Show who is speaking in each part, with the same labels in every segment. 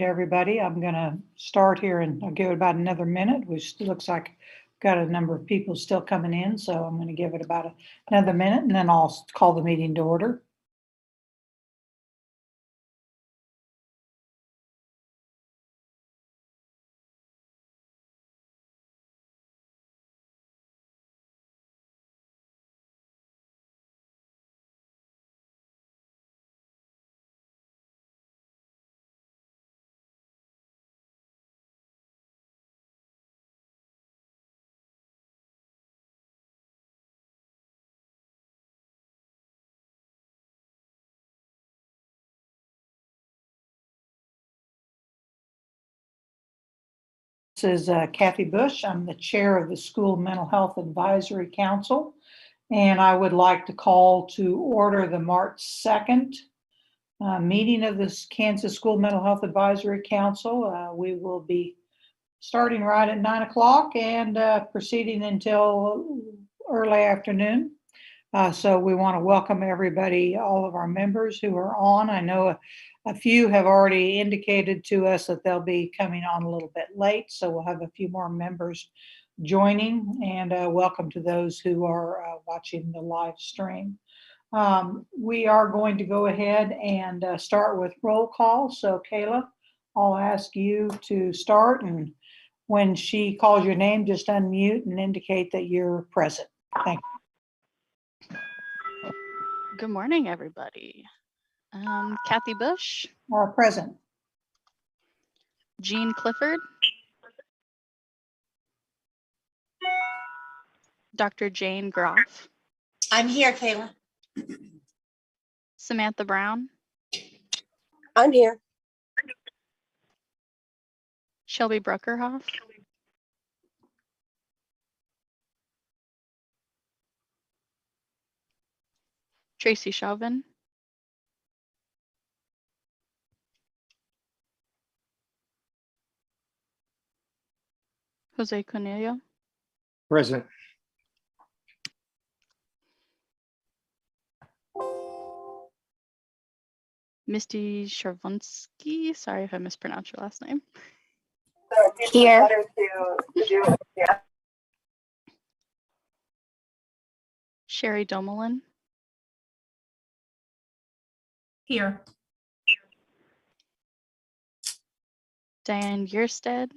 Speaker 1: Everybody, I'm going to start here and I'll give it about another minute, which looks like got a number of people still coming in. So I'm going to give it about another minute and then I'll call the meeting to order. This is Kathy Bush. I'm the chair of the School Mental Health Advisory Council, and I would like to call to order the March 2nd meeting of this Kansas School Mental Health Advisory Council. We will be starting right at 9 o'clock and proceeding until early afternoon. So we want to welcome everybody, all of our members who are on. I know a few have already indicated to us that they'll be coming on a little bit late, so we'll have a few more members joining, and welcome to those who are watching the live stream. We are going to go ahead and start with roll call. So Kayla, I'll ask you to start, and when she calls your name, just unmute and indicate that you're present. Thank you.
Speaker 2: Good morning, everybody. Kathy Bush.
Speaker 1: Present.
Speaker 2: Jean Clifford. Dr. Jane Groff.
Speaker 3: I'm here, Kayla.
Speaker 2: Samantha Brown.
Speaker 3: I'm here.
Speaker 2: Shelby Bruckerhoff. Tracy Chauvin. Jose Cornelio.
Speaker 4: Present.
Speaker 2: Misty Shervunsky. Sorry if I mispronounced your last name.
Speaker 3: Here.
Speaker 2: Sherry Domelin.
Speaker 3: Here.
Speaker 2: Diane Yersted.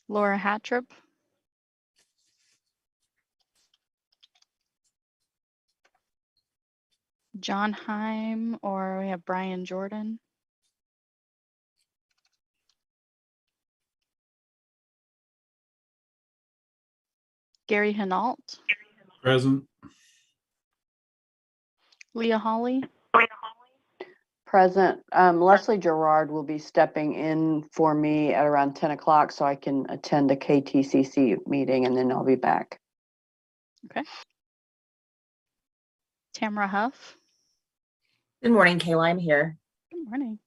Speaker 2: Laura Hattrop. John Heim, or we have Brian Jordan. Gary Hinault.
Speaker 4: Present.
Speaker 2: Leah Hawley.
Speaker 5: Present. Leslie Gerard will be stepping in for me at around 10 o'clock so I can attend the KTCC meeting and then I'll be back.
Speaker 2: Okay. Tamara Huff.
Speaker 3: Good morning, Kayla. I'm here.
Speaker 2: Good morning.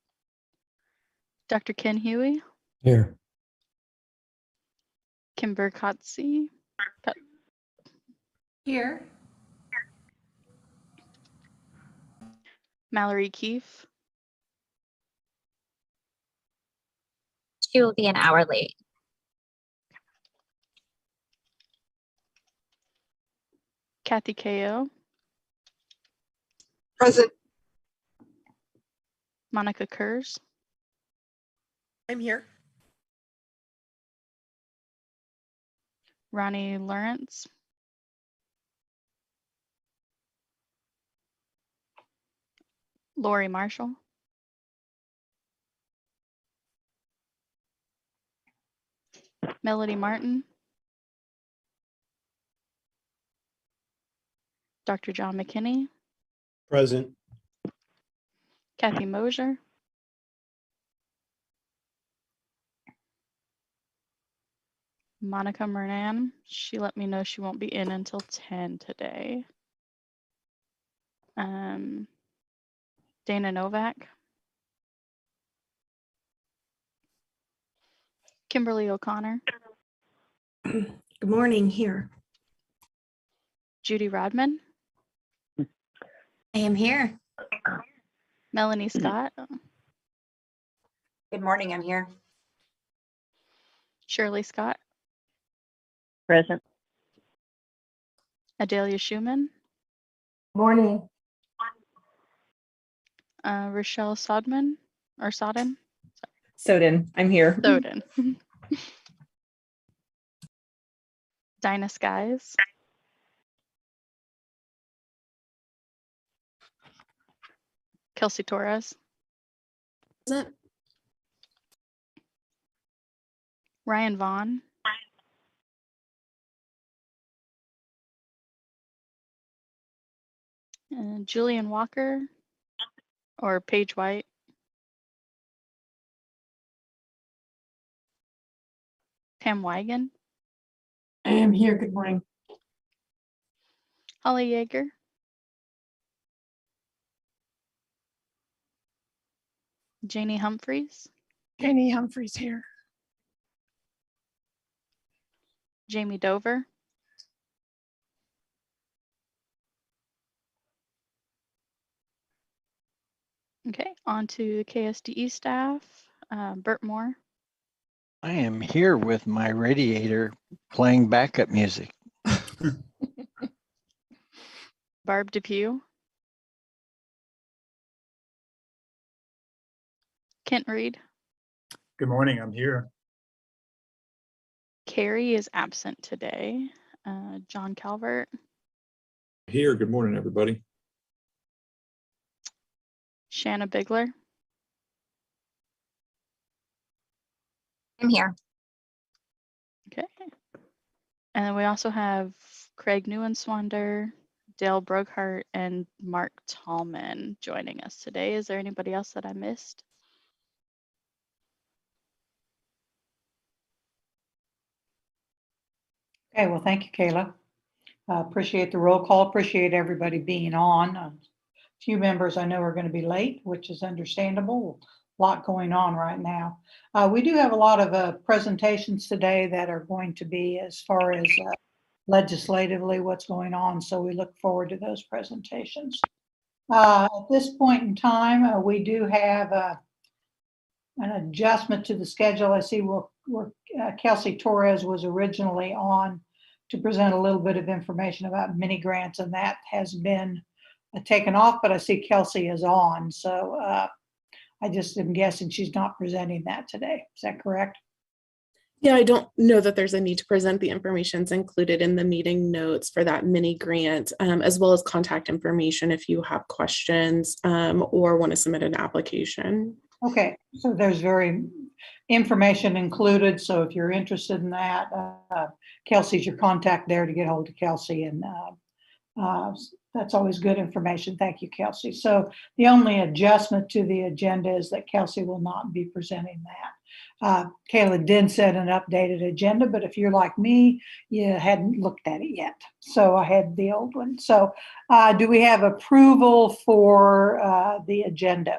Speaker 2: Dr. Ken Huey.
Speaker 4: Here.
Speaker 2: Kimber Kotze.
Speaker 3: Here.
Speaker 2: Mallory Keefe.
Speaker 6: She will be an hour late.
Speaker 2: Kathy Ko.
Speaker 3: Present.
Speaker 2: Monica Kurz.
Speaker 3: I'm here.
Speaker 2: Ronnie Lawrence. Lori Marshall. Melody Martin. Dr. John McKinney.
Speaker 4: Present.
Speaker 2: Kathy Mosier. Monica Mernan. She let me know she won't be in until 10 today. Dana Novak. Kimberly O'Connor.
Speaker 3: Good morning, here.
Speaker 2: Judy Rodman.
Speaker 7: I am here.
Speaker 2: Melanie Scott,
Speaker 3: Good morning, I'm here.
Speaker 2: Shirley Scott,
Speaker 5: Present.
Speaker 2: Adelia Schumann,
Speaker 3: Morning.
Speaker 2: Rochelle Sodman or Sodden,
Speaker 3: Soden, I'm here.
Speaker 2: Soden, Dinah Skies, Kelsey Torres,
Speaker 7: Present.
Speaker 2: Ryan Vaughn, Julian Walker or Paige White, Pam Wigan,
Speaker 3: I am here, good morning.
Speaker 2: Holly Yeager, Janie Humphreys,
Speaker 3: Janie Humphreys here.
Speaker 2: Jamie Dover, okay, on to the KSDE staff, Bert Moore,
Speaker 8: I am here with my radiator playing backup music.
Speaker 2: Barb Depew, Kent Reed,
Speaker 4: Good morning. I'm here.
Speaker 2: Carrie is absent today, John Calvert,
Speaker 4: Here. Good morning, everybody.
Speaker 2: Shanna Bigler,
Speaker 6: I'm here.
Speaker 2: okay. And then we also have Craig Neuenswander, Dale Broghart, and Mark Tallman joining us today. Is there anybody else that I missed?
Speaker 1: Okay, well, thank you, Kayla. Appreciate the roll call, appreciate everybody being on. A few members I know are going to be late, which is understandable. A lot going on right now. We do have a lot of presentations today that are going to be as far as legislatively what's going on, so we look forward to those presentations. At this point in time, we do have an adjustment to the schedule. I see where Kelsey Torres was originally on to present a little bit of information about mini grants, and that has been taken off, but I see Kelsey is on. So I just am guessing she's not presenting that today. Is that correct?
Speaker 9: Yeah, I don't know that there's a need to present. The information's included in the meeting notes for that mini grant, as well as contact information if you have questions or want to submit an application.
Speaker 1: Okay, so there's very information included. So if you're interested in that, Kelsey's your contact there to get hold of Kelsey, and that's always good information. Thank you, Kelsey. So the only adjustment to the agenda is that Kelsey will not be presenting that. Kayla did set an updated agenda, but if you're like me, you hadn't looked at it yet. So I had the old one. So do we have approval for the agenda?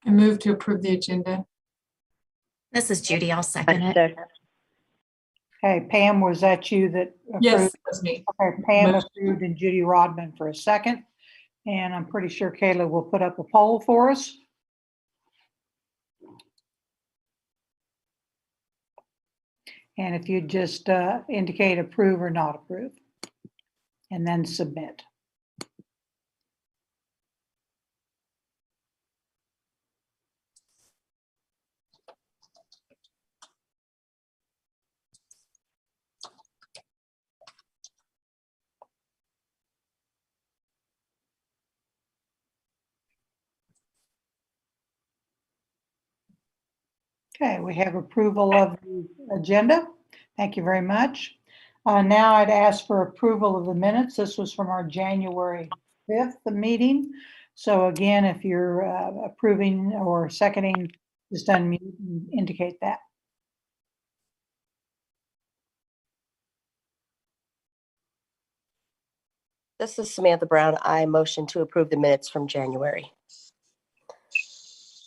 Speaker 10: I move to approve the agenda.
Speaker 7: This is Judy. I'll second it.
Speaker 1: Okay, Pam, was that you that approved?
Speaker 10: Yes, that's me.
Speaker 1: Okay, Pam approved and Judy Rodman for a second. And I'm pretty sure Kayla will put up a poll for us. And if you just indicate approve or not approve, and then submit. Okay, we have approval of the agenda. Thank you very much. Now I'd ask for approval of the minutes. This was from our January 5th meeting. So again, if you're approving or seconding, just unmute and indicate that.
Speaker 3: This is Samantha Brown. I motion to approve the minutes from January.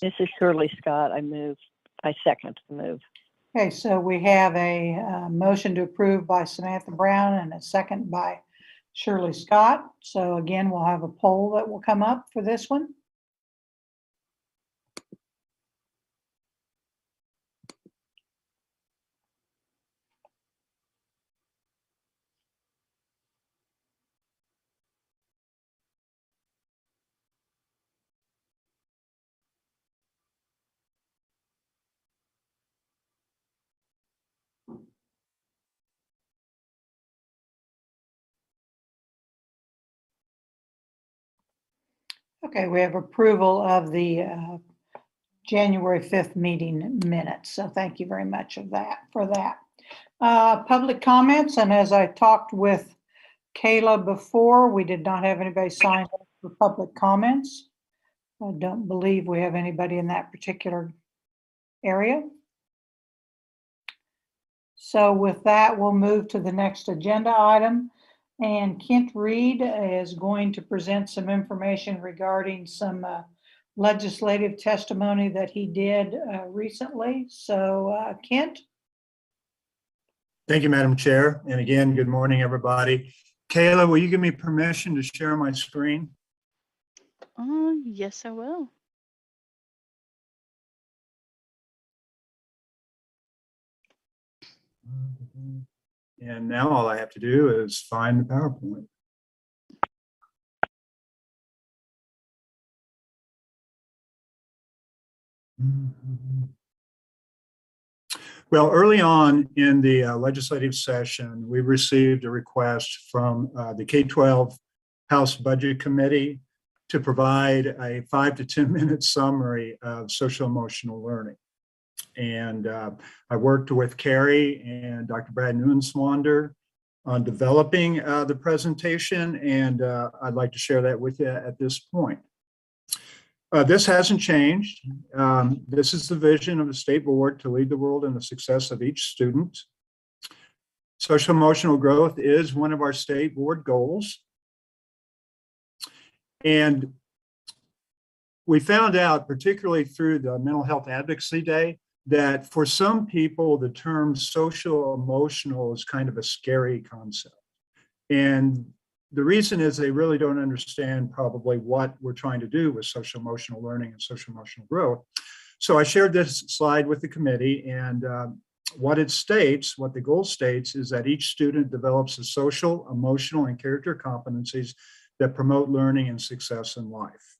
Speaker 5: This is Shirley Scott. I second the move.
Speaker 1: Okay, so we have a motion to approve by Samantha Brown and a second by Shirley Scott. So again, we'll have a poll that will come up for this one. Okay, we have approval of the January 5th meeting minutes. So thank you very much for that. Public comments, and as I talked with Kayla before, we did not have anybody sign up for public comments. I don't believe we have anybody in that particular area. So with that, we'll move to the next agenda item. And Kent Reed is going to present some information regarding some legislative testimony that he did recently. So Kent?
Speaker 11: Thank you, Madam Chair. And again, good morning, everybody. Kayla, will you give me permission to share my screen?
Speaker 2: Yes, I will.
Speaker 11: And now all I have to do is find the PowerPoint. Well, early on in the legislative session, we received a request from the K-12 House Budget Committee to provide a 5 to 10 minute summary of social emotional learning. And I worked with Carrie and Dr. Brad Neuenswander on developing the presentation, and I'd like to share that with you at this point. This hasn't changed. This is the vision of the state board to lead the world in the success of each student. Social emotional growth is one of our state board goals. And we found out, particularly through the Mental Health Advocacy Day, that for some people, the term social emotional is kind of a scary concept. And the reason is they really don't understand probably what we're trying to do with social emotional learning and social emotional growth. So I shared this slide with the committee, and what it states, what the goal states, is that each student develops the social, emotional, and character competencies that promote learning and success in life.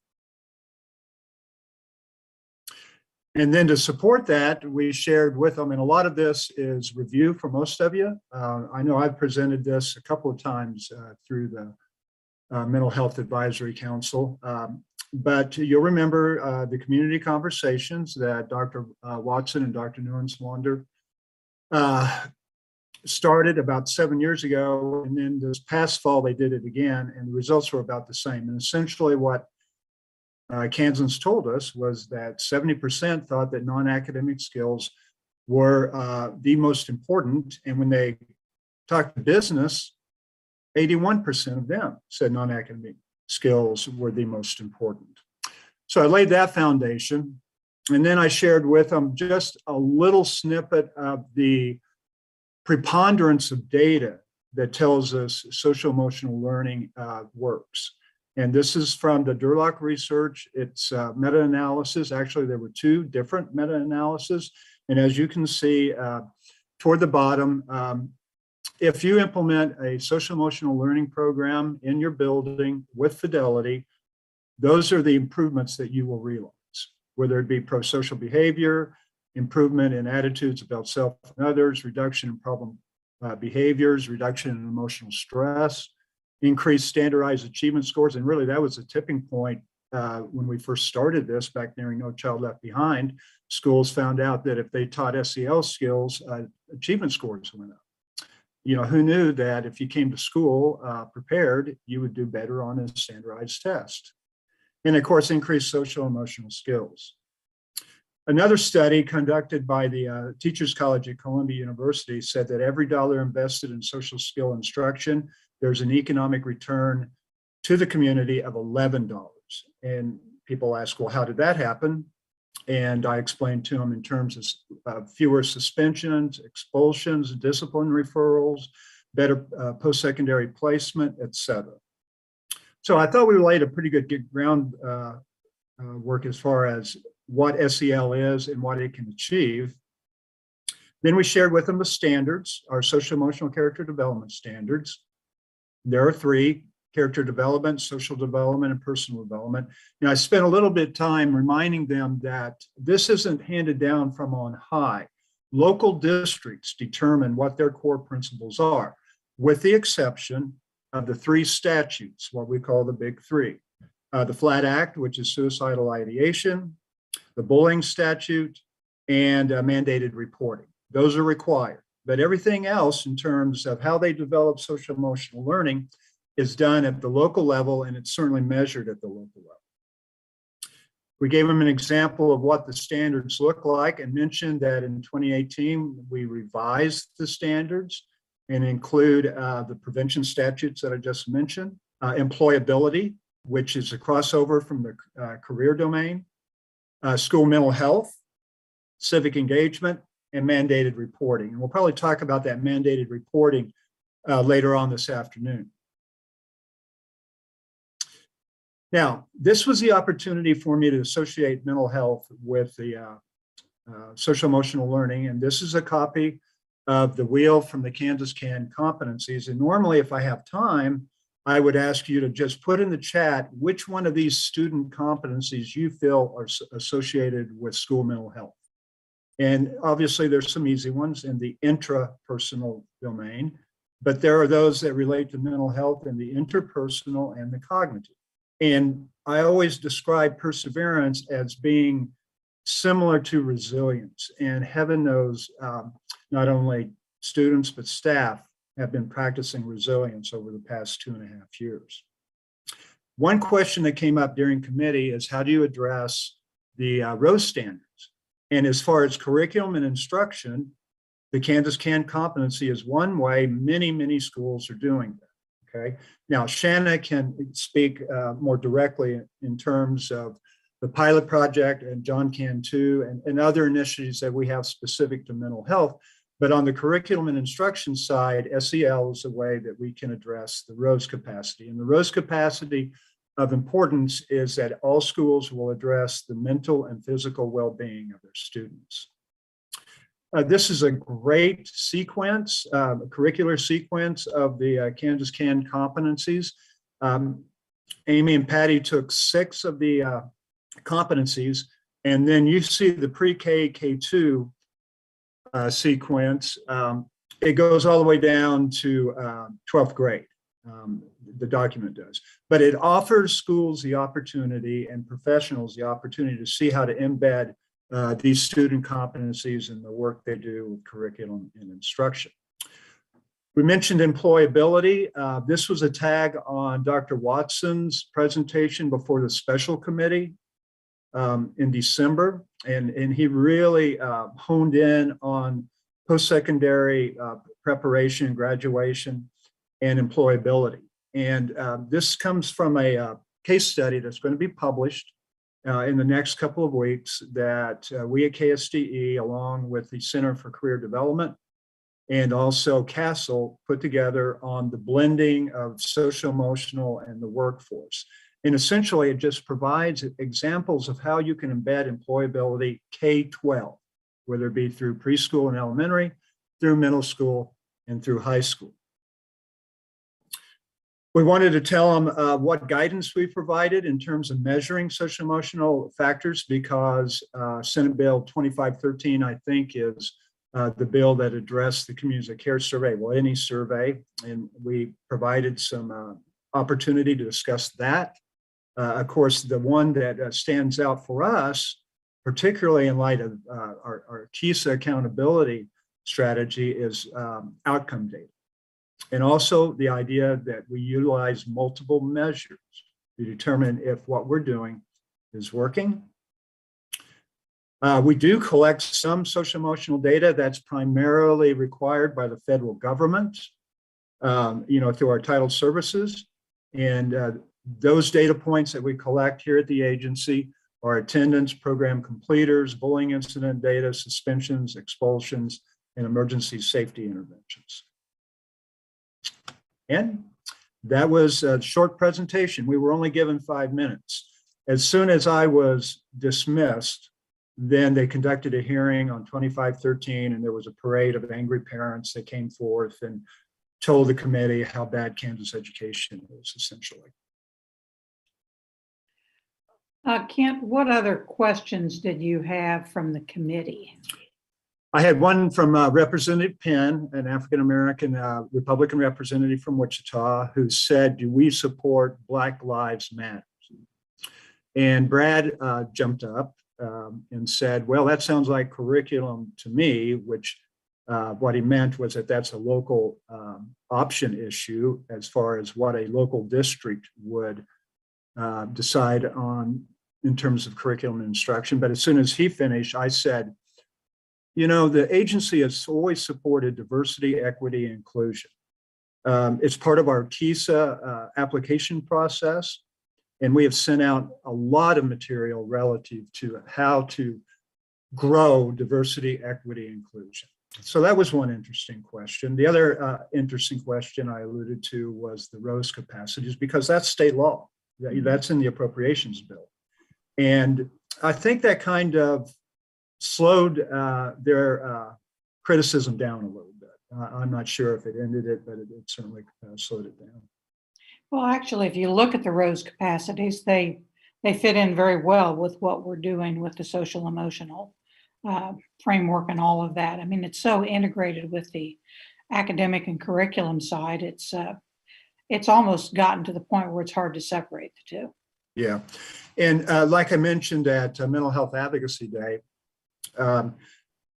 Speaker 11: And then to support that, we shared with them, and a lot of this is review for most of you. I know I've presented this a couple of times through the Mental Health Advisory Council, but you'll remember the community conversations that Dr. Watson and Dr. Neuenswander started about 7 years ago, and then this past fall they did it again, and the results were about the same. And essentially what Kansans told us was that 70% thought that non-academic skills were the most important. And when they talked to business, 81% of them said non-academic skills were the most important. So I laid that foundation. And then I shared with them just a little snippet of the preponderance of data that tells us social emotional learning works. And this is from the Durlock research. It's meta-analysis. Actually, there were 2 different meta-analyses. And as you can see toward the bottom, if you implement a social emotional learning program in your building with fidelity, those are the improvements that you will realize, whether it be pro-social behavior, improvement in attitudes about self and others, reduction in problem behaviors, reduction in emotional stress, increased standardized achievement scores. And really that was a tipping point when we first started this back during No Child Left Behind. Schools found out that if they taught SEL skills, achievement scores went up. You know, who knew that if you came to school prepared, you would do better on a standardized test. And of course, increased social emotional skills. Another study conducted by the Teachers College at Columbia University said that every dollar invested in social skill instruction, there's an economic return to the community of $11. And people ask, well, how did that happen? And I explained to them in terms of fewer suspensions, expulsions, discipline referrals, better post-secondary placement, et cetera. So I thought we laid a pretty good ground work as far as what SEL is and what it can achieve. Then we shared with them the standards, our social emotional character development standards. There are 3: character development, social development, and personal development. And I spent a little bit of time reminding them that this isn't handed down from on high. Local districts determine what their core principles are, with the exception of the 3 statutes, what we call the big 3. The FLAT Act, which is suicidal ideation, the bullying statute, and mandated reporting. Those are required. But everything else in terms of how they develop social emotional learning is done at the local level, and it's certainly measured at the local level. We gave them an example of what the standards look like and mentioned that in 2018, we revised the standards and include the prevention statutes that I just mentioned, employability, which is a crossover from the career domain, school mental health, civic engagement, and mandated reporting. And we'll probably talk about that mandated reporting later on this afternoon. Now, this was the opportunity for me to associate mental health with the social emotional learning. And this is a copy of the wheel from the Kansas CAN competencies. And normally, if I have time, I would ask you to just put in the chat which one of these student competencies you feel are associated with school mental health. And obviously, there's some easy ones in the intrapersonal domain, but there are those that relate to mental health in the interpersonal and the cognitive. And I always describe perseverance as being similar to resilience. And heaven knows, not only students, but staff have been practicing resilience over the past 2.5 years. One question that came up during committee is, how do you address the Rose standards? And as far as curriculum and instruction, the Kansas CAN competency is one way many schools are doing that. Okay. Now, Shanna can speak more directly in terms of the pilot project and John can too, and other initiatives that we have specific to mental health. But on the curriculum and instruction side, SEL is a way that we can address the Rose capacity. And the Rose capacity of importance is that all schools will address the mental and physical well-being of their students. This is a great sequence, a curricular sequence of the Kansas CAN competencies. Amy and Patty took 6 of the competencies, and then you see the pre-K, K2 sequence. It goes all the way down to 12th grade, the document does. But it offers schools the opportunity and professionals the opportunity to see how to embed these student competencies in the work they do with curriculum and instruction. We mentioned employability. This was a tag on Dr. Watson's presentation before the special committee in December. And he really honed in on post-secondary preparation, graduation, and employability. And this comes from a case study that's going to be published in the next couple of weeks that we at KSDE, along with the Center for Career Development and also CASEL, put together on the blending of social emotional and the workforce. And essentially, it just provides examples of how you can embed employability K-12, whether it be through preschool and elementary, through middle school, and through high school. We wanted to tell them what guidance we provided in terms of measuring social emotional factors, because Senate Bill 2513, I think, is the bill that addressed the Communities of Care survey, well, any survey, and we provided some opportunity to discuss that. Of course, the one that stands out for us, particularly in light of our KISA accountability strategy, is outcome data. And also the idea that we utilize multiple measures to determine if what we're doing is working. We do collect some social emotional data that's primarily required by the federal government, through our titled services. And those data points that we collect here at the agency are attendance, program completers, bullying incident data, suspensions, expulsions, and emergency safety interventions. And that was a short presentation. We were only given 5 minutes. As soon as I was dismissed, then they conducted a hearing on 2513, and there was a parade of angry parents that came forth and told the committee how bad Kansas education is, essentially.
Speaker 1: Kent, what other questions did you have from the committee?
Speaker 11: I had one from Representative Penn, an African-American Republican representative from Wichita, who said, do we support Black Lives Matter? And Brad jumped up and said, well, that sounds like curriculum to me, which what he meant was that that's a local option issue as far as what a local district would decide on in terms of curriculum and instruction. But as soon as he finished, I said, you know, the agency has always supported diversity, equity, and inclusion. It's part of our KISA application process. And we have sent out a lot of material relative to how to grow diversity, equity, inclusion. So that was one interesting question. The other interesting question I alluded to was the ROSE capacities, because that's state law. That's in the appropriations bill. And I think that kind of slowed their criticism down a little bit. I'm not sure if it ended it, but it certainly slowed it down.
Speaker 1: Well, actually, if you look at the ROSE capacities, they fit in very well with what we're doing with the social emotional framework and all of that. I mean, it's so integrated with the academic and curriculum side. It's almost gotten to the point where it's hard to separate the two.
Speaker 11: Yeah. And like I mentioned at Mental Health Advocacy Day,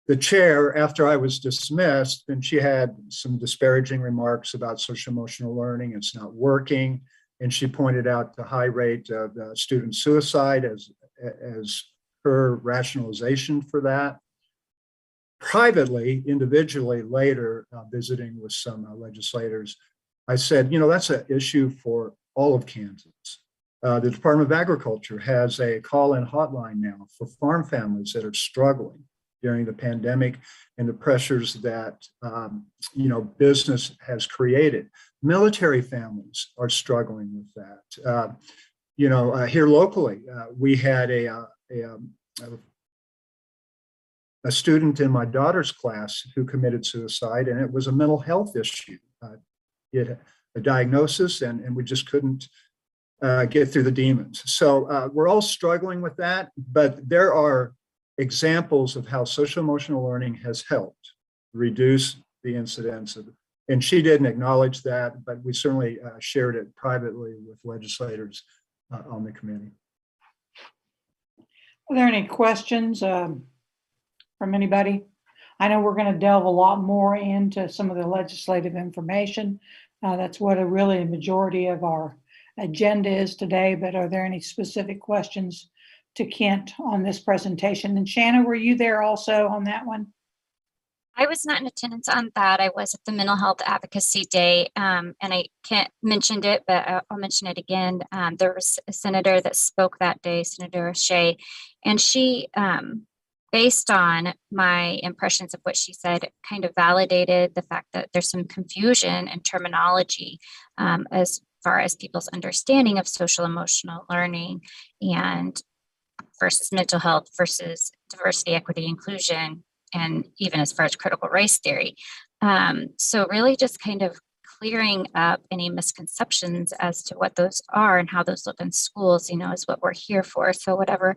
Speaker 11: the chair, after I was dismissed, then she had some disparaging remarks about social emotional learning. It's not working. And she pointed out the high rate of student suicide as her rationalization for that. Privately, individually, later visiting with some legislators, I said, you know, that's an issue for all of Kansas. The Department of Agriculture has a call-in hotline now for farm families that are struggling during the pandemic and the pressures that you know, business has created. Military families are struggling with that. You know, here locally, we had a student in my daughter's class who committed suicide, and it was a mental health issue. He had a diagnosis, and we just couldn't get through the demons. So we're all struggling with that, but there are examples of how social emotional learning has helped reduce the incidence of it. And she didn't acknowledge that, but we certainly shared it privately with legislators on the committee.
Speaker 1: Are there any questions from anybody? I know we're going to delve a lot more into some of the legislative information. That's what a majority of our agenda is today, but are there any specific questions to Kent on this presentation? And Shanna, were you there also on that one?
Speaker 6: I was not in attendance on that. I was at the Mental Health Advocacy Day, and I can't mention it, but I'll mention it again. There was a senator that spoke that day, Senator O'Shea, and she, based on my impressions of what she said, kind of validated the fact that there's some confusion in terminology as far as people's understanding of social emotional learning and versus mental health versus diversity, equity, inclusion, and even as far as critical race theory. So really just kind of clearing up any misconceptions as to what those are and how those look in schools, you know, is what we're here for. So whatever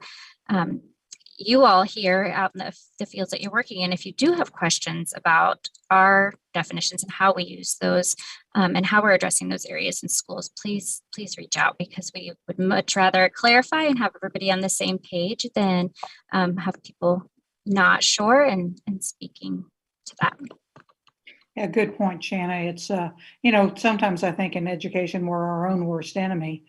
Speaker 6: you all here out in the fields that you're working in, if you do have questions about our definitions and how we use those and how we're addressing those areas in schools, please reach out, because we would much rather clarify and have everybody on the same page than have people not sure and speaking to that.
Speaker 1: Yeah, good point, Shanna. It's, you know, sometimes I think in education we're our own worst enemy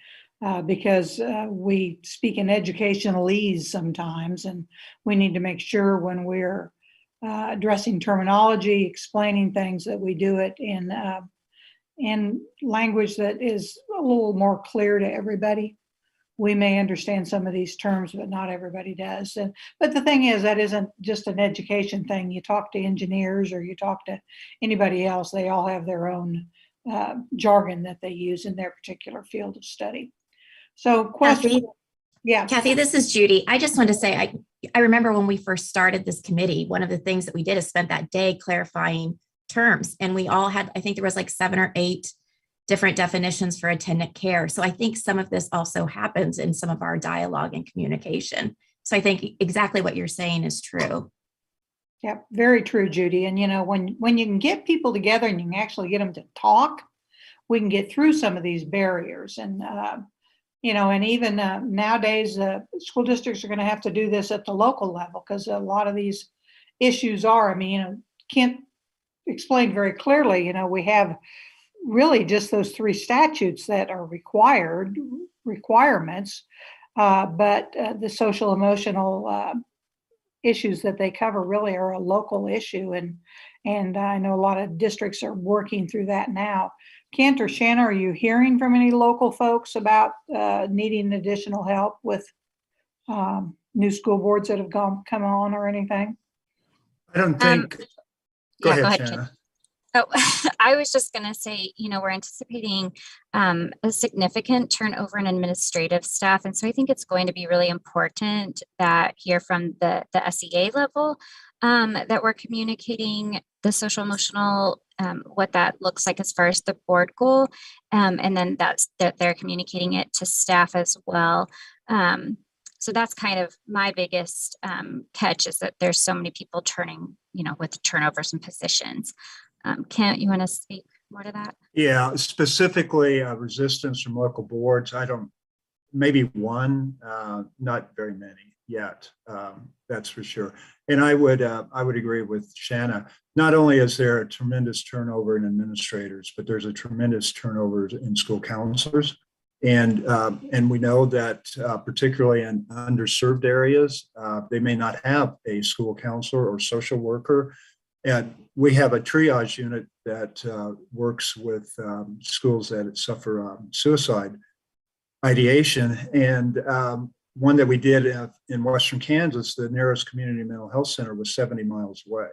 Speaker 1: because we speak in educationalese sometimes, and we need to make sure when we're addressing terminology, explaining things, that we do it in language that is a little more clear to everybody. we may understand some of these terms, but not everybody does. But the thing is, that isn't just an education thing. You talk to engineers or you talk to anybody else, they all have their own jargon that they use in their particular field of study. So question,
Speaker 7: Kathy,
Speaker 1: yeah.
Speaker 7: Kathy, this is Judy. I just wanted to say, I remember when we first started this committee, one of the things that we did is spent that day clarifying terms. And we all had, I think there was like 7 or 8 different definitions for attendant care. So I think some of this also happens in some of our dialogue and communication. So I think exactly what you're saying is true.
Speaker 1: Yeah, very true, Judy. And when you can get people together and you can actually get them to talk, we can get through some of these barriers. And and even nowadays, school districts are going to have to do this at the local level because a lot of these issues are. Kent explained very clearly. We have really just those 3 statutes that are requirements, but the social emotional issues that they cover really are a local issue, and I know a lot of districts are working through that now. Kent or Shanna, are you hearing from any local folks about needing additional help with new school boards that have come on or anything?
Speaker 11: I don't think. Go ahead,
Speaker 6: Jen.
Speaker 11: Shanna.
Speaker 6: Oh, I was just going to say, we're anticipating a significant turnover in administrative staff. And so I think it's going to be really important that here from the SEA level that we're communicating the social emotional, what that looks like as far as the board goal. And then that they're communicating it to staff as well. So that's kind of my biggest catch is that there's so many people turning, with turnovers and positions. Kent, you want to speak more to that?
Speaker 11: Yeah, specifically resistance from local boards. Maybe one, not very many yet. That's for sure. And I would agree with Shanna. Not only is there a tremendous turnover in administrators, but there's a tremendous turnover in school counselors. And we know that particularly in underserved areas, they may not have a school counselor or social worker. And we have a triage unit that works with schools that suffer suicide ideation. And one that we did in Western Kansas, the nearest community mental health center was 70 miles away.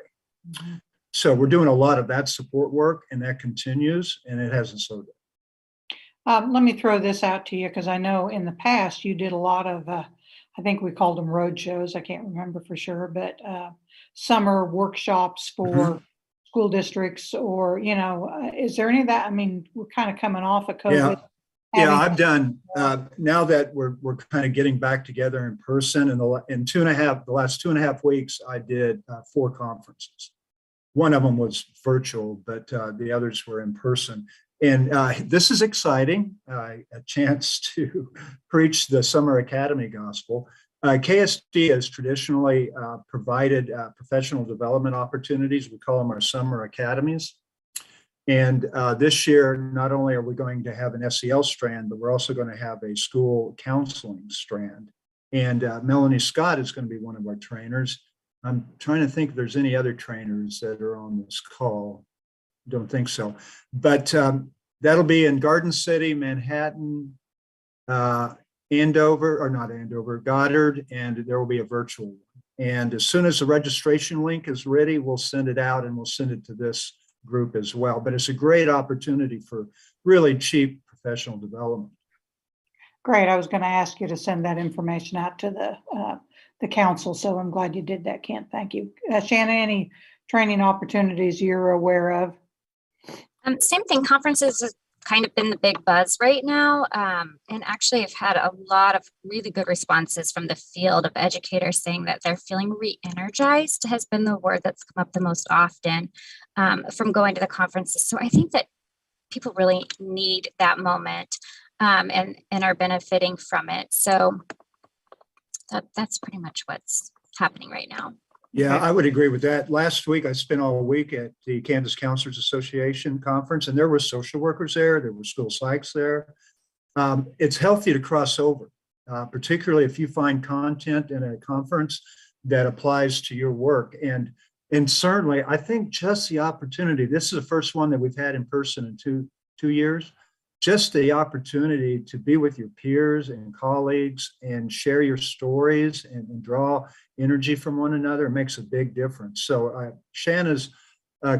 Speaker 11: Mm-hmm. So we're doing a lot of that support work, and that continues, and it hasn't slowed down.
Speaker 1: Let me throw this out to you because I know in the past you did a lot of, I think we called them road shows. I can't remember for sure, but summer workshops for school districts or, is there any of that? We're kind of coming off of COVID.
Speaker 11: Yeah, I've done, now that we're kind of getting back together in person in the last 2.5 weeks, I did 4 conferences. One of them was virtual, but the others were in person. And this is exciting, a chance to preach the Summer Academy gospel. KSD has traditionally provided professional development opportunities. We call them our Summer Academies. And this year, not only are we going to have an SEL strand, but we're also going to have a school counseling strand. And Melanie Scott is going to be one of our trainers. I'm trying to think if there's any other trainers that are on this call. Don't think so. But that'll be in Garden City, Manhattan, Andover, or not Andover, Goddard, and there will be a virtual one. And as soon as the registration link is ready, we'll send it out and we'll send it to this group as well. But it's a great opportunity for really cheap professional development.
Speaker 1: Great. I was going to ask you to send that information out to the council. So I'm glad you did that, Kent. Thank you. Shanna, any training opportunities you're aware of?
Speaker 6: Same thing. Conferences have kind of been the big buzz right now. And actually I've had a lot of really good responses from the field of educators saying that they're feeling re-energized has been the word that's come up the most often from going to the conferences. So I think that people really need that moment and are benefiting from it. So that's pretty much what's happening right now.
Speaker 11: Yeah, I would agree with that. Last week, I spent all week at the Kansas Counselors Association conference, and there were social workers there. There were school psychs there. It's healthy to cross over, particularly if you find content in a conference that applies to your work. And certainly, I think just the opportunity, this is the first one that we've had in person in two years. just the opportunity to be with your peers and colleagues and share your stories and draw energy from one another makes a big difference. So Shanna's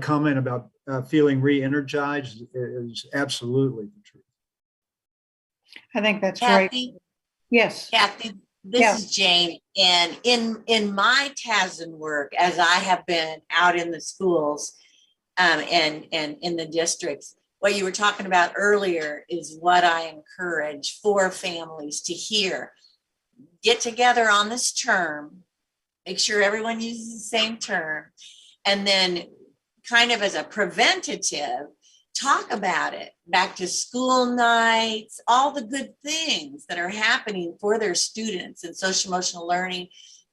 Speaker 11: comment about feeling re-energized is absolutely the truth.
Speaker 1: I think that's great.
Speaker 12: Kathy,
Speaker 1: Yes.
Speaker 12: Kathy, this
Speaker 1: Yeah.
Speaker 12: is Jane. And in my TASN work, as I have been out in the schools and in the districts, what you were talking about earlier is what I encourage for families to hear. Get together on this term, make sure everyone uses the same term, and then kind of as a preventative, talk about it. Back to school nights, all the good things that are happening for their students in social emotional learning,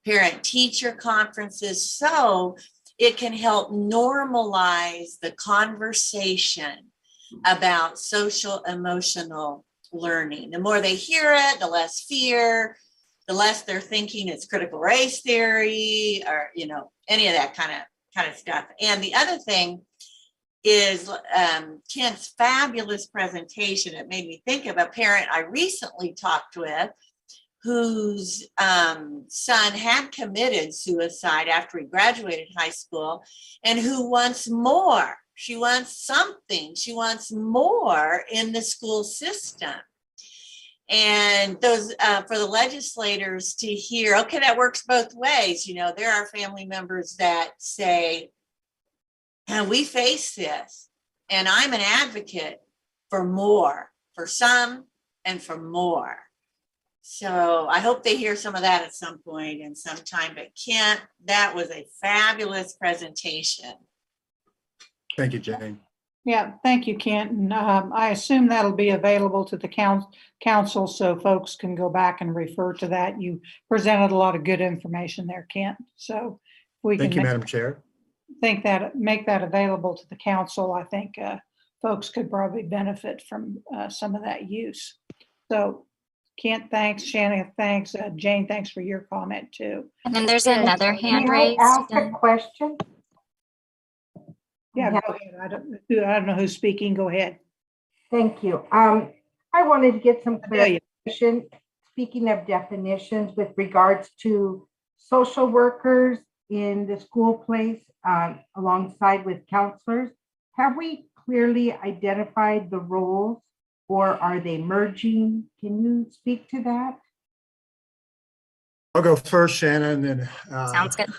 Speaker 12: parent teacher conferences, so it can help normalize the conversation about social emotional learning. The more they hear it, the less fear, the less they're thinking it's critical race theory or, you know, any of that kind of stuff. And the other thing is Kent's fabulous presentation. It made me think of a parent I recently talked with whose son had committed suicide after he graduated high school and who wants more. She wants something. She wants more in the school system. And those for the legislators to hear, okay, that works both ways. You know, there are family members that say, and we face this, and I'm an advocate for more, for some and for more. So I hope they hear some of that at some point and sometime. But Kent, that was a fabulous presentation.
Speaker 11: Thank you, Jane.
Speaker 1: Yeah, thank you, Kent. And I assume that'll be available to the council so folks can go back and refer to that. You presented a lot of good information there, Kent. So we
Speaker 11: Thank
Speaker 1: can
Speaker 11: you, Madam Chair.
Speaker 1: make that available to the council. I think folks could probably benefit from some of that use. So Kent, thanks. Shannon, thanks. Jane, thanks for your comment too.
Speaker 6: And then there's another hand raised.
Speaker 13: Ask a question.
Speaker 1: Yeah, go ahead. I don't know who's speaking. Go ahead.
Speaker 13: Thank you. I wanted to get some
Speaker 1: I know you.
Speaker 13: clarification. Speaking of definitions with regards to social workers in the school place alongside with counselors, have we clearly identified the roles or are they merging? Can you speak to that?
Speaker 11: I'll go first, Shannon, and then
Speaker 6: Sounds good.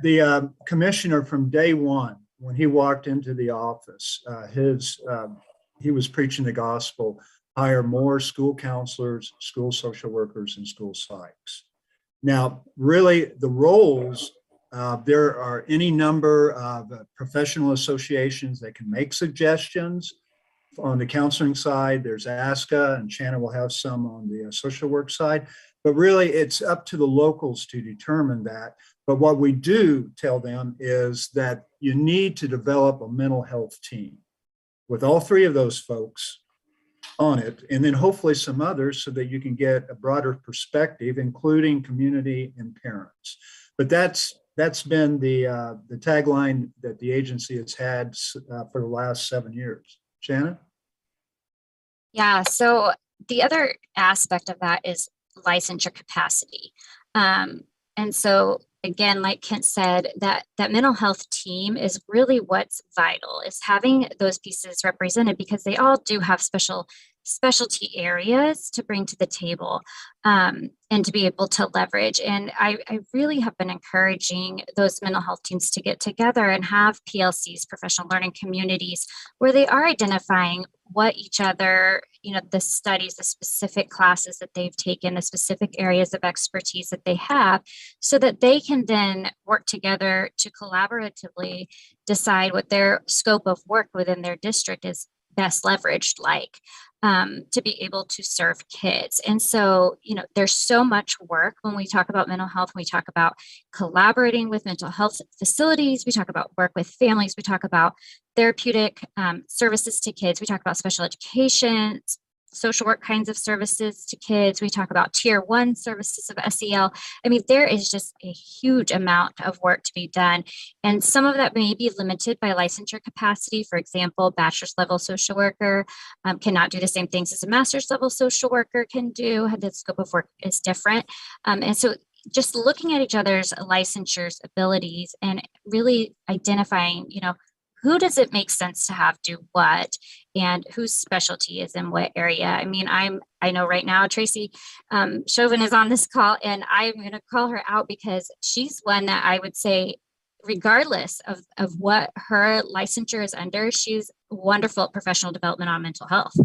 Speaker 11: the commissioner from day one, when he walked into the office, he was preaching the gospel, hire more school counselors, school social workers, and school psychs. Now, really, the roles, there are any number of professional associations that can make suggestions. On the counseling side, there's ASCA, and Shannon will have some on the social work side. But really, it's up to the locals to determine that. But what we do tell them is that you need to develop a mental health team with all three of those folks on it, and then hopefully some others so that you can get a broader perspective, including community and parents. But that's been the tagline that the agency has had for the last 7 years. Shannon?
Speaker 6: Yeah, so the other aspect of that is licensure capacity. And so again, like Kent said, that mental health team is really what's vital, is having those pieces represented because they all do have specialty areas to bring to the table and to be able to leverage. And I really have been encouraging those mental health teams to get together and have PLCs, professional learning communities, where they are identifying what each other, the studies, the specific classes that they've taken, the specific areas of expertise that they have, so that they can then work together to collaboratively decide what their scope of work within their district is best leveraged to be able to serve kids. And so, there's so much work when we talk about mental health. We talk about collaborating with mental health facilities. We talk about work with families. We talk about therapeutic services to kids. We talk about special education, social work kinds of services to kids. We talk about tier 1 services of SEL. I mean, there is just a huge amount of work to be done. And some of that may be limited by licensure capacity. For example, bachelor's level social worker cannot do the same things as a master's level social worker can do. The scope of work is different. And so just looking at each other's licensures abilities and really identifying, who does it make sense to have do what and whose specialty is in what area. I mean, I know right now Tracy Chauvin is on this call, and I'm going to call her out because she's one that I would say, regardless of what her licensure is under, she's wonderful at professional development on mental health.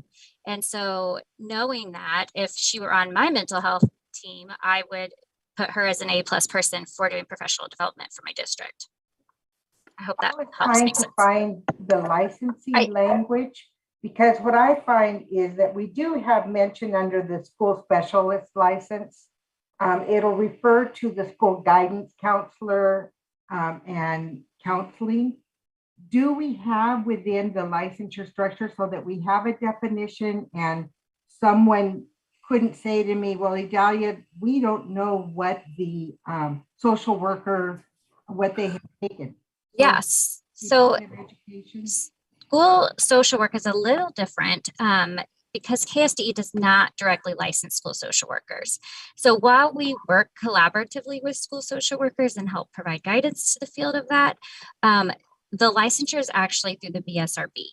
Speaker 6: And so knowing that if she were on my mental health team, I would put her as an A+ person for doing professional development for my district. I hope that helps
Speaker 13: trying
Speaker 6: make
Speaker 13: to
Speaker 6: sense.
Speaker 13: find the licensing language, because what I find is that we do have mentioned under the school specialist license, it'll refer to the school guidance counselor and counseling. Do we have within the licensure structure so that we have a definition and someone couldn't say to me, well, Idalia, we don't know what the social worker, what they have taken.
Speaker 6: Yes. So school social work is a little different because KSDE does not directly license school social workers. So while we work collaboratively with school social workers and help provide guidance to the field of that, the licensure is actually through the BSRB.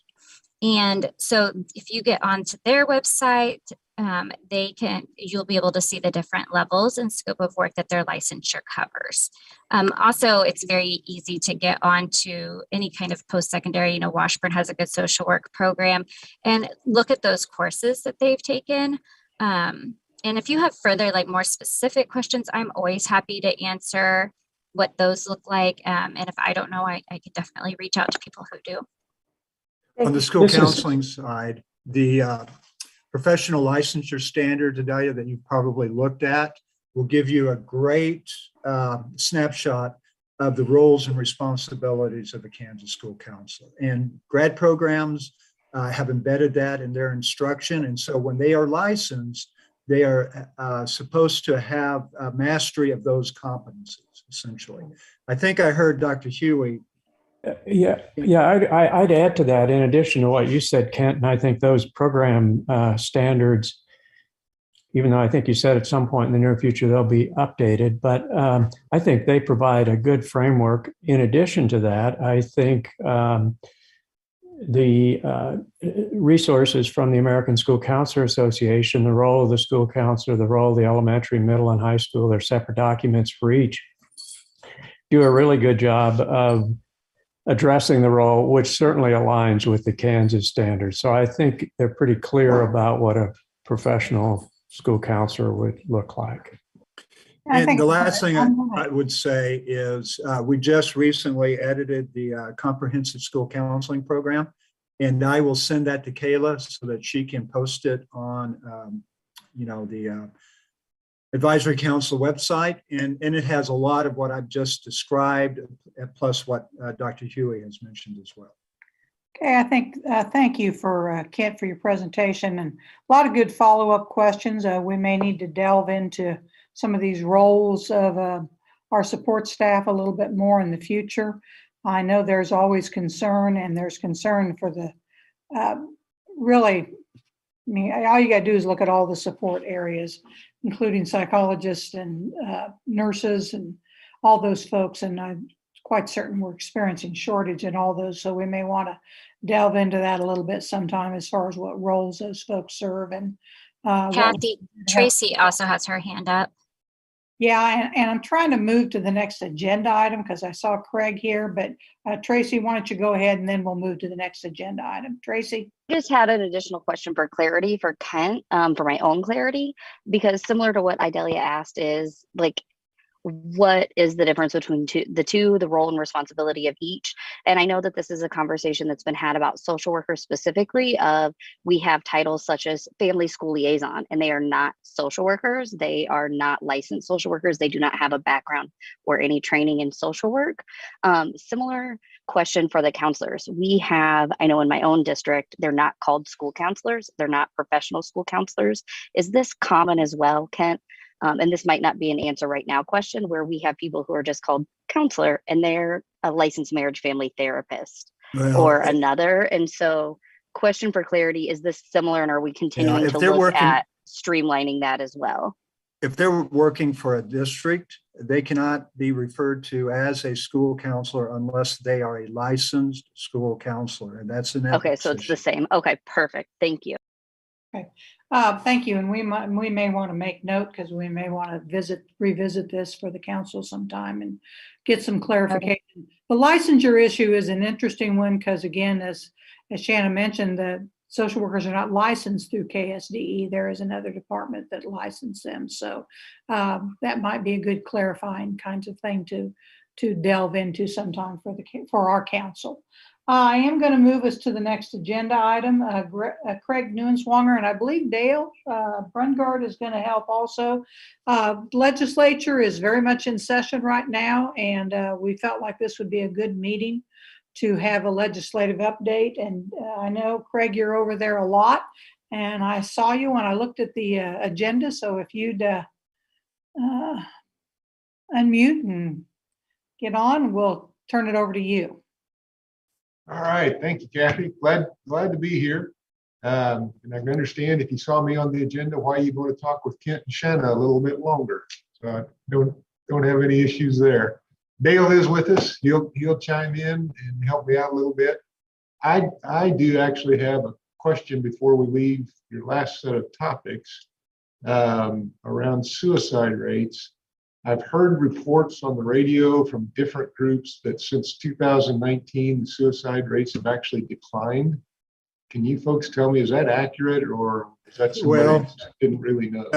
Speaker 6: And so if you get onto their website, you'll be able to see the different levels and scope of work that their licensure covers. Also, it's very easy to get onto any kind of post-secondary, Washburn has a good social work program, and look at those courses that they've taken. And if you have further, more specific questions, I'm always happy to answer what those look like. And if I don't know, I could definitely reach out to people who do.
Speaker 11: On the school counseling side, the professional licensure standard, Adalia, that you probably looked at will give you a great snapshot of the roles and responsibilities of a Kansas school counselor. And grad programs have embedded that in their instruction. And so when they are licensed, they are supposed to have a mastery of those competencies, essentially. I think I heard Dr. Huey.
Speaker 14: I'd add to that, in addition to what you said, Kent, and I think those program standards, even though I think you said at some point in the near future they'll be updated, but I think they provide a good framework. In addition to that, I think the resources from the American School Counselor Association, the role of the school counselor, the role of the elementary, middle, and high school, they're separate documents for each, do a really good job of addressing the role, which certainly aligns with the Kansas standards. So I think they're pretty clear about what a professional school counselor would look like.
Speaker 11: And the last thing I would say is we just recently edited the comprehensive school counseling program, and I will send that to Kayla so that she can post it on, the advisory council website, and it has a lot of what I've just described, plus what Dr. Huey has mentioned as well.
Speaker 1: Okay, I think, thank you for Kent for your presentation, and a lot of good follow-up questions. We may need to delve into some of these roles of our support staff a little bit more in the future. I know there's always concern, and there's concern for the all you got to do is look at all the support areas, including psychologists and nurses and all those folks. And I'm quite certain we're experiencing shortage in all those. So we may want to delve into that a little bit sometime as far as what roles those folks serve. And
Speaker 6: Kathy, Tracy also has her hand up.
Speaker 1: Yeah, and I'm trying to move to the next agenda item because I saw Craig here, but Tracy, why don't you go ahead and then we'll move to the next agenda item. Tracy?
Speaker 15: I just had an additional question for clarity for Kent, for my own clarity, because similar to what Idalia asked is what is the difference between the role and responsibility of each? And I know that this is a conversation that's been had about social workers specifically we have titles such as family school liaison, and they are not social workers. They are not licensed social workers. They do not have a background or any training in social work. Similar question for the counselors. We have, I know in my own district, they're not called school counselors. They're not professional school counselors. Is this common as well, Kent? And this might not be an answer right now question, where we have people who are just called counselor and they're a licensed marriage family therapist or another. And so question for clarity, is this similar, and are we continuing to look at streamlining that as well?
Speaker 11: If they're working for a district, they cannot be referred to as a school counselor unless they are a licensed school counselor, and that's an
Speaker 15: okay. So it's the same. Okay, perfect. Thank you.
Speaker 1: Okay, thank you. And we may want to make note, because we may want to revisit this for the council sometime and get some clarification. The licensure issue is an interesting one, because again, as Shanna mentioned, the social workers are not licensed through KSDE. There is another department that licensed them. So that might be a good clarifying kinds of thing to delve into sometime for our council. I am going to move us to the next agenda item. Craig Nuenswanger, and I believe Dale Brungard is going to help also. Legislature is very much in session right now, and we felt like this would be a good meeting to have a legislative update. And I know, Craig, you're over there a lot, and I saw you when I looked at the agenda. So if you'd unmute and get on, we'll turn it over to you.
Speaker 16: All right, thank you, Kathy. Glad to be here. And I can understand, if you saw me on the agenda, why you want to talk with Kent and Shanna a little bit longer. So I don't have any issues there. Dale is with us. He'll chime in and help me out a little bit. I do actually have a question before we leave your last set of topics around suicide rates. I've heard reports on the radio from different groups that since 2019, the suicide rates have actually declined. Can you folks tell me, is that accurate, or is that somebody who didn't really know?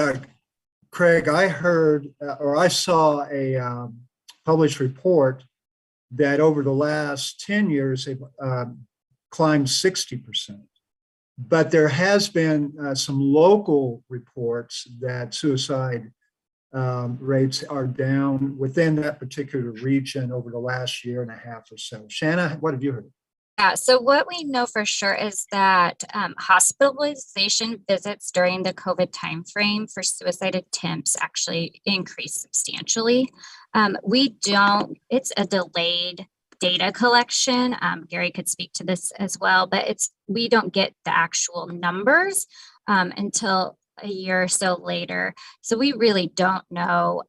Speaker 11: Craig, I heard or I saw a published report that over the last 10 years, they've climbed 60%. But there has been some local reports that suicide rates are down within that particular region over the last year and a half or so. Shanna, what have you heard?
Speaker 6: Yeah, so what we know for sure is that hospitalization visits during the COVID timeframe for suicide attempts actually increased substantially. It's a delayed data collection. Gary could speak to this as well, but we don't get the actual numbers until a year or so later. So we really don't know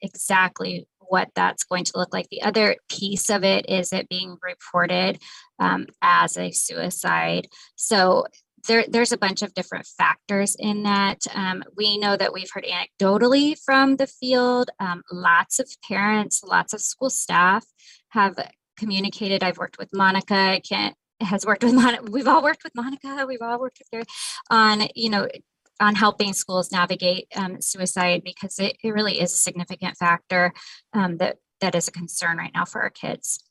Speaker 6: exactly what that's going to look like. The other piece of it is it being reported as a suicide. So there's a bunch of different factors in that. We know that we've heard anecdotally from the field. Lots of parents, lots of school staff have communicated. I've worked with Monica. Kent has worked with Monica. We've all worked with Monica. We've all worked with Gary on helping schools navigate suicide, because it really is a significant factor that is a concern right now for our kids.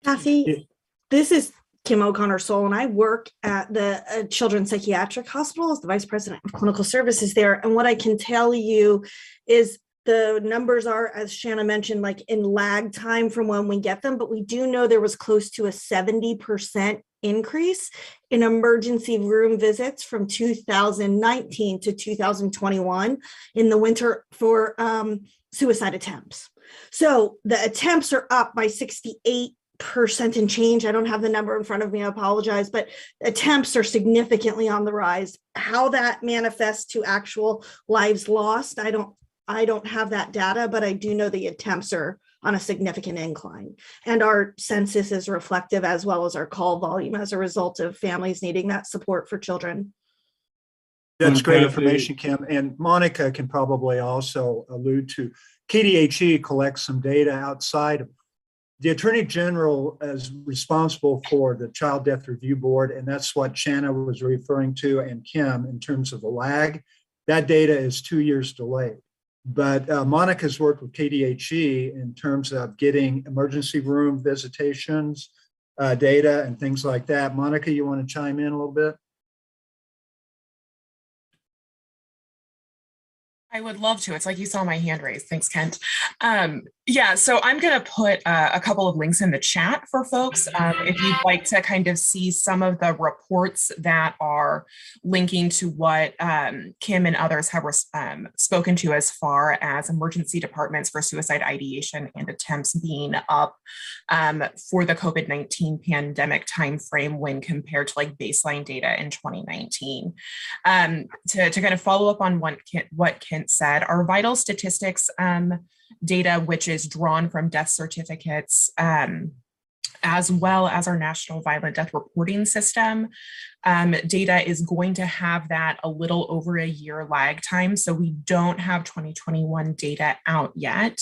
Speaker 17: Kathy, this is Kim O'Connor-Soul, and I work at the Children's Psychiatric Hospital as the Vice President of Clinical Services there. And what I can tell you is the numbers are, as Shanna mentioned, like in lag time from when we get them, but we do know there was close to a 70% increase in emergency room visits from 2019 to 2021 in the winter for suicide attempts. So the attempts are up by 68% and change. I don't have the number in front of me, I apologize, but attempts are significantly on the rise. How that manifests to actual lives lost, I don't have that data, but I do know the attempts are on a significant incline. And our census is reflective, as well as our call volume, as a result of families needing that support for children.
Speaker 11: That's great information, Kim. And Monica can probably also allude to, KDHE collects some data outside of, the Attorney General is responsible for the Child Death Review Board, and that's what Shanna was referring to, and Kim, in terms of the lag. That data is 2 years delayed. But Monica's worked with KDHE in terms of getting emergency room visitations, data, and things like that. Monica, you want to chime in a little bit?
Speaker 18: I would love to. It's like you saw my hand raised. Thanks, Kent. Yeah, so I'm going to put a couple of links in the chat for folks if you'd like to kind of see some of the reports that are linking to what Kim and others have spoken to as far as emergency departments for suicide ideation and attempts being up for the COVID-19 pandemic timeframe when compared to like baseline data in 2019. To kind of follow up on what Kent said, our vital statistics data, which is drawn from death certificates, as well as our National Violent Death Reporting System, data is going to have that a little over a year lag time. So we don't have 2021 data out yet.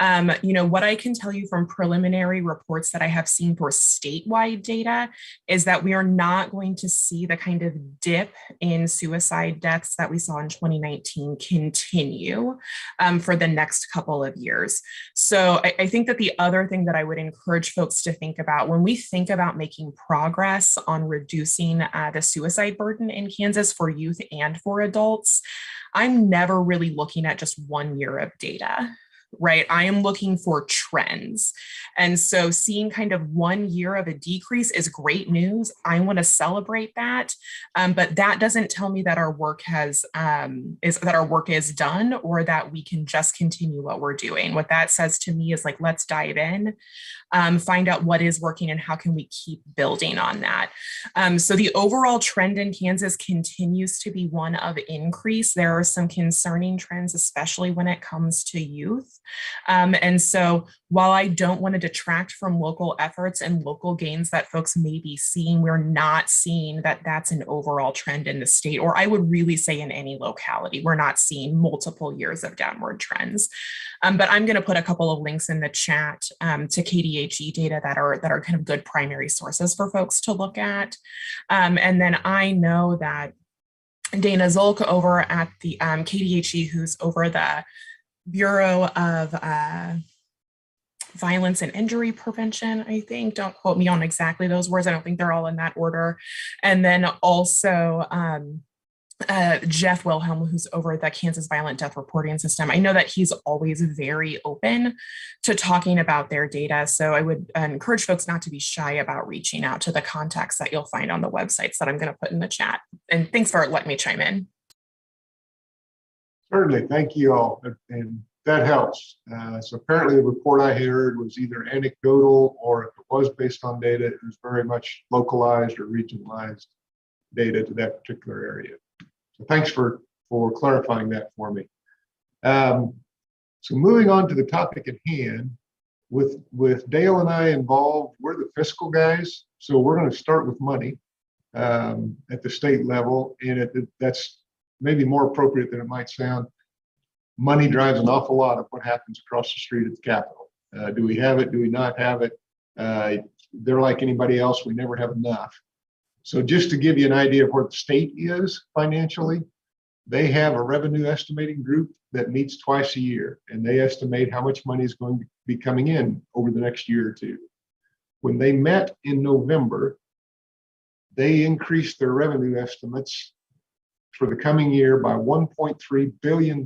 Speaker 18: What I can tell you from preliminary reports that I have seen for statewide data is that we are not going to see the kind of dip in suicide deaths that we saw in 2019 continue for the next couple of years. So I think that the other thing that I would encourage folks to think about when we think about making progress on reducing the suicide burden in Kansas for youth and for adults, I'm never really looking at just 1 year of data. Right? I am looking for trends. And so seeing kind of 1 year of a decrease is great news. I want to celebrate that. But that doesn't tell me that our work is done or that we can just continue what we're doing. What that says to me is like, let's dive in, find out what is working and how can we keep building on that. So the overall trend in Kansas continues to be one of increase. There are some concerning trends, especially when it comes to youth. And so while I don't want to detract from local efforts and local gains that folks may be seeing, we're not seeing that that's an overall trend in the state, or I would really say in any locality. We're not seeing multiple years of downward trends. But I'm going to put a couple of links in the chat to KDHE data that are kind of good primary sources for folks to look at. And then I know that Dana Zolk over at the KDHE, who's over the Bureau of Violence and Injury Prevention, I think. Don't quote me on exactly those words. I don't think they're all in that order. And then also Jeff Wilhelm, who's over the Kansas Violent Death Reporting System. I know that he's always very open to talking about their data. So I would encourage folks not to be shy about reaching out to the contacts that you'll find on the websites that I'm going to put in the chat. And thanks for letting me chime in.
Speaker 16: Certainly, thank you all, and that helps. So apparently the report I heard was either anecdotal, or if it was based on data, it was very much localized or regionalized data to that particular area. So thanks for clarifying that for me. So moving on to the topic at hand, with Dale and I involved, we're the fiscal guys, so we're going to start with money at the state level, and that's maybe more appropriate than it might sound. Money drives an awful lot of what happens across the street at the Capitol. Do we have it? Do we not have it? They're like anybody else. We never have enough. So just to give you an idea of where the state is financially, they have a revenue estimating group that meets twice a year, and they estimate how much money is going to be coming in over the next year or two. When they met in November, they increased their revenue estimates for the coming year by $1.3 billion.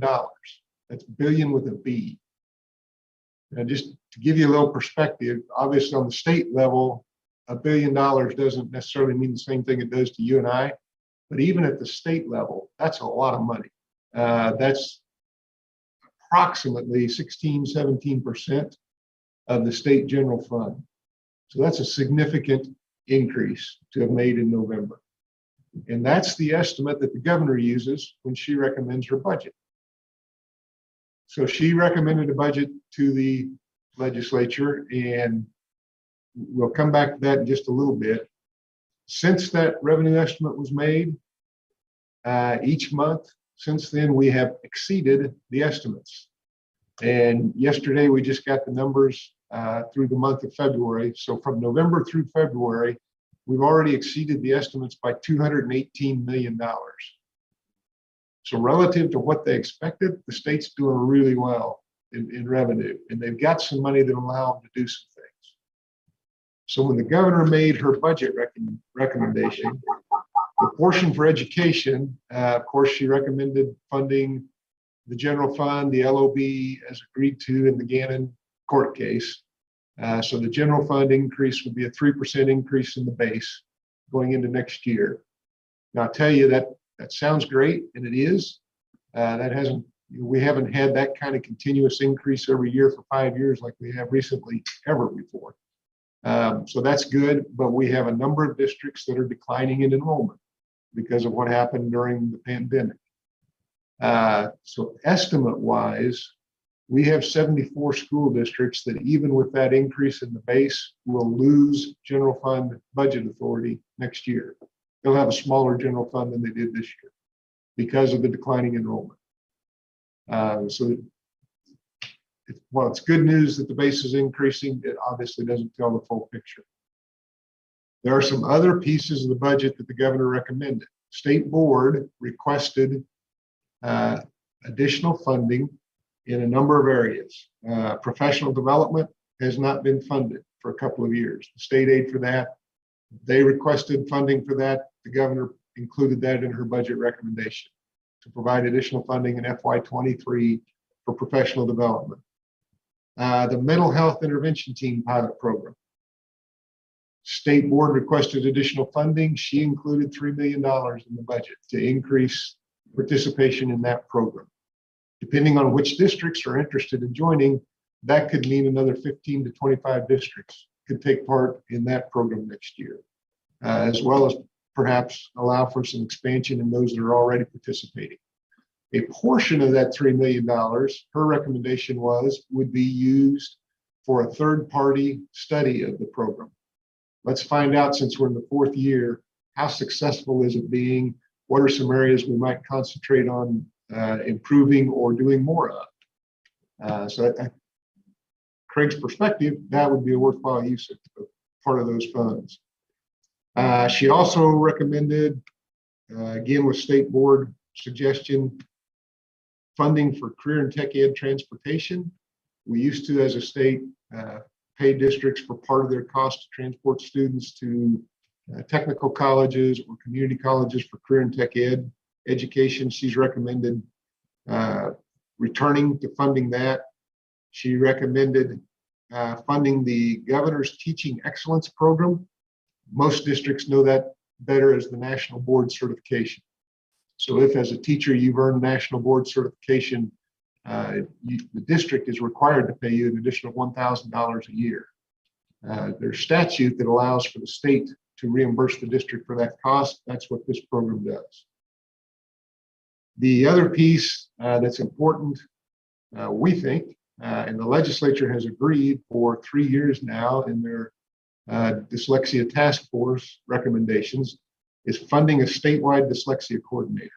Speaker 16: That's billion with a B. And just to give you a little perspective, obviously on the state level, $1 billion doesn't necessarily mean the same thing it does to you and I, but even at the state level, that's a lot of money. That's approximately 16–17% of the state general fund. So that's a significant increase to have made in November. And that's the estimate that the governor uses when she recommends her budget. So she recommended a budget to the legislature, and we'll come back to that in just a little bit. Since that revenue estimate was made, each month since then, we have exceeded the estimates. And yesterday, we just got the numbers through the month of February. So from November through February, we've already exceeded the estimates by $218 million. So relative to what they expected, the state's doing really well in revenue, and they've got some money that will allow them to do some things. So when the governor made her budget recommendation, the portion for education, of course, she recommended funding the general fund, the LOB, as agreed to in the Gannon court case. So the general fund increase would be a 3% increase in the base going into next year. Now, I'll tell you that sounds great, and it is. We haven't had that kind of continuous increase every year for 5 years like we have recently ever before. So that's good, but we have a number of districts that are declining in enrollment because of what happened during the pandemic. So estimate-wise, we have 74 school districts that even with that increase in the base will lose general fund budget authority next year. They'll have a smaller general fund than they did this year because of the declining enrollment. While it's good news that the base is increasing, it obviously doesn't tell the full picture. There are some other pieces of the budget that the governor recommended. State board requested additional funding in a number of areas. Professional development has not been funded for a couple of years. The state aid for that, they requested funding for that. The governor included that in her budget recommendation to provide additional funding in FY23 for professional development. The mental health intervention team pilot program. State board requested additional funding. She included $3 million in the budget to increase participation in that program. Depending on which districts are interested in joining, that could mean another 15 to 25 districts could take part in that program next year, as well as perhaps allow for some expansion in those that are already participating. A portion of that $3 million, her recommendation would be used for a third-party study of the program. Let's find out, since we're in the 4th year, how successful is it being? What are some areas we might concentrate on improving or doing more of? Craig's perspective, that would be a worthwhile use of part of those funds. She also recommended, again with state board suggestion, funding for career and tech ed transportation. We used to, as a state, pay districts for part of their cost to transport students to technical colleges or community colleges for career and tech ed education. She's recommended returning to funding that. She recommended funding the governor's teaching excellence program. Most districts know that better as the national board certification. So if as a teacher you've earned national board certification, the district is required to pay you an additional $1,000 a year. There's statute that allows for the state to reimburse the district for that cost. That's what this program does. The other piece that's important, we think, and the legislature has agreed for 3 years now in their dyslexia task force recommendations, is funding a statewide dyslexia coordinator.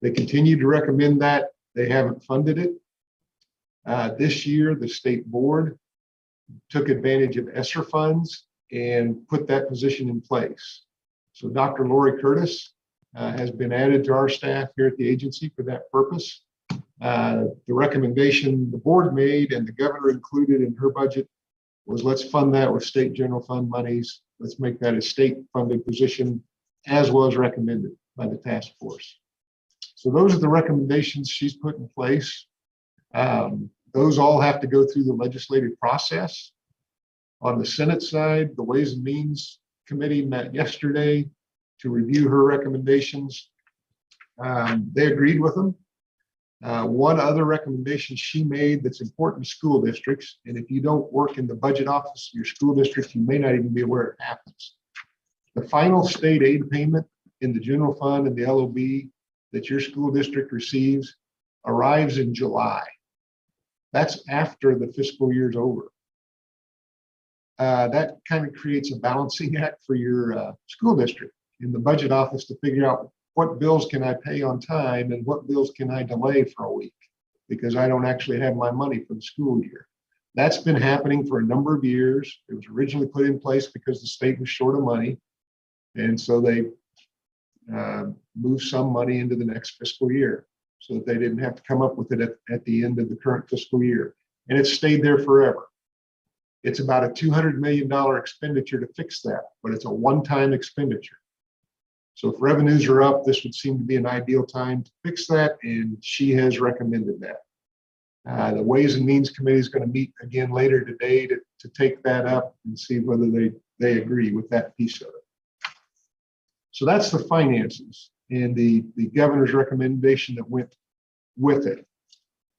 Speaker 16: They continue to recommend that. They haven't funded it. This year, the state board took advantage of ESSER funds and put that position in place. So Dr. Lori Curtis has been added to our staff here at the agency for that purpose. The recommendation the board made and the governor included in her budget was, let's fund that with state general fund monies. Let's make that a state funded position as was recommended by the task force. So those are the recommendations she's put in place. Those all have to go through the legislative process. On the Senate side, the Ways and Means Committee met yesterday to review her recommendations. They agreed with them. One other recommendation she made that's important to school districts, and if you don't work in the budget office of your school district, you may not even be aware it happens. The final state aid payment in the general fund and the LOB that your school district receives arrives in July. That's after the fiscal year's over. That kind of creates a balancing act for your school district in the budget office to figure out what bills can I pay on time and what bills can I delay for a week because I don't actually have my money for the school year. That's been happening for a number of years. It was originally put in place because the state was short of money. And so they moved some money into the next fiscal year so that they didn't have to come up with it at the end of the current fiscal year. And it's stayed there forever. It's about a $200 million expenditure to fix that, but it's a one-time expenditure. So if revenues are up, this would seem to be an ideal time to fix that, and she has recommended that. The Ways and Means Committee is going to meet again later today to take that up and see whether they agree with that piece of it. So that's the finances and the governor's recommendation that went with it.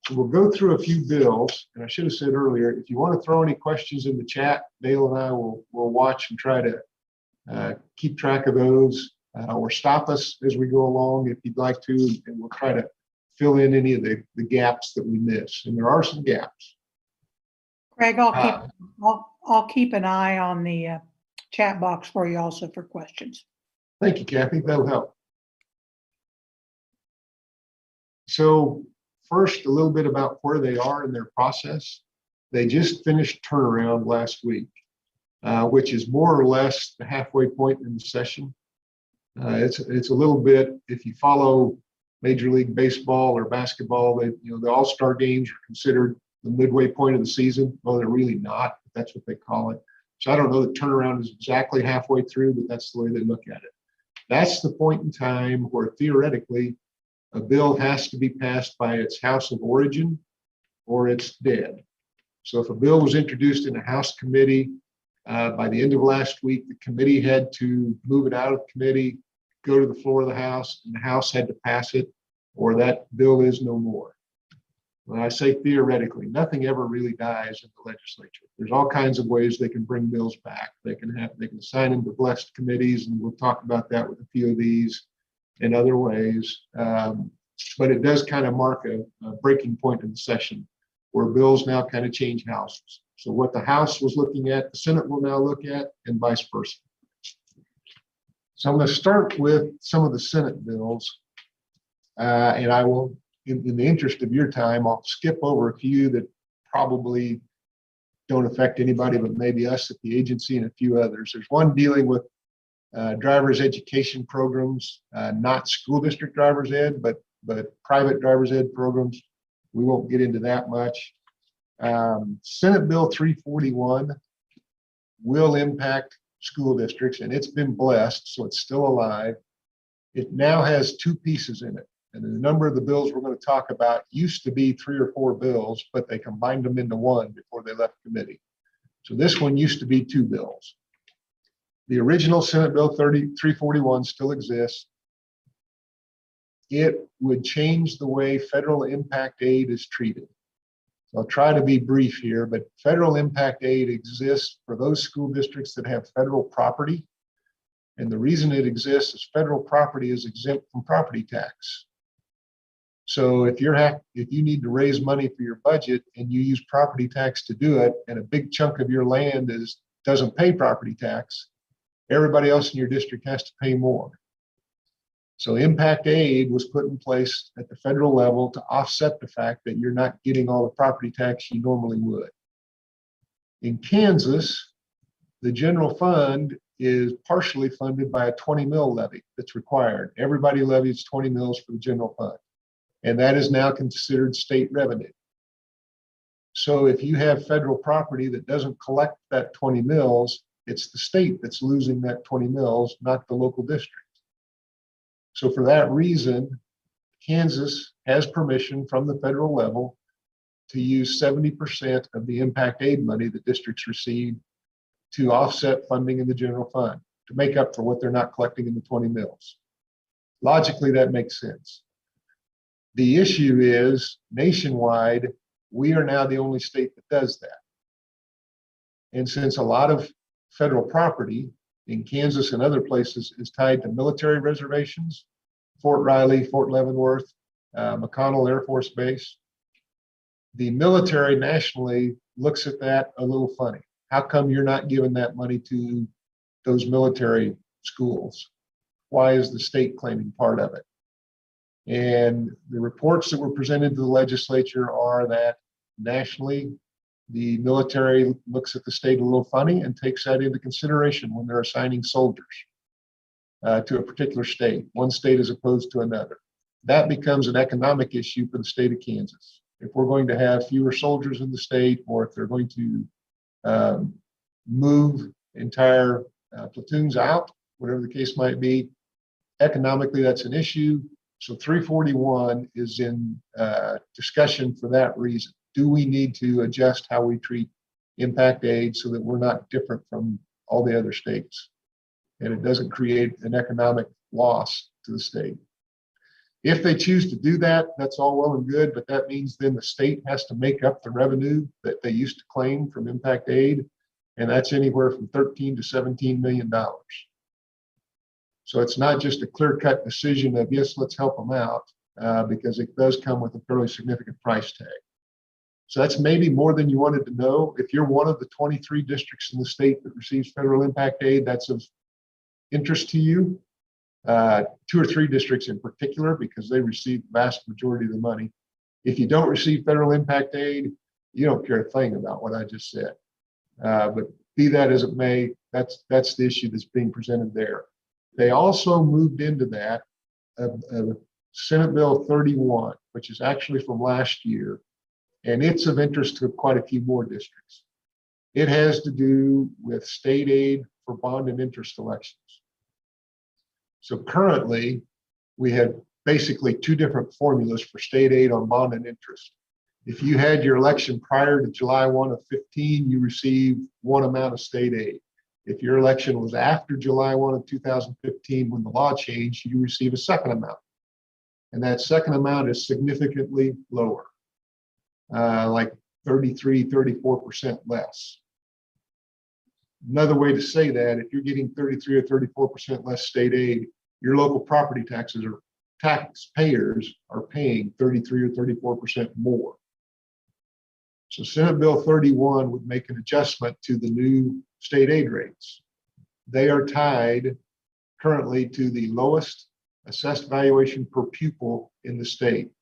Speaker 16: So we'll go through a few bills, and I should have said earlier, if you want to throw any questions in the chat, Dale and I will watch and try to keep track of those, or stop us as we go along if you'd like to, and we'll try to fill in any of the gaps that we miss. And there are some gaps.
Speaker 1: Craig, I'll keep an eye on the chat box for you also for questions.
Speaker 16: Thank you, Kathy. That'll help. So first, a little bit about where they are in their process. They just finished turnaround last week, which is more or less the halfway point in the session. It's a little bit, if you follow Major League Baseball or basketball, the All-Star games are considered the midway point of the season. Well, they're really not, but that's what they call it. So I don't know that turnaround is exactly halfway through, but that's the way they look at it. That's the point in time where theoretically a bill has to be passed by its House of origin or it's dead. So if a bill was introduced in a House committee, by the end of last week, the committee had to move it out of committee, go to the floor of the House, and the House had to pass it, or that bill is no more. When I say theoretically, nothing ever really dies in the legislature. There's all kinds of ways they can bring bills back. They can assign them to blessed committees, and we'll talk about that with a few of these in other ways. But it does kind of mark a breaking point in the session where bills now kind of change houses. So what the House was looking at, the Senate will now look at, and vice versa. So I'm going to start with some of the Senate bills, and I will, in the interest of your time, I'll skip over a few that probably don't affect anybody but maybe us at the agency and a few others. There's one dealing with driver's education programs, not school district driver's ed, but private driver's ed programs. We won't get into that much. Senate Bill 341 will impact school districts, and it's been blessed, so it's still alive. It now has two pieces in it, and a number of the bills we're going to talk about used to be 3 or 4 bills, but they combined them into one before they left committee. So this one used to be 2 bills. The original Senate Bill 341 still exists. It would change the way federal impact aid is treated. I'll try to be brief here, but federal impact aid exists for those school districts that have federal property. And the reason it exists is federal property is exempt from property tax. So if you need to raise money for your budget and you use property tax to do it, and a big chunk of your land doesn't pay property tax, everybody else in your district has to pay more. So impact aid was put in place at the federal level to offset the fact that you're not getting all the property tax you normally would. In Kansas, the general fund is partially funded by a 20 mil levy that's required. Everybody levies 20 mils for the general fund, and that is now considered state revenue. So if you have federal property that doesn't collect that 20 mils, it's the state that's losing that 20 mils, not the local district. So for that reason, Kansas has permission from the federal level to use 70% of the impact aid money that districts receive to offset funding in the general fund, to make up for what they're not collecting in the 20 mils. Logically, that makes sense. The issue is nationwide, we are now the only state that does that. And since a lot of federal property in Kansas and other places is tied to military reservations, Fort Riley, Fort Leavenworth, McConnell Air Force Base, the military nationally looks at that a little funny. How come you're not giving that money to those military schools? Why is the state claiming part of it? And the reports that were presented to the legislature are that nationally, the military looks at the state a little funny and takes that into consideration when they're assigning soldiers to a particular state, one state as opposed to another. That becomes an economic issue for the state of Kansas. If we're going to have fewer soldiers in the state, or if they're going to move entire platoons out, whatever the case might be, economically, that's an issue. So 341 is in discussion for that reason. Do we need to adjust how we treat impact aid so that we're not different from all the other states and it doesn't create an economic loss to the state? If they choose to do that, that's all well and good, but that means then the state has to make up the revenue that they used to claim from impact aid, and that's anywhere from $13 to $17 million. So it's not just a clear-cut decision of, yes, let's help them out, because it does come with a fairly significant price tag. So that's maybe more than you wanted to know. If you're one of the 23 districts in the state that receives federal impact aid, that's of interest to you. 2 or 3 districts in particular, because they receive the vast majority of the money. If you don't receive federal impact aid, you don't care a thing about what I just said. But be that as it may, that's the issue that's being presented there. They also moved into that Senate Bill 31, which is actually from last year, and it's of interest to quite a few more districts. It has to do with state aid for bond and interest elections. So currently, we have basically 2 different formulas for state aid on bond and interest. If you had your election prior to July 1 of 15, you received one amount of state aid. If your election was after July 1 of 2015, when the law changed, you receive a second amount. And that second amount is significantly lower, like 33, 34% less. Another way to say that, if you're getting 33 or 34% less state aid, your local property taxes or taxpayers are paying 33 or 34% more. So Senate Bill 31 would make an adjustment to the new state aid rates. They are tied currently to the lowest assessed valuation per pupil in the state.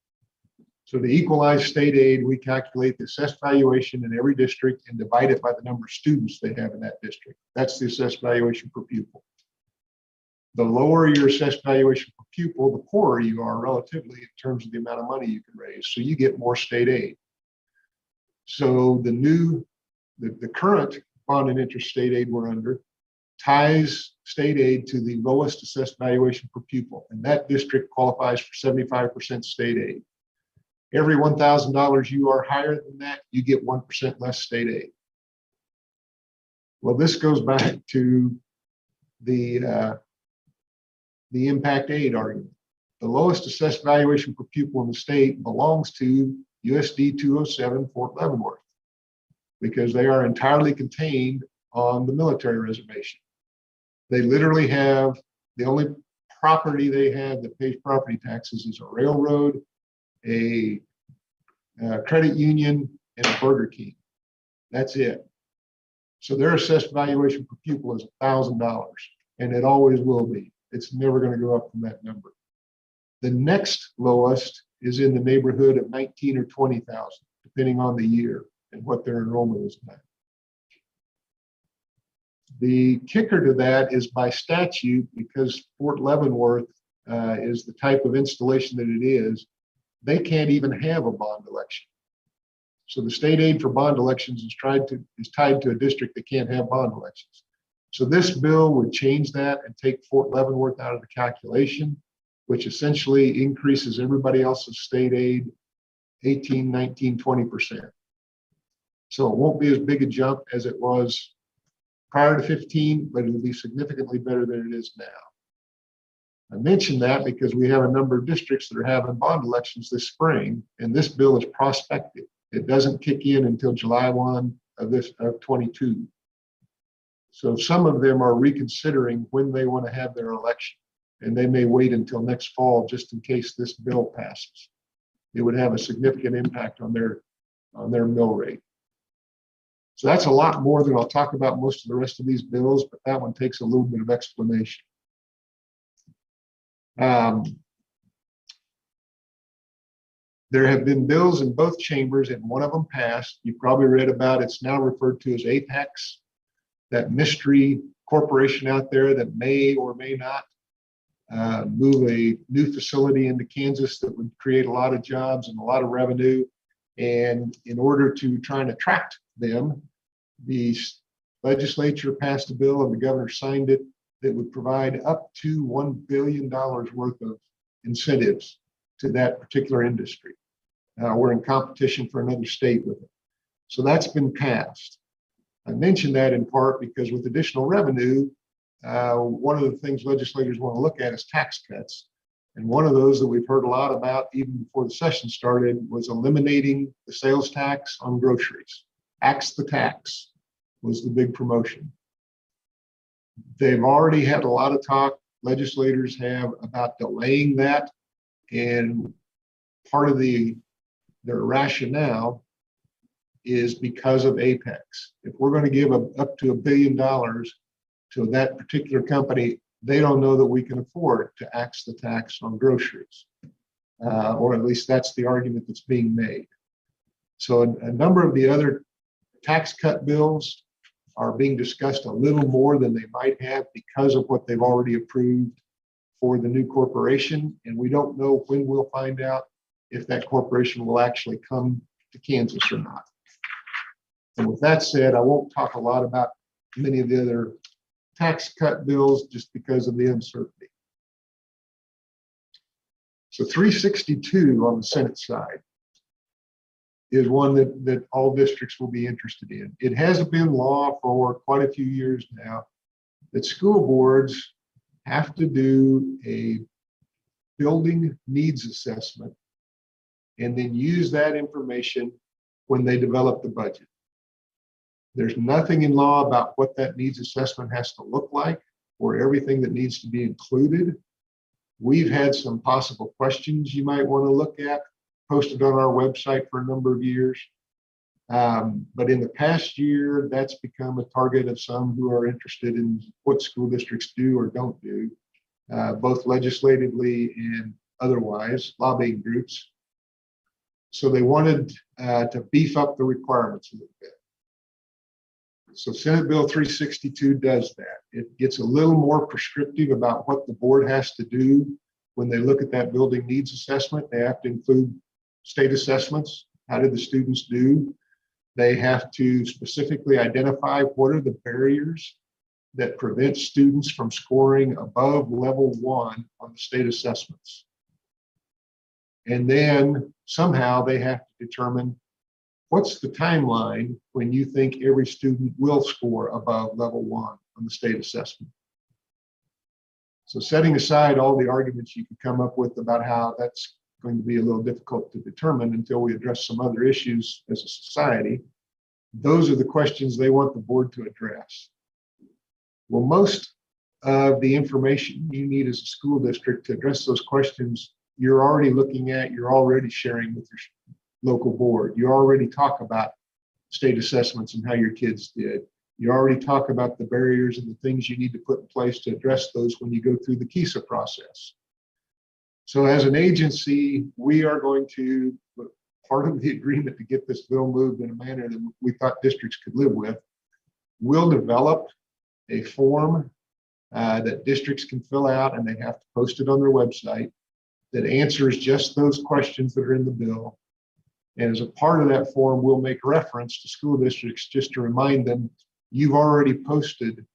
Speaker 16: So to equalize state aid, we calculate the assessed valuation in every district and divide it by the number of students they have in that district. That's the assessed valuation per pupil. The lower your assessed valuation per pupil, the poorer you are relatively in terms of the amount of money you can raise. So you get more state aid. So the current bond and interest state aid we're under ties state aid to the lowest assessed valuation per pupil. And that district qualifies for 75% state aid. Every $1,000 you are higher than that, you get 1% less state aid. Well, this goes back to the impact aid argument. The lowest assessed valuation per pupil in the state belongs to USD 207 Fort Leavenworth, because they are entirely contained on the military reservation. They literally have, the only property they have that pays property taxes is a railroad, a credit union, and a Burger King. That's it. So their assessed valuation per pupil is $1,000, and it always will be. It's never going to go up from that number. The next lowest is in the neighborhood of 19 or 20,000, depending on the year and what their enrollment is now. The kicker to that is by statute, because Fort Leavenworth is the type of installation that it is, they can't even have a bond election. So the state aid for bond elections is tied to a district that can't have bond elections. So this bill would change that and take Fort Leavenworth out of the calculation, which essentially increases everybody else's state aid 18, 19, 20%. So it won't be as big a jump as it was prior to 15, but it'll be significantly better than it is now. I mention that because we have a number of districts that are having bond elections this spring, and this bill is prospective. It doesn't kick in until July 1 of 22. So some of them are reconsidering when they want to have their election, and they may wait until next fall just in case this bill passes. It would have a significant impact on their mill rate. So that's a lot more than I'll talk about most of the rest of these bills, but that one takes a little bit of explanation. There have been bills in both chambers, and one of them passed. You probably read about it. It's now referred to as Apex, that mystery corporation out there that may or may not move a new facility into Kansas that would create a lot of jobs and a lot of revenue. And in order to try and attract them, the legislature passed a bill and the governor signed it that would provide up to $1 billion worth of incentives to that particular industry. We're in competition for another state with it. So that's been passed. I mentioned that in part because with additional revenue, one of the things legislators want to look at is tax cuts. And one of those that we've heard a lot about even before the session started was eliminating the sales tax on groceries. Axe the tax was the big promotion. They've already had a lot of talk, legislators have, about delaying that. And part of their rationale is because of Apex. If we're going to give up to $1 billion to that particular company, they don't know that we can afford to axe the tax on groceries. Or at least that's the argument that's being made. So a number of the other tax cut bills are being discussed a little more than they might have because of what they've already approved for the new corporation. And we don't know when we'll find out if that corporation will actually come to Kansas or not. And with that said, I won't talk a lot about many of the other tax cut bills just because of the uncertainty. So 362 on the Senate side is one that all districts will be interested in. It has been law for quite a few years now that school boards have to do a building needs assessment and then use that information when they develop the budget. There's nothing in law about what that needs assessment has to look like or everything that needs to be included. We've had some possible questions you might want to look at posted on our website for a number of years. But in the past year, that's become a target of some who are interested in what school districts do or don't do, both legislatively and otherwise, lobbying groups. So they wanted to beef up the requirements a little bit. So Senate Bill 362 does that. It gets a little more prescriptive about what the board has to do when they look at that building needs assessment. They have to include state assessments. How did the students do? They have to specifically identify what are the barriers that prevent students from scoring above level 1 on the state assessments. And then somehow they have to determine what's the timeline when you think every student will score above level 1 on the state assessment. So setting aside all the arguments you could come up with about how that's going to be a little difficult to determine until we address some other issues as a society, those are the questions they want the board to address. Well, most of the information you need as a school district to address those questions, you're already looking at, you're already sharing with your local board. You already talk about state assessments and how your kids did. You already talk about the barriers and the things you need to put in place to address those when you go through the KISA process. So as an agency, we are going to, part of the agreement to get this bill moved in a manner that we thought districts could live with, we'll develop a form that districts can fill out and they have to post it on their website that answers just those questions that are in the bill. And as a part of that form, we'll make reference to school districts just to remind them, you've already posted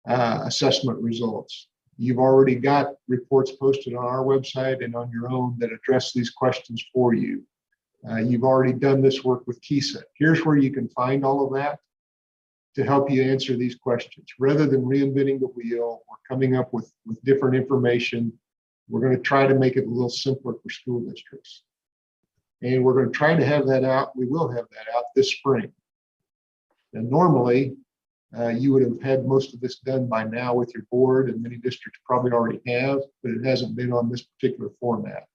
Speaker 16: assessment results. You've already got reports posted on our website and on your own that address these questions for you. You've already done this work with KISA. Here's where you can find all of that to help you answer these questions. Rather than reinventing the wheel or coming up with different information, we're going to try to make it a little simpler for school districts. And we're going to try to have that out. We will have that out this spring. And normally, you would have had most of this done by now with your board, and many districts probably already have, but it hasn't been on this particular format.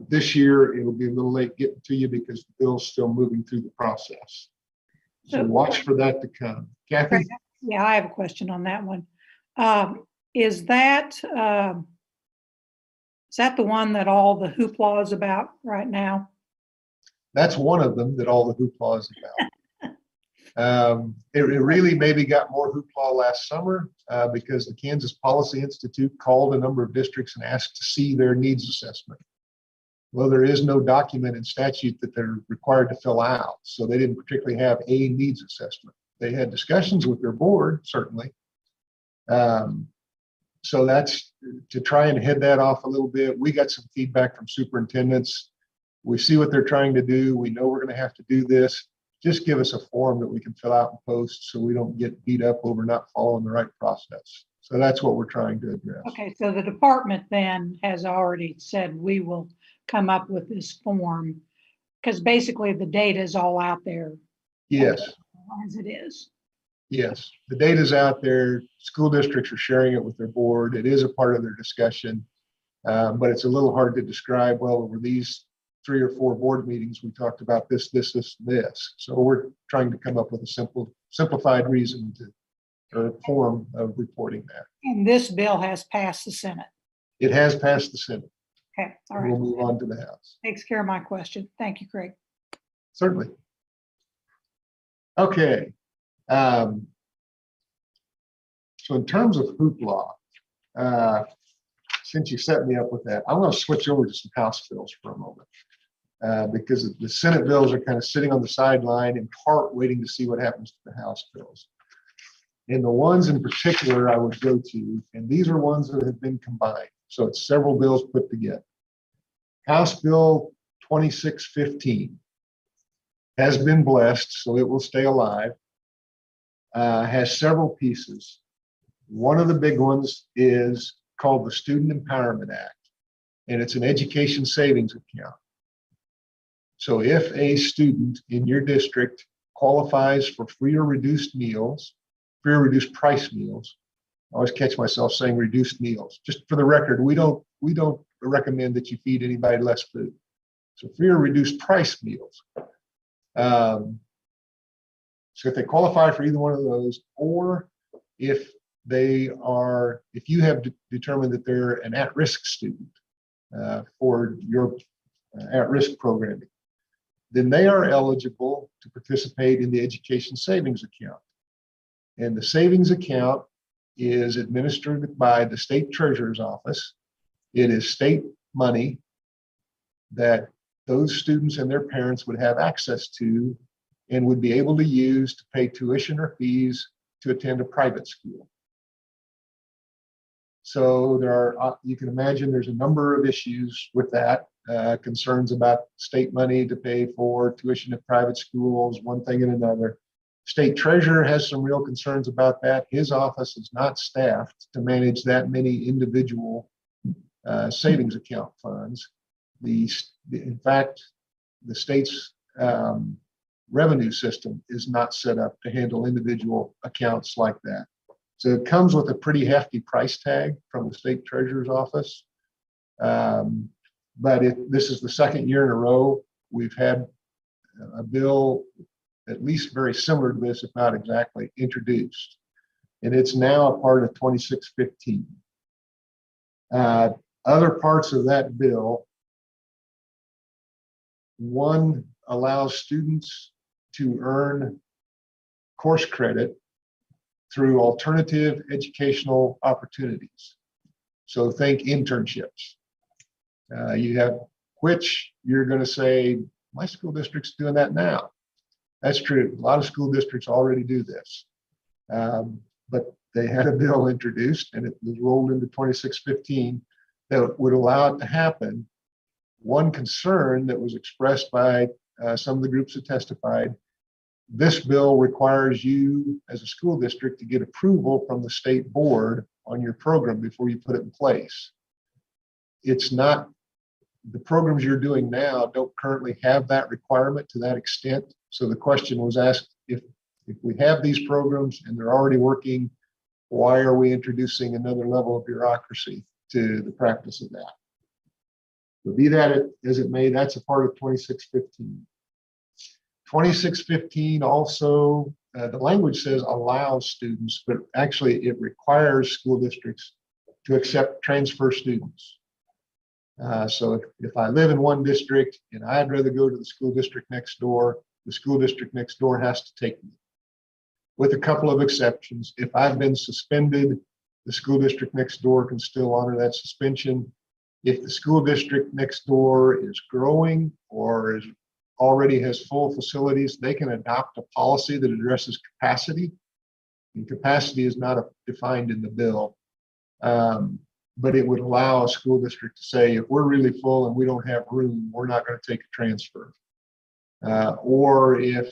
Speaker 16: This year, it will be a little late getting to you because the bill's still moving through the process. So watch for that to come. Kathy?
Speaker 1: Yeah, I have a question on that one. Is that the one that all the hoopla is about right now?
Speaker 16: That's one of them that all the hoopla is about. It really maybe got more hoopla last summer because the Kansas Policy Institute called a number of districts and asked to see their needs assessment. Well, there is no document in statute that they're required to fill out, so they didn't particularly have a needs assessment. They had discussions with their board, certainly, So that's to try and head that off a little bit. We got some feedback from superintendents. We see what they're trying to do. We know we're going to have to do this. Just give us a form that we can fill out and post so we don't get beat up over not following the right process. So that's what we're trying to address.
Speaker 1: Okay, so the department then has already said we will come up with this form because basically the data is all out there.
Speaker 16: Yes.
Speaker 1: As it is.
Speaker 16: Yes, the data's out there. School districts are sharing it with their board. It is a part of their discussion, but it's a little hard to describe. Well, over these 3 or 4 board meetings, we talked about this, this, this, and this. So we're trying to come up with a simplified reason or form of reporting that.
Speaker 1: And this bill has passed the Senate.
Speaker 16: It has passed the Senate.
Speaker 1: Okay, all right.
Speaker 16: We'll move on to the House.
Speaker 1: Takes care of my question. Thank you, Craig.
Speaker 16: Certainly. Okay. So in terms of hoopla, since you set me up with that, I'm going to switch over to some House bills for a moment because the Senate bills are kind of sitting on the sideline in part waiting to see what happens to the House bills. And the ones in particular I would go to, and these are ones that have been combined. So it's several bills put together. House Bill 2615 has been blessed, so it will stay alive. Has several pieces. One of the big ones is called the Student Empowerment Act, and it's an education savings account. So if a student in your district qualifies for free or reduced meals, free or reduced price meals, I always catch myself saying reduced meals. Just for the record, we don't recommend that you feed anybody less food. So free or reduced price meals. So if they qualify for either one of those, or if you have determined that they're an at-risk student for your at-risk programming, then they are eligible to participate in the education savings account. And the savings account is administered by the state treasurer's office. It is state money that those students and their parents would have access to and would be able to use to pay tuition or fees to attend a private school. So you can imagine there's a number of issues with that, concerns about state money to pay for tuition at private schools, one thing and another. State treasurer has some real concerns about that. His office is not staffed to manage that many individual savings account funds. In fact, the state's revenue system is not set up to handle individual accounts like that. So it comes with a pretty hefty price tag from the state treasurer's office. But this is the second year in a row we've had a bill at least very similar to this, if not exactly, introduced. And it's now a part of 2615. Other parts of that bill, one allows students to earn course credit through alternative educational opportunities. So think internships. You have which you're going to say, my school district's doing that now. That's true. A lot of school districts already do this. But they had a bill introduced and it was rolled into 2615 that would allow it to happen. One concern that was expressed by some of the groups that testified, this bill requires you as a school district to get approval from the state board on your program before you put it in place. It's not, the programs you're doing now don't currently have that requirement to that extent. So the question was asked, if we have these programs and they're already working, why are we introducing another level of bureaucracy to the practice of that? But be that as it may, that's a part of 2615. 2615 also, the language says allows students, but actually it requires school districts to accept transfer students. So if I live in one district and I'd rather go to the school district next door, the school district next door has to take me. With a couple of exceptions, if I've been suspended, the school district next door can still honor that suspension. If the school district next door is growing or already has full facilities, they can adopt a policy that addresses capacity And capacity is not defined in the bill. But it would allow a school district to say, if we're really full and we don't have room, we're not going to take a transfer. Or if,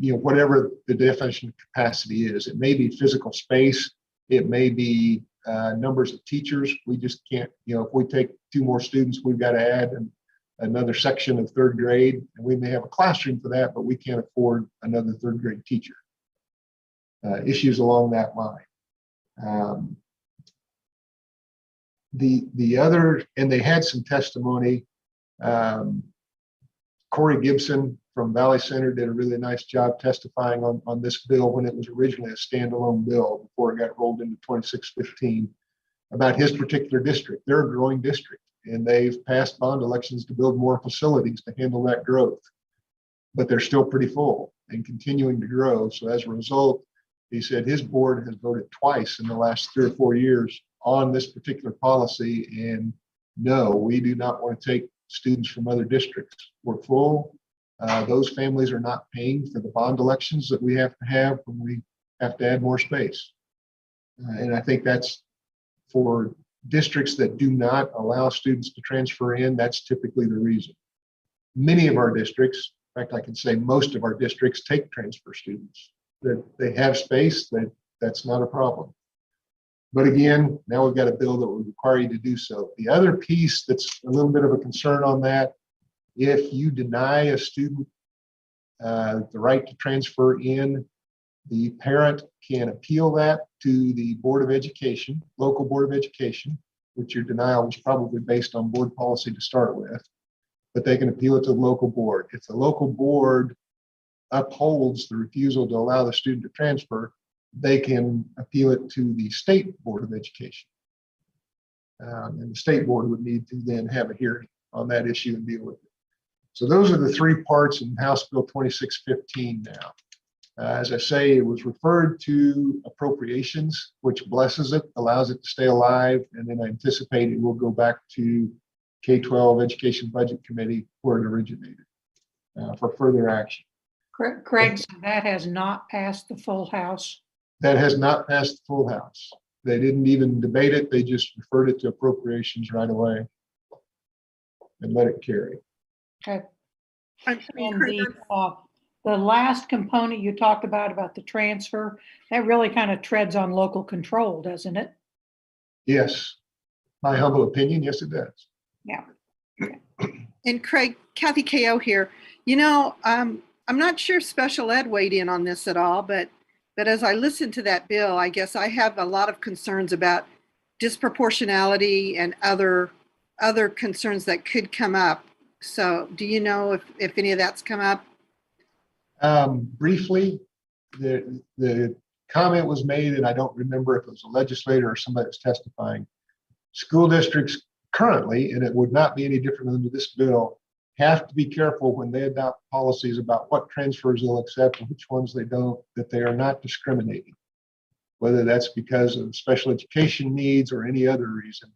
Speaker 16: whatever the definition of capacity is, it may be physical space, it may be numbers of teachers. We just can't, if we take 2 more students, we've got to add another section of 3rd grade, and we may have a classroom for that, but we can't afford another 3rd grade teacher. Issues along that line. The other, and they had some testimony. Corey Gibson from Valley Center did a really nice job testifying on this bill when it was originally a standalone bill before it got rolled into 2615 about his particular district. They're a growing district, and they've passed bond elections to build more facilities to handle that growth. But they're still pretty full and continuing to grow. So as a result, he said his board has voted twice in the last 3 or 4 years on this particular policy. And no, we do not want to take students from other districts. We're full. Those families are not paying for the bond elections that we have to have when we have to add more space. And I think that's for districts that do not allow students to transfer in, that's typically the reason. Many of our districts, in fact, I can say most of our districts take transfer students. That they have space, that's not a problem. But again, now we've got a bill that will require you to do so. The other piece that's a little bit of a concern on that, if you deny a student the right to transfer in, the parent can appeal that to the Board of Education, local Board of Education, which your denial was probably based on board policy to start with, but they can appeal it to the local board. If the local board upholds the refusal to allow the student to transfer, they can appeal it to the State Board of Education. And the State Board would need to then have a hearing on that issue and deal with it. So those are the 3 parts in House Bill 2615 now. As I say, it was referred to appropriations, which blesses it, allows it to stay alive, and then I anticipate it will go back to K-12 Education Budget Committee where it originated for further action.
Speaker 1: Craig, so that has not passed the full House?
Speaker 16: That has not passed the full House. They didn't even debate it. They just referred it to appropriations right away and let it carry.
Speaker 1: Okay. And the last component you talked about the transfer, that really kind of treads on local control, doesn't it?
Speaker 16: Yes. My humble opinion, yes, it does.
Speaker 1: Yeah.
Speaker 19: And Craig, Kathy Ko here. I'm not sure special ed weighed in on this at all, but as I listened to that bill, I guess I have a lot of concerns about disproportionality and other concerns that could come up. So do you know if any of that's come up?
Speaker 16: Briefly, the comment was made, and I don't remember if it was a legislator or somebody that's testifying. School districts currently, and it would not be any different under this bill, have to be careful when they adopt policies about what transfers they'll accept and which ones they don't, that they are not discriminating, whether that's because of special education needs or any other reason.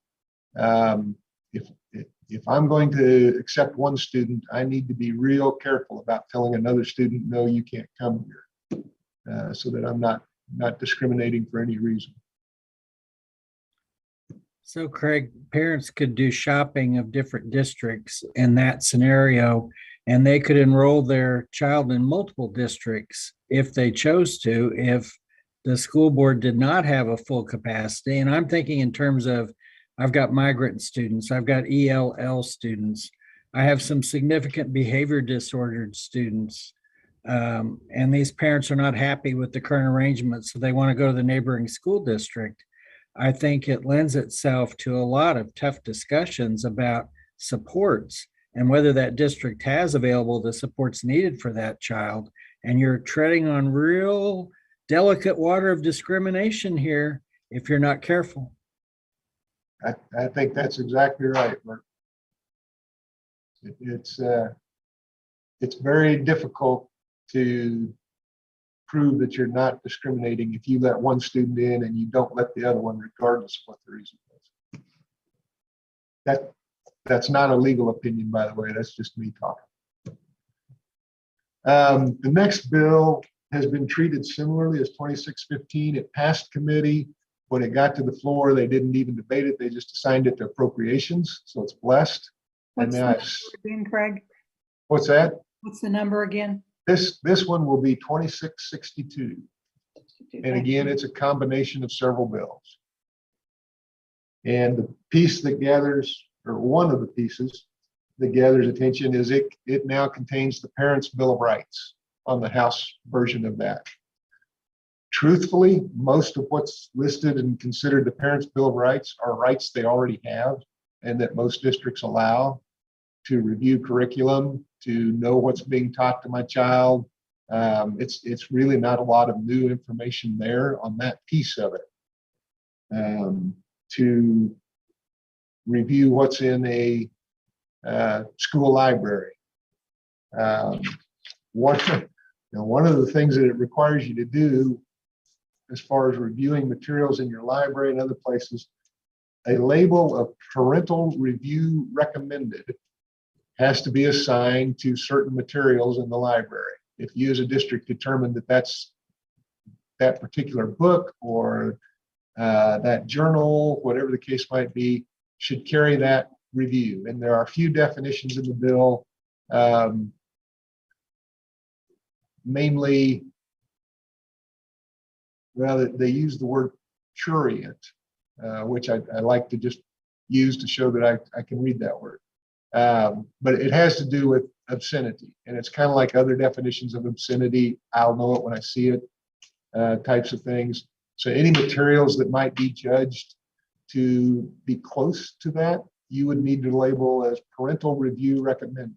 Speaker 16: If I'm going to accept one student, I need to be real careful about telling another student, no, you can't come here, so that I'm not discriminating for any reason.
Speaker 8: So Craig, parents could do shopping of different districts in that scenario, and they could enroll their child in multiple districts if they chose to, if the school board did not have a full capacity. And I'm thinking in terms of, I've got migrant students, I've got ELL students, I have some significant behavior disordered students, and these parents are not happy with the current arrangement, so they want to go to the neighboring school district. I think it lends itself to a lot of tough discussions about supports and whether that district has available the supports needed for that child. And you're treading on real delicate water of discrimination here if you're not careful.
Speaker 16: I think that's exactly right, Mark. It's very difficult to prove that you're not discriminating if you let one student in and you don't let the other one, regardless of what the reason is. That's not a legal opinion, by the way. That's just me talking. The next bill has been treated similarly as 2615. It passed committee. When it got to the floor, they didn't even debate it. They just assigned it to appropriations. So it's blessed. And
Speaker 1: What's the
Speaker 16: now
Speaker 1: number
Speaker 16: it's,
Speaker 1: again, Craig?
Speaker 16: what's that?
Speaker 1: What's the number again?
Speaker 16: This one will be 2662. And again, it's a combination of several bills. And the piece that gathers, or one of the pieces that gathers attention is it now contains the Parents' Bill of Rights on the House version of that. Truthfully, most of what's listed and considered the Parents' Bill of Rights are rights they already have and that most districts allow to review curriculum, to know what's being taught to my child. It's really not a lot of new information there on that piece of it. To review what's in a school library. One of the things that it requires you to do as far as reviewing materials in your library and other places, a label of parental review recommended has to be assigned to certain materials in the library. If you as a district determine that that's that particular book or that journal, whatever the case might be, should carry that review. And there are a few definitions in the bill, mainly, well, they use the word prurient, which I like to just use to show that I can read that word. But it has to do with obscenity. And it's kind of like other definitions of obscenity. I'll know it when I see it, types of things. So any materials that might be judged to be close to that, you would need to label as parental review recommended.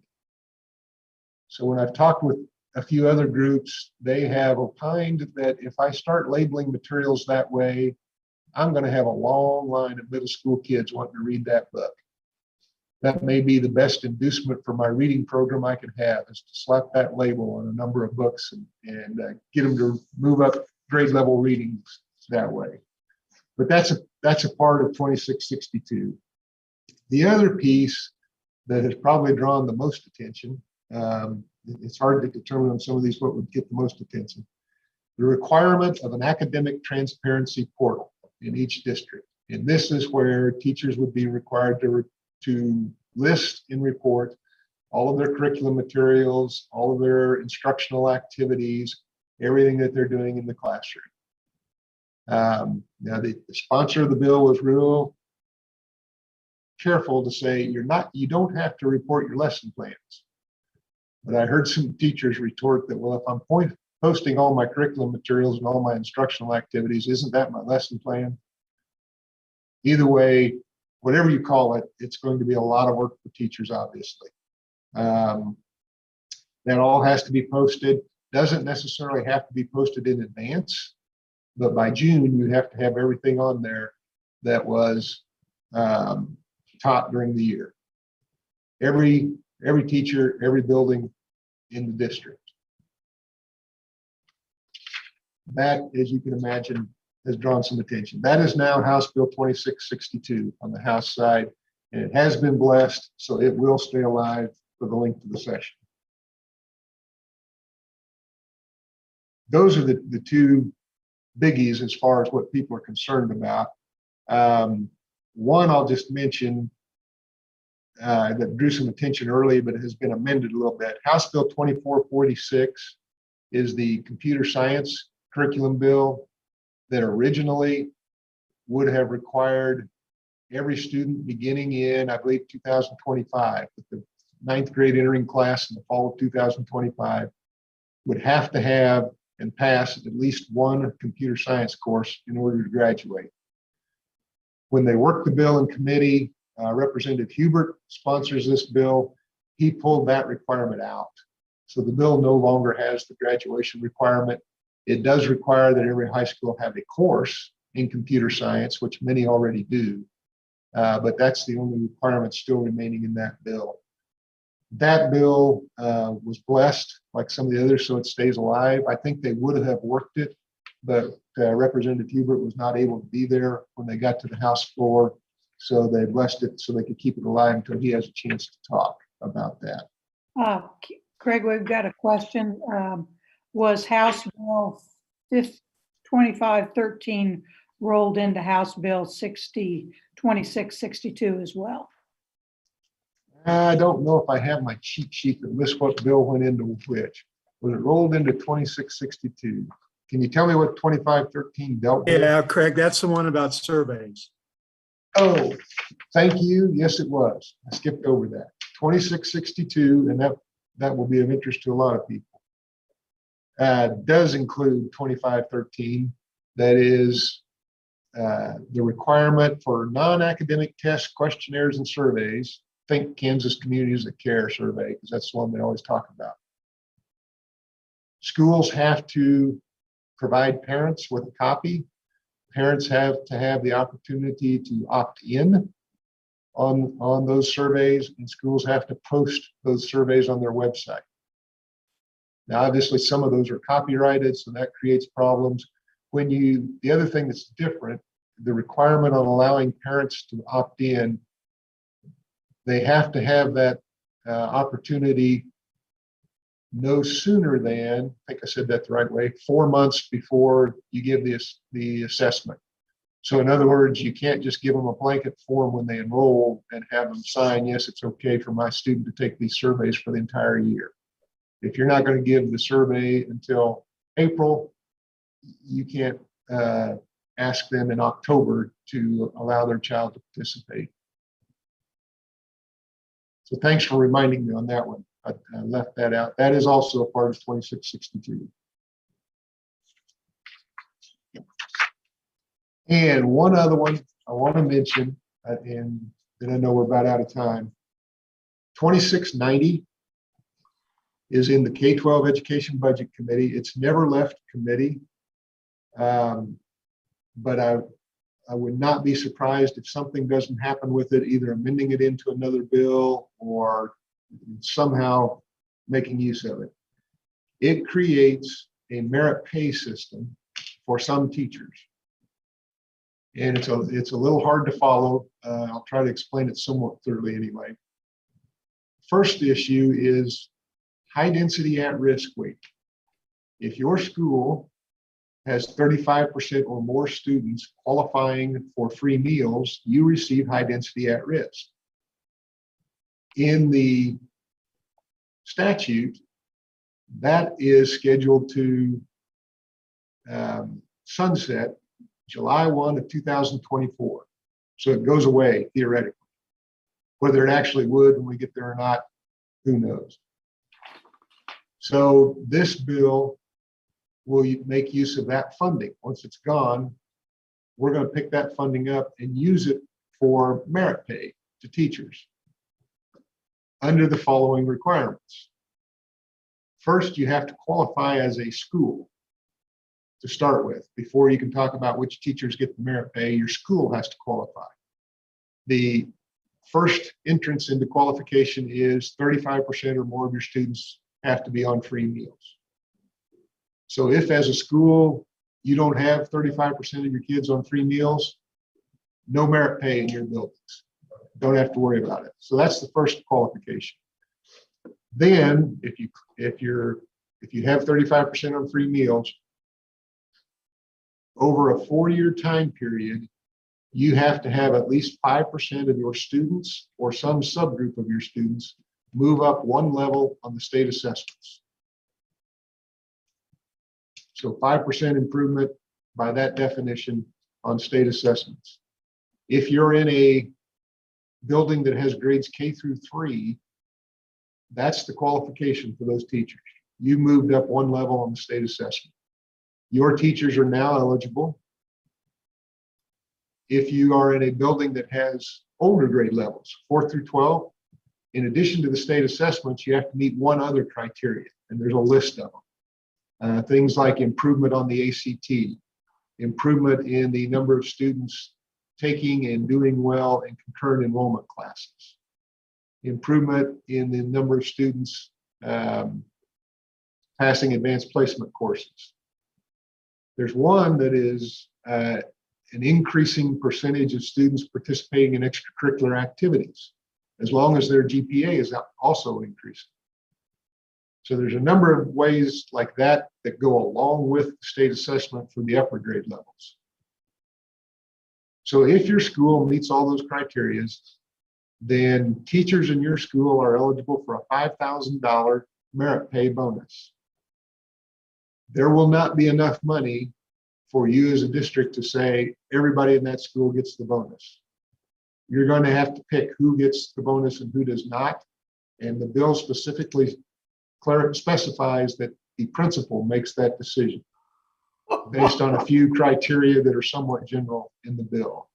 Speaker 16: So when I've talked with a few other groups, they have opined that if I start labeling materials that way, I'm going to have a long line of middle school kids wanting to read that book. That may be the best inducement for my reading program I can have, is to slap that label on a number of books and get them to move up grade level readings that way. But that's a part of 2662. The other piece that has probably drawn the most attention, it's hard to determine on some of these what would get the most attention, the requirement of an academic transparency portal in each district. And this is where teachers would be required to list and report all of their curriculum materials, all of their instructional activities, everything that they're doing in the classroom. Now the sponsor of the bill was real careful to say you don't have to report your lesson plans. But I heard some teachers retort that, well, if I'm posting all my curriculum materials and all my instructional activities, isn't that my lesson plan? Either way, whatever you call it, it's going to be a lot of work for teachers, obviously. That all has to be posted. Doesn't necessarily have to be posted in advance, but by June, you have to have everything on there that was taught during the year. Every teacher, every building in the district. That, as you can imagine, has drawn some attention. That is now House Bill 2662 on the House side, and it has been blessed, so it will stay alive for the length of the session. Those are the two biggies as far as what people are concerned about. One I'll just mention that drew some attention early, but it has been amended a little bit. House Bill 2446 is the computer science curriculum bill that originally would have required every student beginning in, I believe, 2025, with the 9th grade entering class in the fall of 2025, would have to have and pass at least one computer science course in order to graduate. When they worked the bill in committee, Representative Hubert sponsors this bill. He pulled that requirement out. So the bill no longer has the graduation requirement. It does require that every high school have a course in computer science, which many already do. But that's the only requirement still remaining in that bill. That bill was blessed like some of the others, so it stays alive. I think they would have worked it, but Representative Hubert was not able to be there when they got to the House floor. So they blessed it so they could keep it alive until he has a chance to talk about that.
Speaker 1: Craig, we've got a question. was House Bill 2513 rolled into House Bill 2662 as well?
Speaker 16: I don't know if I have my cheat sheet that lists what bill went into which. Was it rolled into 2662? Can you tell me what 2513 dealt with?
Speaker 11: Yeah, Craig, that's the one about surveys.
Speaker 16: Oh, thank you. Yes, it was. I skipped over that. 2662, and that will be of interest to a lot of people. Does include 2513. That is the requirement for non-academic tests, questionnaires, and surveys. Think Kansas Communities That Care survey, because that's the one they always talk about. Schools have to provide parents with a copy. Parents have to have the opportunity to opt in on those surveys, and schools have to post those surveys on their website. Now, obviously, some of those are copyrighted, so that creates problems. The other thing that's different, the requirement on allowing parents to opt in, they have to have that opportunity no sooner than, I think I said that the right way, 4 months before you give the assessment. So in other words, you can't just give them a blanket form when they enroll and have them sign, yes, it's okay for my student to take these surveys for the entire year. If you're not going to give the survey until April, you can't ask them in October to allow their child to participate. So thanks for reminding me on that one. I left that out. That is also a part of 2662. And one other one I want to mention, and then I know we're about out of time. 2690 is in the K-12 Education Budget Committee. It's never left committee, but I would not be surprised if something doesn't happen with it, either amending it into another bill or somehow making use of it. It creates a merit pay system for some teachers. And it's a little hard to follow. I'll try to explain it somewhat thoroughly anyway. First issue is high density at risk weight. If your school has 35% or more students qualifying for free meals, you receive high density at risk. In the statute, that is scheduled to sunset July 1 of 2024. So it goes away theoretically. Whether it actually would when we get there or not, who knows? So this bill will make use of that funding. Once it's gone, we're going to pick that funding up and use it for merit pay to teachers under the following requirements. First, you have to qualify as a school to start with. Before you can talk about which teachers get the merit pay, your school has to qualify. The first entrance into qualification is 35% or more of your students have to be on free meals. So if as a school, you don't have 35% of your kids on free meals, no merit pay in your buildings. Don't have to worry about it. So that's the first qualification. Then if you have 35% on free meals, over a 4-year time period, you have to have at least 5% of your students or some subgroup of your students move up one level on the state assessments. So 5% improvement by that definition on state assessments. If you're in a building that has grades K through 3, that's the qualification for those teachers. You moved up one level on the state assessment. Your teachers are now eligible. If you are in a building that has older grade levels, 4 through 12, in addition to the state assessments, you have to meet one other criteria, and there's a list of them. Things like improvement on the ACT, improvement in the number of students taking and doing well in concurrent enrollment classes, improvement in the number of students passing advanced placement courses. There's one that is an increasing percentage of students participating in extracurricular activities, as long as their GPA is also increasing. So there's a number of ways like that that go along with the state assessment for the upper grade levels. So if your school meets all those criteria, then teachers in your school are eligible for a $5,000 merit pay bonus. There will not be enough money for you as a district to say everybody in that school gets the bonus. You're going to have to pick who gets the bonus and who does not. And the bill specifically specifies that the principal makes that decision based on a few criteria that are somewhat general in the bill.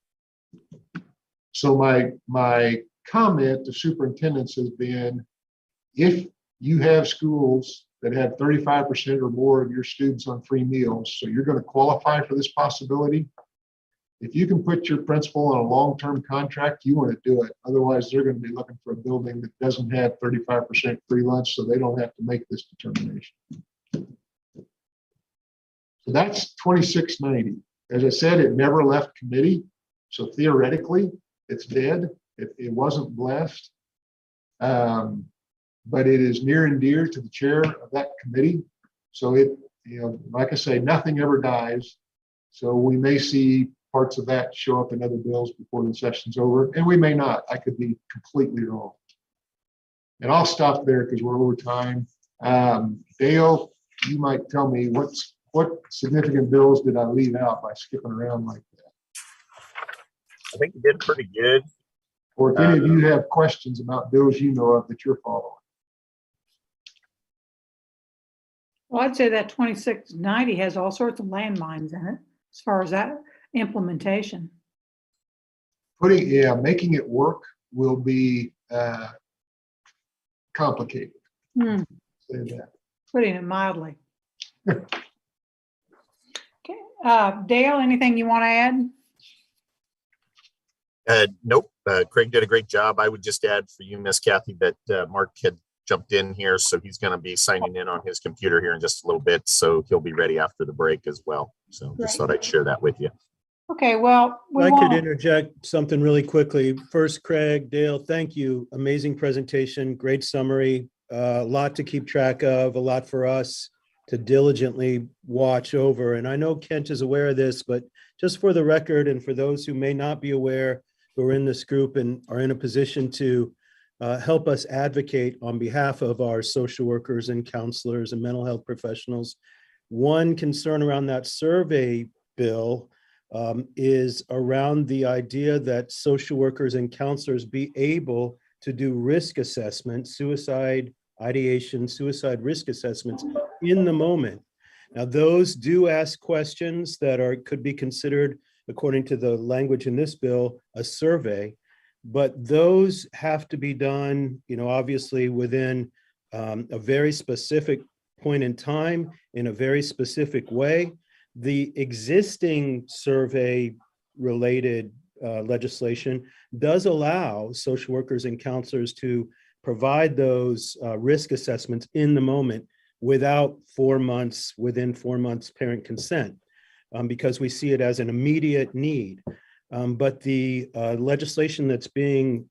Speaker 16: So my comment to superintendents has been, if you have schools that have 35% or more of your students on free meals, so you're going to qualify for this possibility, if you can put your principal on a long-term contract, you want to do it. Otherwise, they're going to be looking for a building that doesn't have 35% free lunch, so they don't have to make this determination. So that's 2690. As I said, it never left committee. So theoretically, it's dead. It wasn't blessed. But it is near and dear to the chair of that committee. So it, like I say, nothing ever dies. So we may see parts of that show up in other bills before the session's over, and we may not. I could be completely wrong. And I'll stop there because we're over time. Dale, you might tell me what significant bills did I leave out by skipping around like that?
Speaker 20: I think you did pretty good.
Speaker 16: Or if any of you have questions about bills you know of that you're following.
Speaker 1: Well, I'd say that 2690 has all sorts of landmines in it as far as that implementation.
Speaker 16: Making it work will be complicated. Say that.
Speaker 1: Putting it mildly. Okay, Dale, anything you want to add?
Speaker 20: Nope. Craig did a great job. I would just add for you, Miss Kathy, that Mark had jumped in here, so he's going to be signing in on his computer here in just a little bit, so he'll be ready after the break as well. So just thought I'd share that with you.
Speaker 1: Okay, well,
Speaker 21: I could interject something really quickly. First, Craig, Dale, thank you. Amazing presentation, great summary, a lot to keep track of, a lot for us to diligently watch over. And I know Kent is aware of this, but just for the record, and for those who may not be aware, who are in this group and are in a position to help us advocate on behalf of our social workers and counselors and mental health professionals. One concern around that survey, Bill, is around the idea that social workers and counselors be able to do risk assessments, suicide ideation, suicide risk assessments in the moment. Now, those do ask questions that could be considered, according to the language in this bill, a survey. But those have to be done, obviously within a very specific point in time, in a very specific way. The existing survey-related legislation does allow social workers and counselors to provide those risk assessments in the moment within 4 months parent consent, because we see it as an immediate need. But the legislation that's being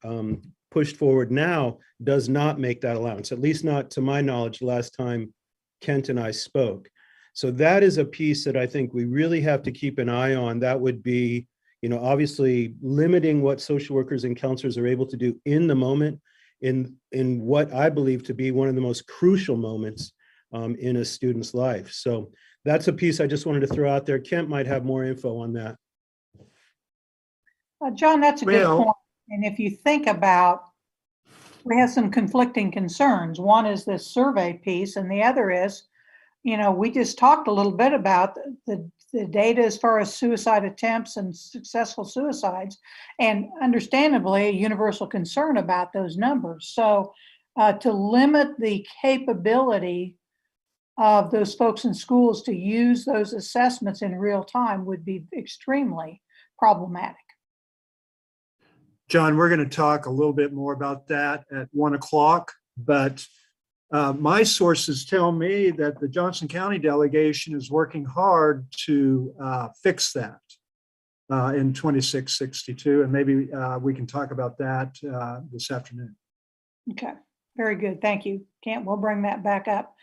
Speaker 21: pushed forward now does not make that allowance, at least not to my knowledge last time Kent and I spoke. So that is a piece that I think we really have to keep an eye on. That would be, obviously limiting what social workers and counselors are able to do in the moment in what I believe to be one of the most crucial moments in a student's life. So that's a piece I just wanted to throw out there. Kent might have more info on that.
Speaker 1: John, that's a good point. And if you think about, we have some conflicting concerns. One is this survey piece, and the other is, we just talked a little bit about the data as far as suicide attempts and successful suicides, and understandably a universal concern about those numbers. So to limit the capability of those folks in schools to use those assessments in real time would be extremely problematic.
Speaker 11: John, we're going to talk a little bit more about that at 1 o'clock, but my sources tell me that the Johnson County delegation is working hard to fix that in 2662, and maybe we can talk about that this afternoon.
Speaker 1: Okay. Very good. Thank you. Kent, we'll bring that back up.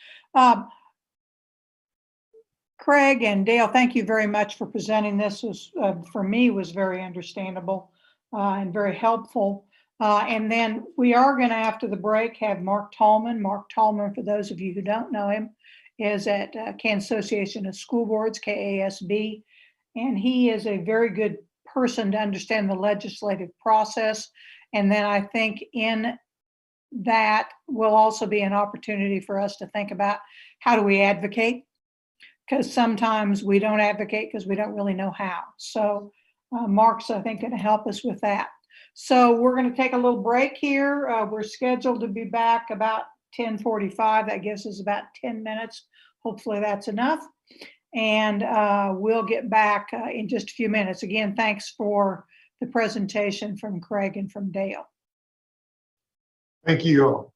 Speaker 1: Craig and Dale, thank you very much for presenting this. Was for me was very understandable and very helpful. And then we are going to, after the break, have Mark Tallman. Mark Tallman, for those of you who don't know him, is at Kansas Association of School Boards, KASB, and he is a very good person to understand the legislative process. And then I think in that will also be an opportunity for us to think about how do we advocate, because sometimes we don't advocate because we don't really know how. So Mark's, I think, going to help us with that. So we're going to take a little break here. We're scheduled to be back about 10:45. That gives us about 10 minutes. Hopefully that's enough. And we'll get back in just a few minutes. Again, thanks for the presentation from Craig and from Dale.
Speaker 16: Thank you all.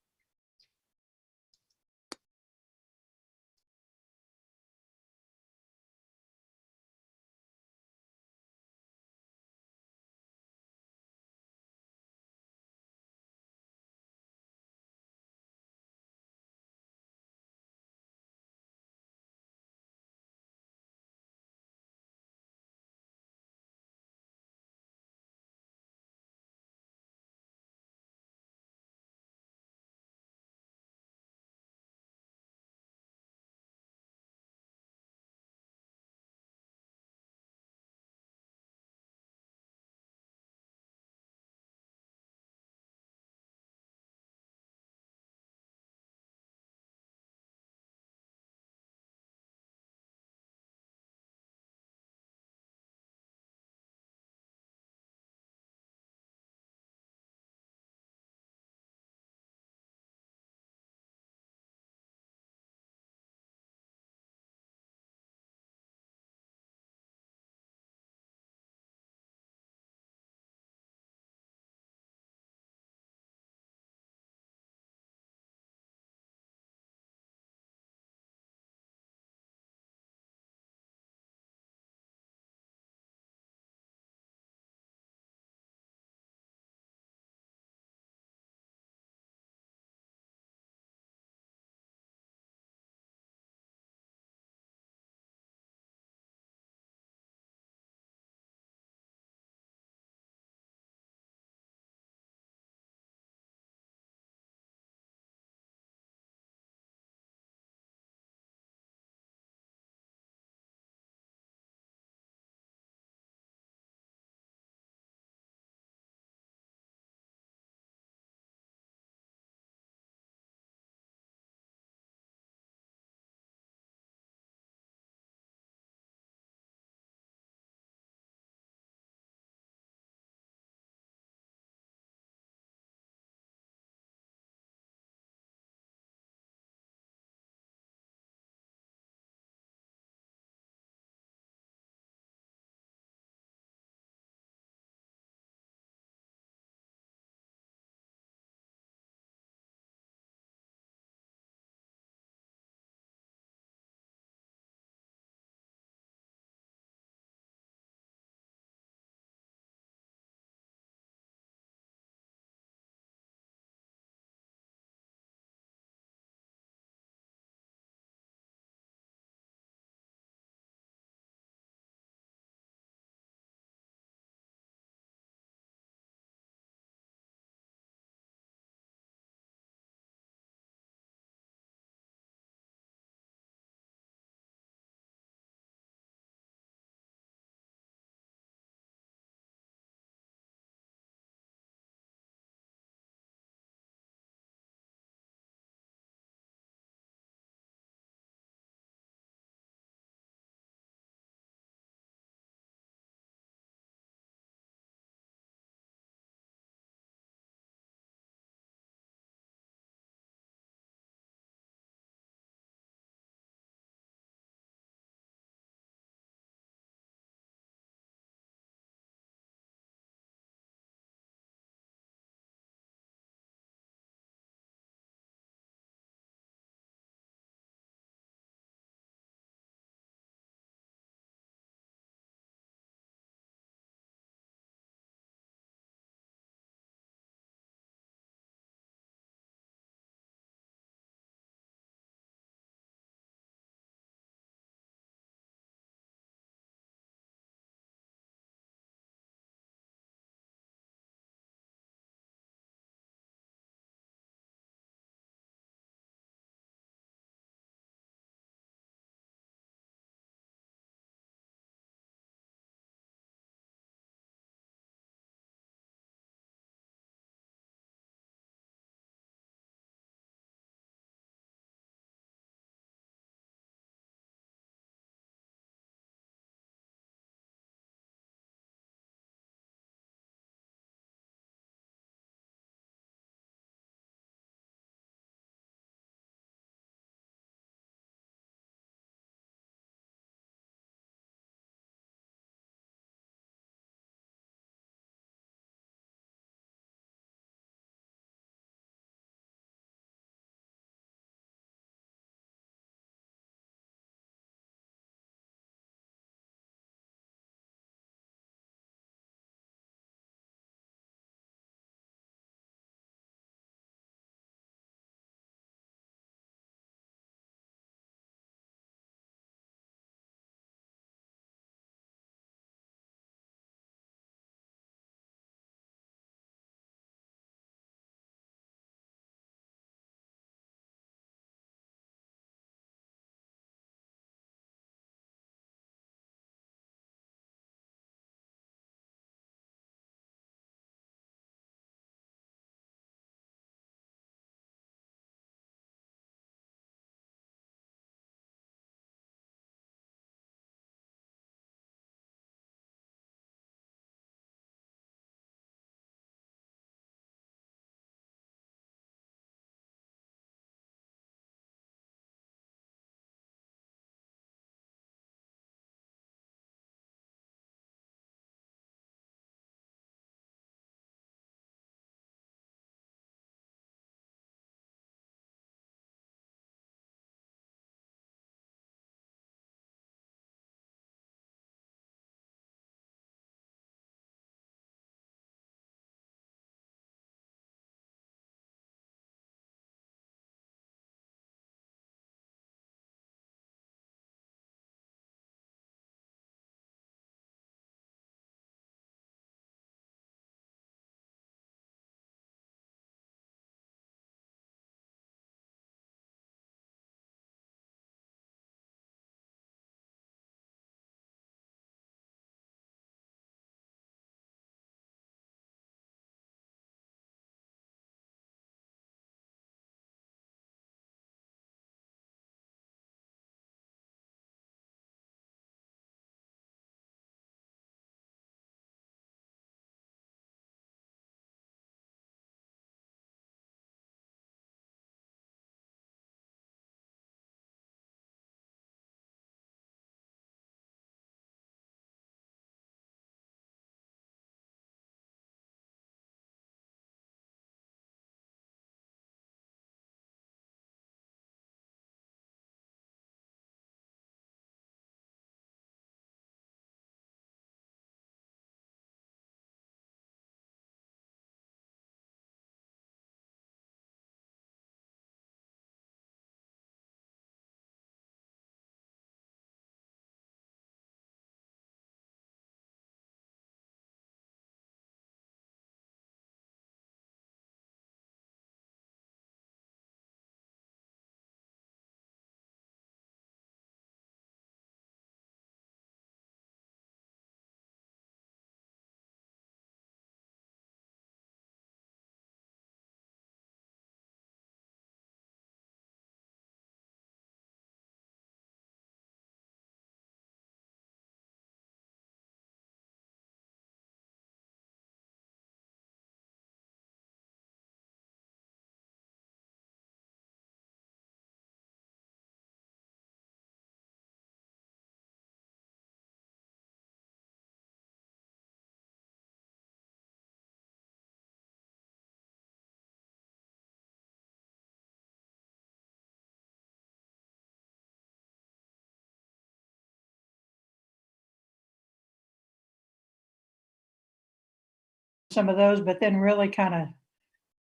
Speaker 1: some of those, but then really kind of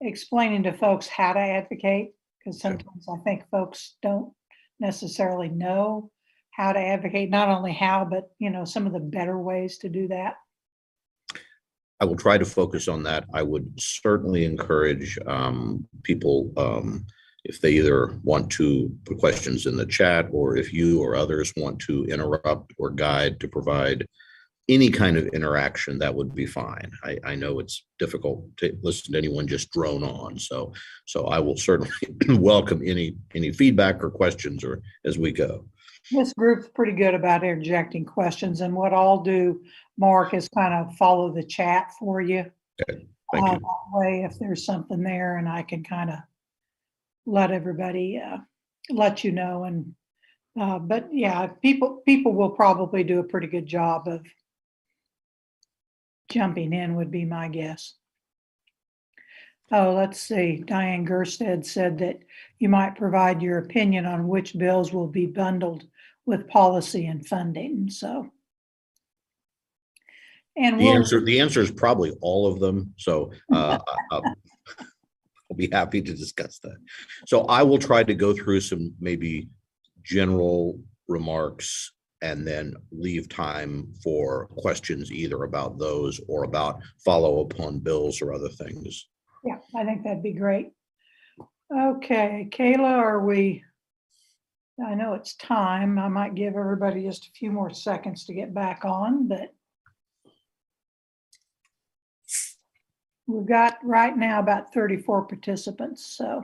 Speaker 1: explaining to folks how to advocate, because sometimes I think folks don't necessarily know how to advocate, not only how, but some of the better ways to do that.
Speaker 4: I will try to focus on that. I would certainly encourage people, if they either want to put questions in the chat, or if you or others want to interrupt or guide, to provide any kind of interaction, that would be fine. I know it's difficult to listen to anyone just drone on, so I will certainly welcome any feedback or questions or as we go.
Speaker 1: This group's pretty good about interjecting questions, and what I'll do, Mark, is kind of follow the chat for you.
Speaker 4: Okay, thank you.
Speaker 1: That way, if there's something there, and I can kind of let everybody let you know. And but yeah, people will probably do a pretty good job of jumping in, would be my guess. Oh, let's see. Diane Gersted said that you might provide your opinion on which bills will be bundled with policy and funding. So, and
Speaker 4: The answer is probably all of them. So I'll be happy to discuss that. So I will try to go through some maybe general remarks and then leave time for questions either about those or about follow up on bills or other things.
Speaker 1: yeah, I think that'd be great. Okay, Kayla, I know it's time. I might give everybody just a few more seconds to get back on, but we've got right now about 34 participants. So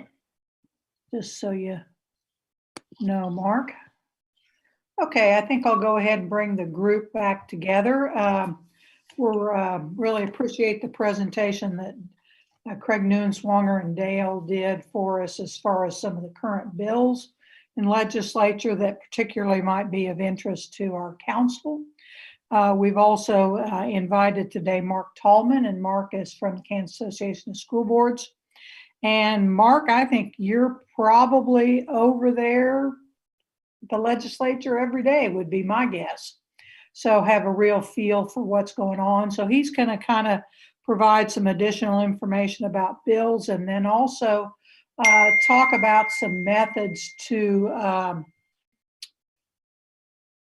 Speaker 1: just so you know, Mark. Okay, I think I'll go ahead and bring the group back together. We're really appreciate the presentation that Craig Nuenswanger and Dale did for us as far as some of the current bills in legislature that particularly might be of interest to our council. We've also invited today Mark Tallman, and Mark is from the Kansas Association of School Boards. And Mark, I think you're probably over there, the legislature every day would be my guess. So have a real feel for what's going on. So he's going to kind of provide some additional information about bills, and then also talk about some methods to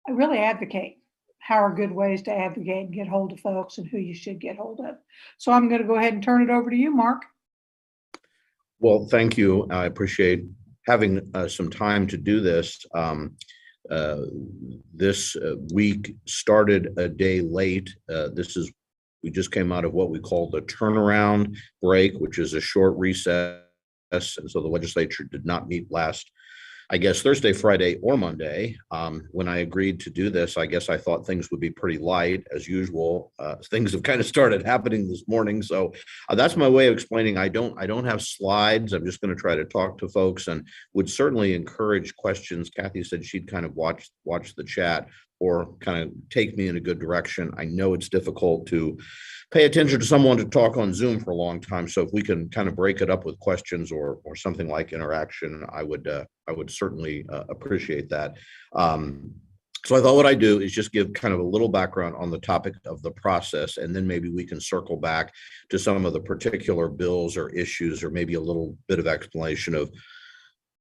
Speaker 1: really advocate. How are good ways to advocate and get hold of folks, and who you should get hold of. So I'm going to go ahead and turn it over to you, Mark.
Speaker 4: Well, thank you. I appreciate having some time to do this. This week started a day late. We just came out of what we call the turnaround break, which is a short recess. And so the legislature did not meet last, I guess, Thursday, Friday, or Monday. When I agreed to do this, I guess I thought things would be pretty light as usual. Things have kind of started happening this morning. So that's my way of explaining. I don't have slides. I'm just going to try to talk to folks, and would certainly encourage questions. Kathy said she'd kind of watch the chat or kind of take me in a good direction. I know it's difficult to pay attention to someone to talk on Zoom for a long time. So if we can kind of break it up with questions or something like interaction, I would certainly appreciate that. So I thought what I'd do is just give kind of a little background on the topic of the process, and then maybe we can circle back to some of the particular bills or issues, or maybe a little bit of explanation of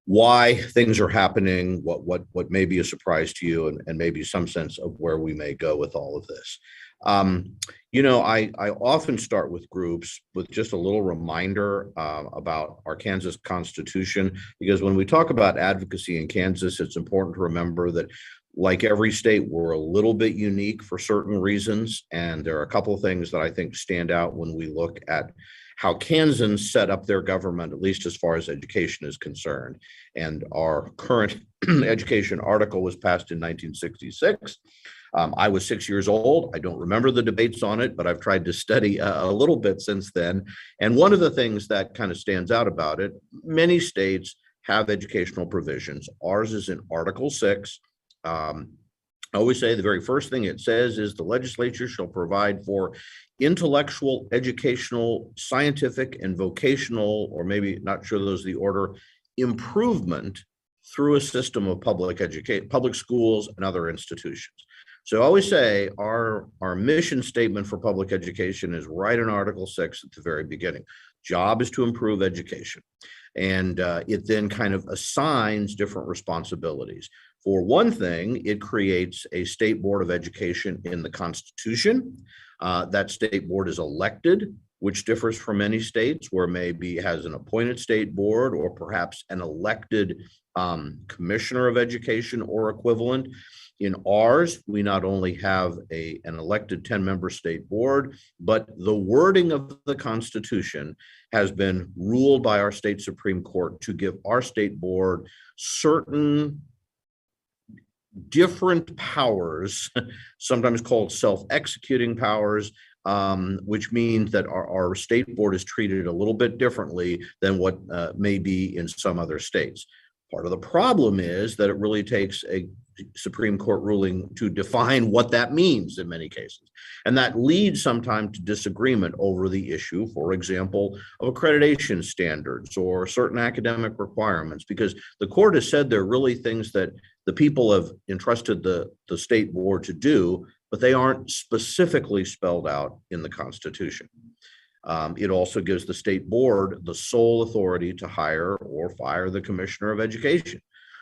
Speaker 4: why things are happening, what may be a surprise to you, and maybe some sense of where we may go with all of this. I often start with groups with just a little reminder about our Kansas Constitution, because when we talk about advocacy in Kansas, it's important to remember that, like every state, we're a little bit unique for certain reasons. And there are a couple of things that I think stand out when we look at how Kansans set up their government, at least as far as education is concerned. And our current education article was passed in 1966. I was 6 years old. I don't remember the debates on it, but I've tried to study a little bit since then. And one of the things that kind of stands out about it, many states have educational provisions. Ours is in Article 6. I always say the very first thing it says is the legislature shall provide for intellectual, educational, scientific, and vocational, or maybe not sure those are the order, improvement through a system of public schools and other institutions. So I always say our mission statement for public education is right in Article 6 at the very beginning. Job is to improve education. And it then kind of assigns different responsibilities. For one thing, it creates a state board of education in the Constitution. That state board is elected, which differs from many states where maybe has an appointed state board or perhaps an elected commissioner of education or equivalent. In ours, we not only have an elected 10-member state board, but the wording of the Constitution has been ruled by our state Supreme Court to give our state board certain different powers, sometimes called self-executing powers, which means that our state board is treated a little bit differently than what may be in some other states. Part of the problem is that it really takes a Supreme Court ruling to define what that means in many cases. And that leads sometimes to disagreement over the issue, for example, of accreditation standards or certain academic requirements, because the court has said there are really things that the people have entrusted the state board to do, but they aren't specifically spelled out in the Constitution. It also gives the state board the sole authority to hire or fire the commissioner of education.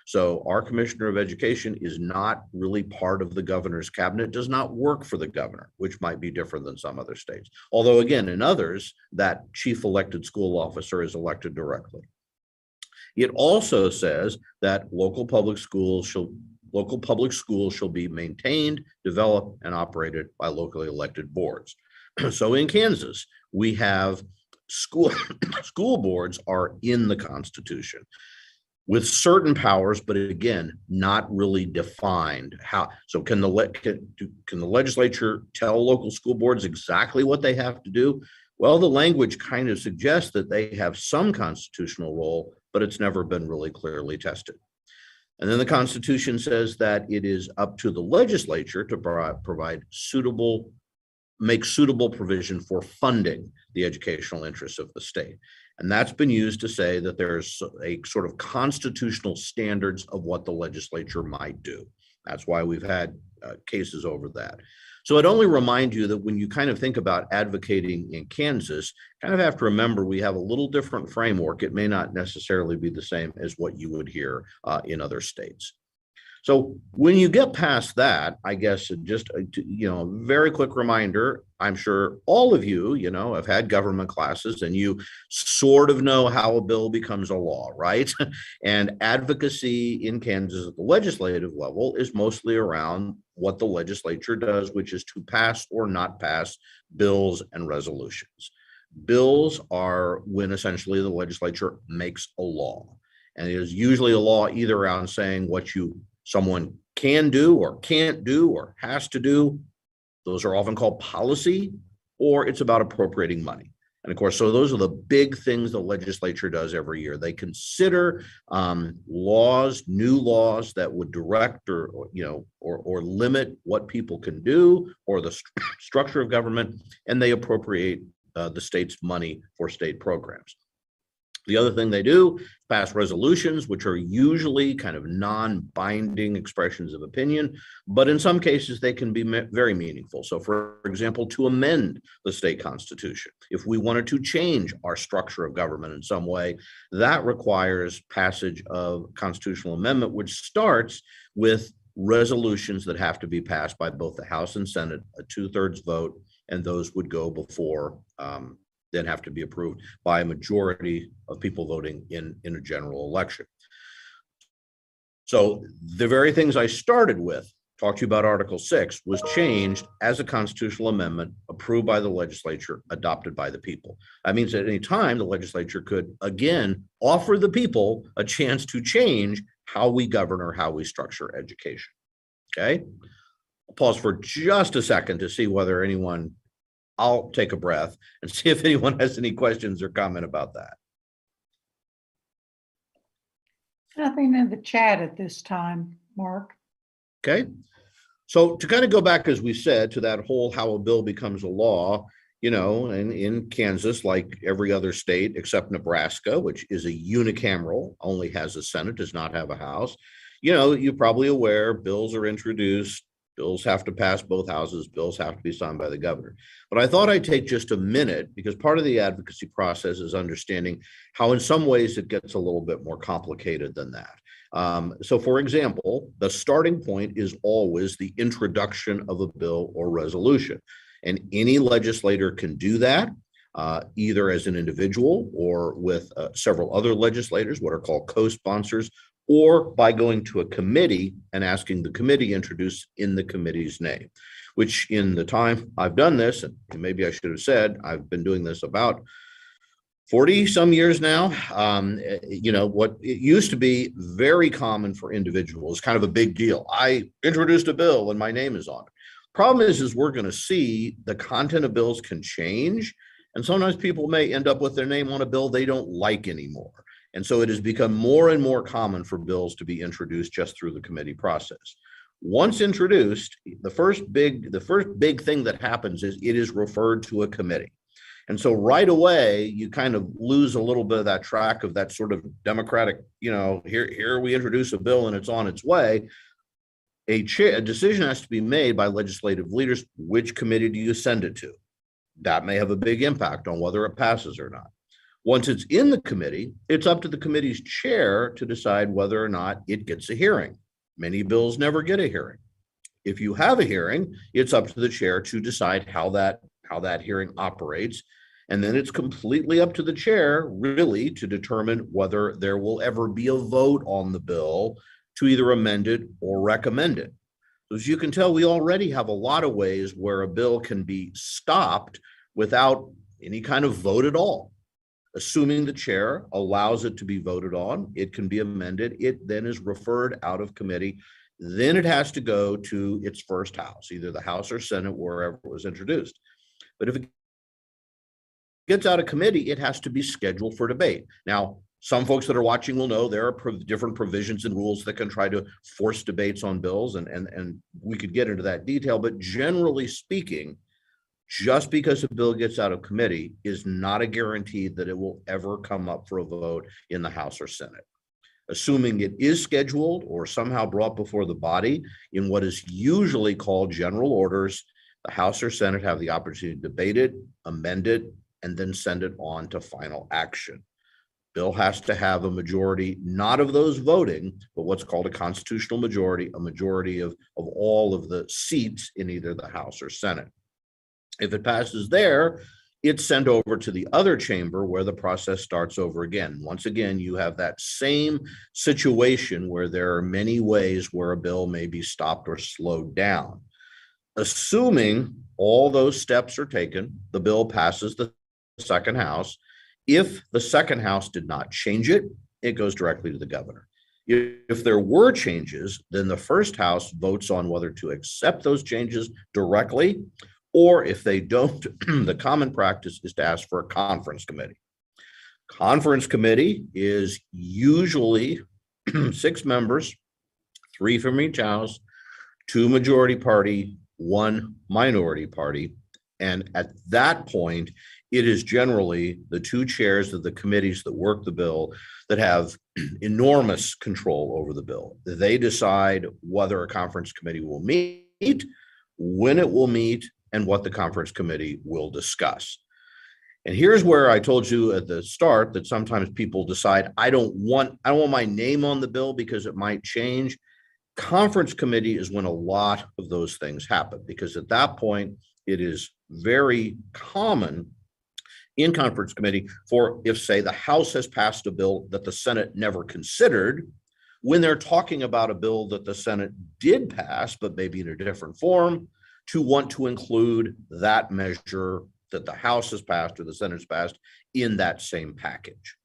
Speaker 4: So our commissioner of education is not really part of the governor's cabinet, does not work for the governor, which might be different than some other states. Although again, in others, that chief elected school officer is elected directly. It also says that local public schools shall be maintained, developed, and operated by locally elected boards. So in Kansas, we have school boards are in the Constitution with certain powers, but again, not really defined. How? So can the legislature tell local school boards exactly what they have to do? Well, the language kind of suggests that they have some constitutional role, but it's never been really clearly tested. And then the Constitution says that it is up to the legislature to make suitable provision for funding the educational interests of the state. And that's been used to say that there's a sort of constitutional standards of what the legislature might do. That's why we've had cases over that. So I'd only remind you that when you kind of think about advocating in Kansas, kind of have to remember we have a little different framework. It may not necessarily be the same as what you would hear in other states. So when you get past that, I guess just, a very quick reminder, I'm sure all of you, have had government classes and you sort of know how a bill becomes a law, right? And advocacy in Kansas at the legislative level is mostly around what the legislature does, which is to pass or not pass bills and resolutions. Bills are when essentially the legislature makes a law. And it is usually a law either around saying what someone can do or can't do or has to do. Those are often called policy, or it's about appropriating money. And of course, so those are the big things the legislature does every year. They consider laws, new laws that would direct or limit what people can do or the structure of government, and they appropriate the state's money for state programs. The other thing they do is pass resolutions, which are usually kind of non-binding expressions of opinion, but in some cases they can be very meaningful. So for example, to amend the state constitution, if we wanted to change our structure of government in some way, that requires passage of constitutional amendment, which starts with resolutions that have to be passed by both the House and Senate, a 2/3 vote, and those would go before then have to be approved by a majority of people voting in a general election. So the very things I started with, talked to you about Article 6, was changed as a constitutional amendment approved by the legislature, adopted by the people. That means at any time the legislature could again offer the people a chance to change how we govern or how we structure education. Okay, I'll pause for just a second to see whether I'll take a breath and see if anyone has any questions or comment about that.
Speaker 1: Nothing in the chat at this time, Mark.
Speaker 4: Okay. So to kind of go back, as we said, to that whole how a bill becomes a law, and in Kansas, like every other state except Nebraska, which is a unicameral, only has a Senate, does not have a House. You're probably aware bills are introduced Bills have to pass both houses. Bills have to be signed by the governor. But I thought I'd take just a minute, because part of the advocacy process is understanding how in some ways it gets a little bit more complicated than that. So for example, the starting point is always the introduction of a bill or resolution. And any legislator can do that, either as an individual or with several other legislators, what are called co-sponsors, or by going to a committee and asking the committee introduce in the committee's name, which in the time I've done this, and maybe I should have said, I've been doing this about 40 some years now. You know, what it used to be very common for individuals, kind of a big deal. I introduced a bill and my name is on it. Problem is we're going to see the content of bills can change. And sometimes people may end up with their name on a bill they don't like anymore. And so it has become more and more common for bills to be introduced just through the committee process. Once introduced, the first big thing that happens is it is referred to a committee. And so right away, you kind of lose a little bit of that track of that sort of democratic, you know, here we introduce a bill and it's on its way. A decision has to be made by legislative leaders. Which committee do you send it to? That may have a big impact on whether it passes or not. Once it's in the committee, it's up to the committee's chair to decide whether or not it gets a hearing. Many bills never get a hearing. If you have a hearing, it's up to the chair to decide how that hearing operates. And then it's completely up to the chair, really, to determine whether there will ever be a vote on the bill to either amend it or recommend it. So as you can tell, we already have a lot of ways where a bill can be stopped without any kind of vote at all. Assuming the chair allows it to be voted on, it can be amended. It then is referred out of committee. Then it has to go to its first house, either the House or Senate, wherever it was introduced. But if it gets out of committee, it has to be scheduled for debate. Now, some folks that are watching will know there are different provisions and rules that can try to force debates on bills, and we could get into that detail. But generally speaking, just because a bill gets out of committee is not a guarantee that it will ever come up for a vote in the House or Senate. Assuming it is scheduled or somehow brought before the body in what is usually called general orders, the House or Senate have the opportunity to debate it, amend it, and then send it on to final action. Bill has to have a majority, not of those voting, but what's called a constitutional majority, a majority of all of the seats in either the House or Senate. If it passes there, it's sent over to the other chamber where the process starts over again. Once again, you have that same situation where there are many ways where a bill may be stopped or slowed down. Assuming all those steps are taken, the bill passes the second house. If the second house did not change it, it goes directly to the governor. If there were changes, then the first house votes on whether to accept those changes directly, or if they don't, the common practice is to ask for a conference committee. Conference committee is usually 6 members, 3 from each house, 2 majority party, 1 minority party. And at that point, it is generally the 2 chairs of the committees that work the bill that have enormous control over the bill. They decide whether a conference committee will meet, when it will meet, and what the conference committee will discuss. And here's where I told you at the start that sometimes people decide, I don't want my name on the bill because it might change. Conference committee is when a lot of those things happen, because at that point, it is very common in conference committee for, if say the House has passed a bill that the Senate never considered, when they're talking about a bill that the Senate did pass, but maybe in a different form, to want to include that measure that the House has passed or the Senate has passed in that same package.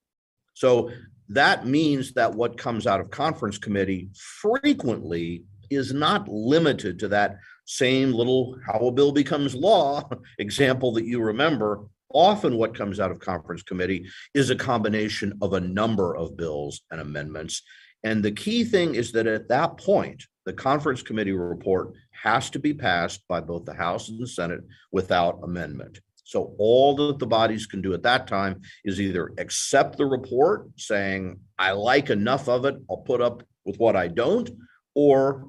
Speaker 4: So that means that what comes out of conference committee frequently is not limited to that same little how a bill becomes law example that you remember. Often what comes out of conference committee is a combination of a number of bills and amendments. And the key thing is that at that point, the conference committee report has to be passed by both the House and the Senate without amendment. So all that the bodies can do at that time is either accept the report saying, I like enough of it, I'll put up with what I don't, or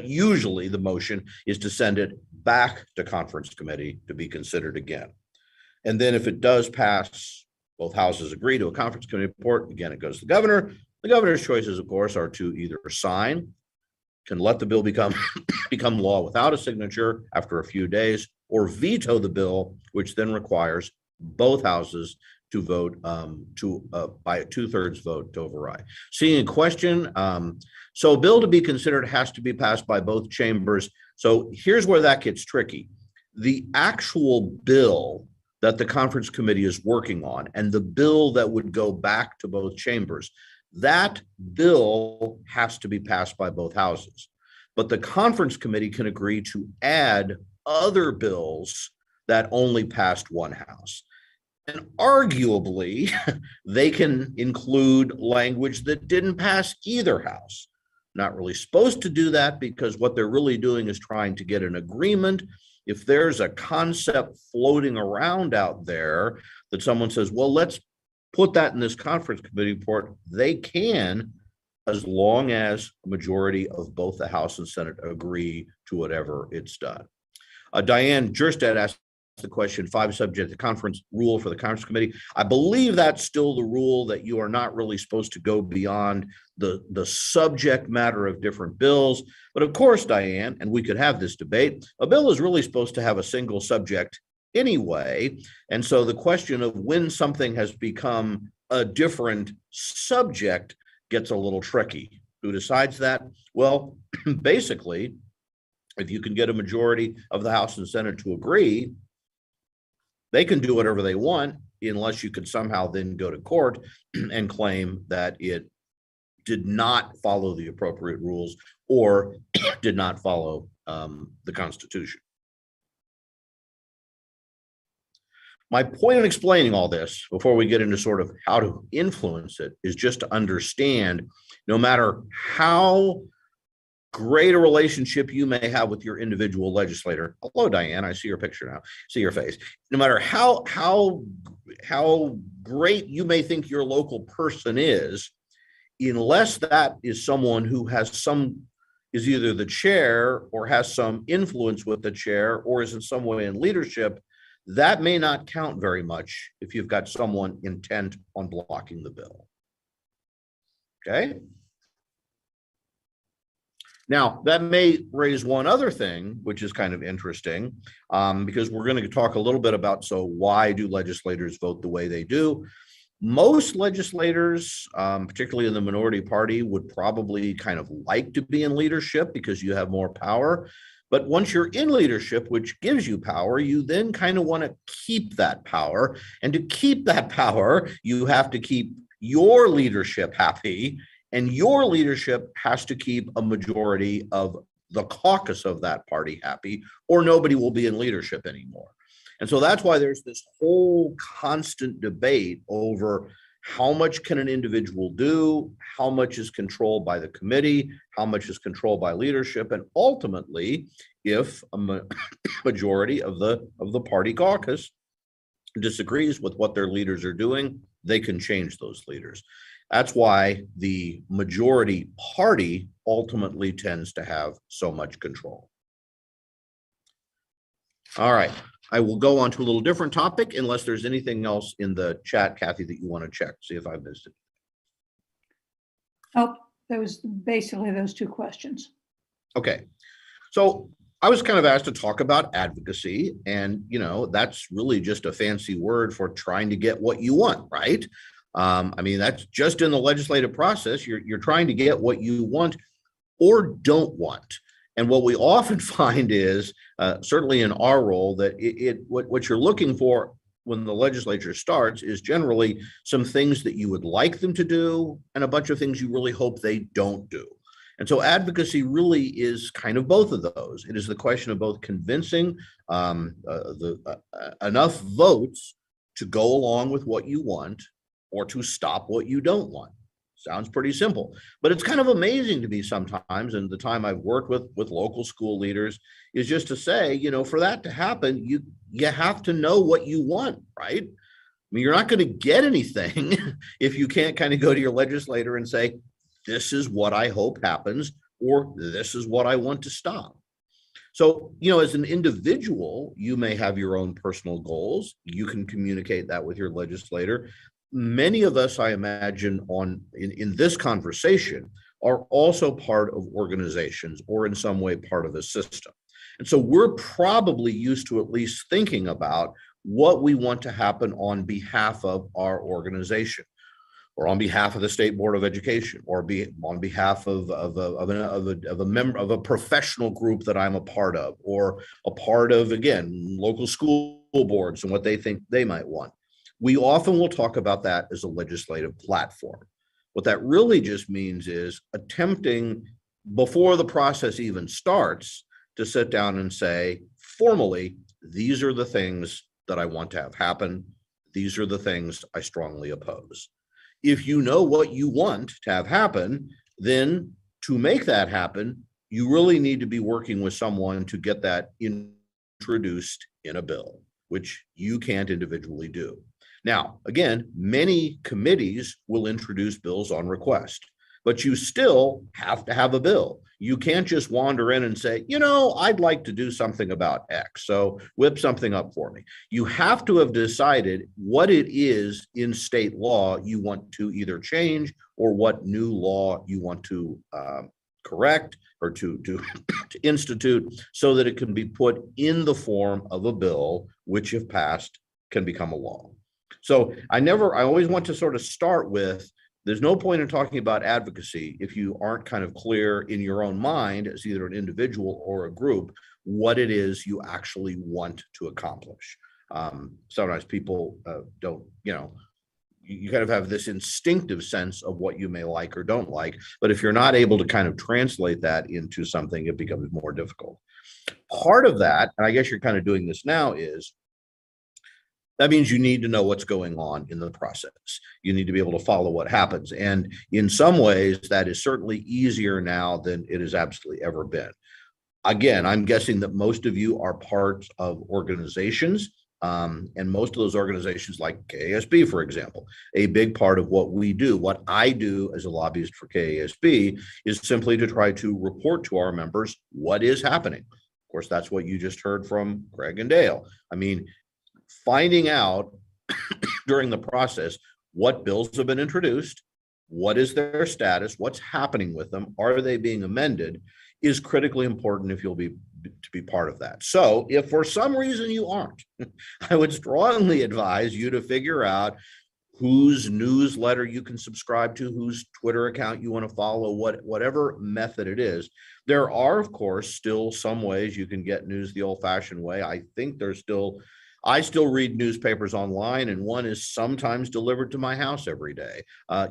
Speaker 4: usually the motion is to send it back to conference committee to be considered again. And then if it does pass, both houses agree to a conference committee report, again, it goes to the governor. The governor's choices, of course, are to either sign, can let the bill become law without a signature after a few days, or veto the bill, which then requires both houses to vote by a 2/3 vote to override. Seeing a question, so a bill to be considered has to be passed by both chambers. So here's where that gets tricky. The actual bill that the conference committee is working on and the bill that would go back to both chambers, that bill has to be passed by both houses. But the conference committee can agree to add other bills that only passed one house. And arguably, they can include language that didn't pass either house. Not really supposed to do that, because what they're really doing is trying to get an agreement. If there's a concept floating around out there that someone says, well, let's put that in this conference committee report, they can, as long as a majority of both the House and Senate agree to whatever it's done. Diane Jerstead asked the question, 5 subject to conference rule for the conference committee. I believe that's still the rule, that you are not really supposed to go beyond the subject matter of different bills. But of course, Diane, and we could have this debate, a bill is really supposed to have a single subject anyway. And so the question of when something has become a different subject gets a little tricky. Who decides that? Well, basically, if you can get a majority of the House and Senate to agree, they can do whatever they want, unless you could somehow then go to court and claim that it did not follow the appropriate rules or did not follow the Constitution. My point in explaining all this, before we get into sort of how to influence it, is just to understand, no matter how great a relationship you may have with your individual legislator. Hello, Diane. I see your picture now. See your face. No matter how great you may think your local person is, unless that is someone who is either the chair or has some influence with the chair or is in some way in leadership, that may not count very much if you've got someone intent on blocking the bill. Okay? Now, that may raise one other thing, which is kind of interesting, because we're going to talk a little bit about, so why do legislators vote the way they do? Most legislators, particularly in the minority party, would probably kind of like to be in leadership because you have more power. But once you're in leadership, which gives you power, you then kind of want to keep that power. And to keep that power, you have to keep your leadership happy. And your leadership has to keep a majority of the caucus of that party happy, or nobody will be in leadership anymore. And so that's why there's this whole constant debate over how much can an individual do, how much is controlled by the committee, how much is controlled by leadership, and ultimately, if a majority of the party caucus disagrees with what their leaders are doing, they can change those leaders. That's why the majority party ultimately tends to have so much control. All right, I will go on to a little different topic unless there's anything else in the chat, Kathy, that you want to check, see if I missed it.
Speaker 1: Oh, there was basically those 2 questions.
Speaker 4: Okay, so I was kind of asked to talk about advocacy, and that's really just a fancy word for trying to get what you want, right? I mean, that's just in the legislative process. You're trying to get what you want or don't want. And what we often find is, certainly in our role, that what you're looking for when the legislature starts is generally some things that you would like them to do and a bunch of things you really hope they don't do. And so advocacy really is kind of both of those. It is the question of both convincing enough votes to go along with what you want or to stop what you don't want. Sounds pretty simple, but it's kind of amazing to me sometimes, and the time I've worked with local school leaders is just to say, for that to happen, you have to know what you want, right? I mean, you're not going to get anything if you can't kind of go to your legislator and say, this is what I hope happens, or this is what I want to stop. So, as an individual, you may have your own personal goals. You can communicate that with your legislator. Many of us, I imagine, in this conversation are also part of organizations or in some way part of a system. And so we're probably used to at least thinking about what we want to happen on behalf of our organization, or on behalf of the State Board of Education, or on behalf of a member of a professional group that I'm a part of, or a part of, again, local school boards and what they think they might want. We often will talk about that as a legislative platform. What that really just means is attempting, before the process even starts, to sit down and say, formally, these are the things that I want to have happen. These are the things I strongly oppose. If you know what you want to have happen, then to make that happen, you really need to be working with someone to get that introduced in a bill, which you can't individually do. Now, again, many committees will introduce bills on request, but you still have to have a bill. You can't just wander in and say, I'd like to do something about X, so whip something up for me. You have to have decided what it is in state law you want to either change, or what new law you want to correct or to institute, so that it can be put in the form of a bill, which if passed can become a law. So I always want to sort of start with, there's no point in talking about advocacy if you aren't kind of clear in your own mind as either an individual or a group, what it is you actually want to accomplish. Sometimes people don't, you kind of have this instinctive sense of what you may like or don't like, but if you're not able to kind of translate that into something, it becomes more difficult. Part of that, and I guess you're kind of doing this now, is that means you need to know what's going on in the process. You need to be able to follow what happens. And in some ways, that is certainly easier now than it has absolutely ever been. Again, I'm guessing that most of you are part of organizations, and most of those organizations, like KASB, for example, a big part of what we do, what I do as a lobbyist for KASB, is simply to try to report to our members what is happening. Of course, that's what you just heard from Craig and Dale. I mean, finding out during the process what bills have been introduced, what is their status, what's happening with them, are they being amended, is critically important if you'll be to be part of that. So if for some reason you aren't, I would strongly advise you to figure out whose newsletter you can subscribe to, whose Twitter account you want to follow, whatever method it is. There are, of course, still some ways you can get news the old-fashioned way. I think I still read newspapers online, and one is sometimes delivered to my house every day.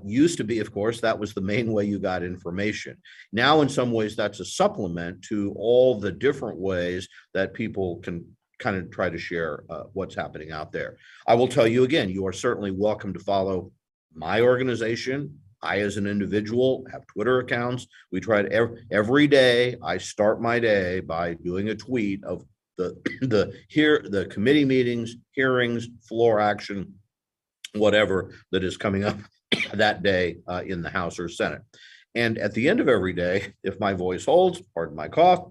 Speaker 4: Used to be, of course, that was the main way you got information. Now, in some ways, that's a supplement to all the different ways that people can kind of try to share what's happening out there. I will tell you again, you are certainly welcome to follow my organization. I, as an individual, have Twitter accounts. We try to every day. I start my day by doing a tweet of the committee meetings, hearings, floor action, whatever that is coming up that day in the House or Senate. And at the end of every day, if my voice holds, pardon my cough,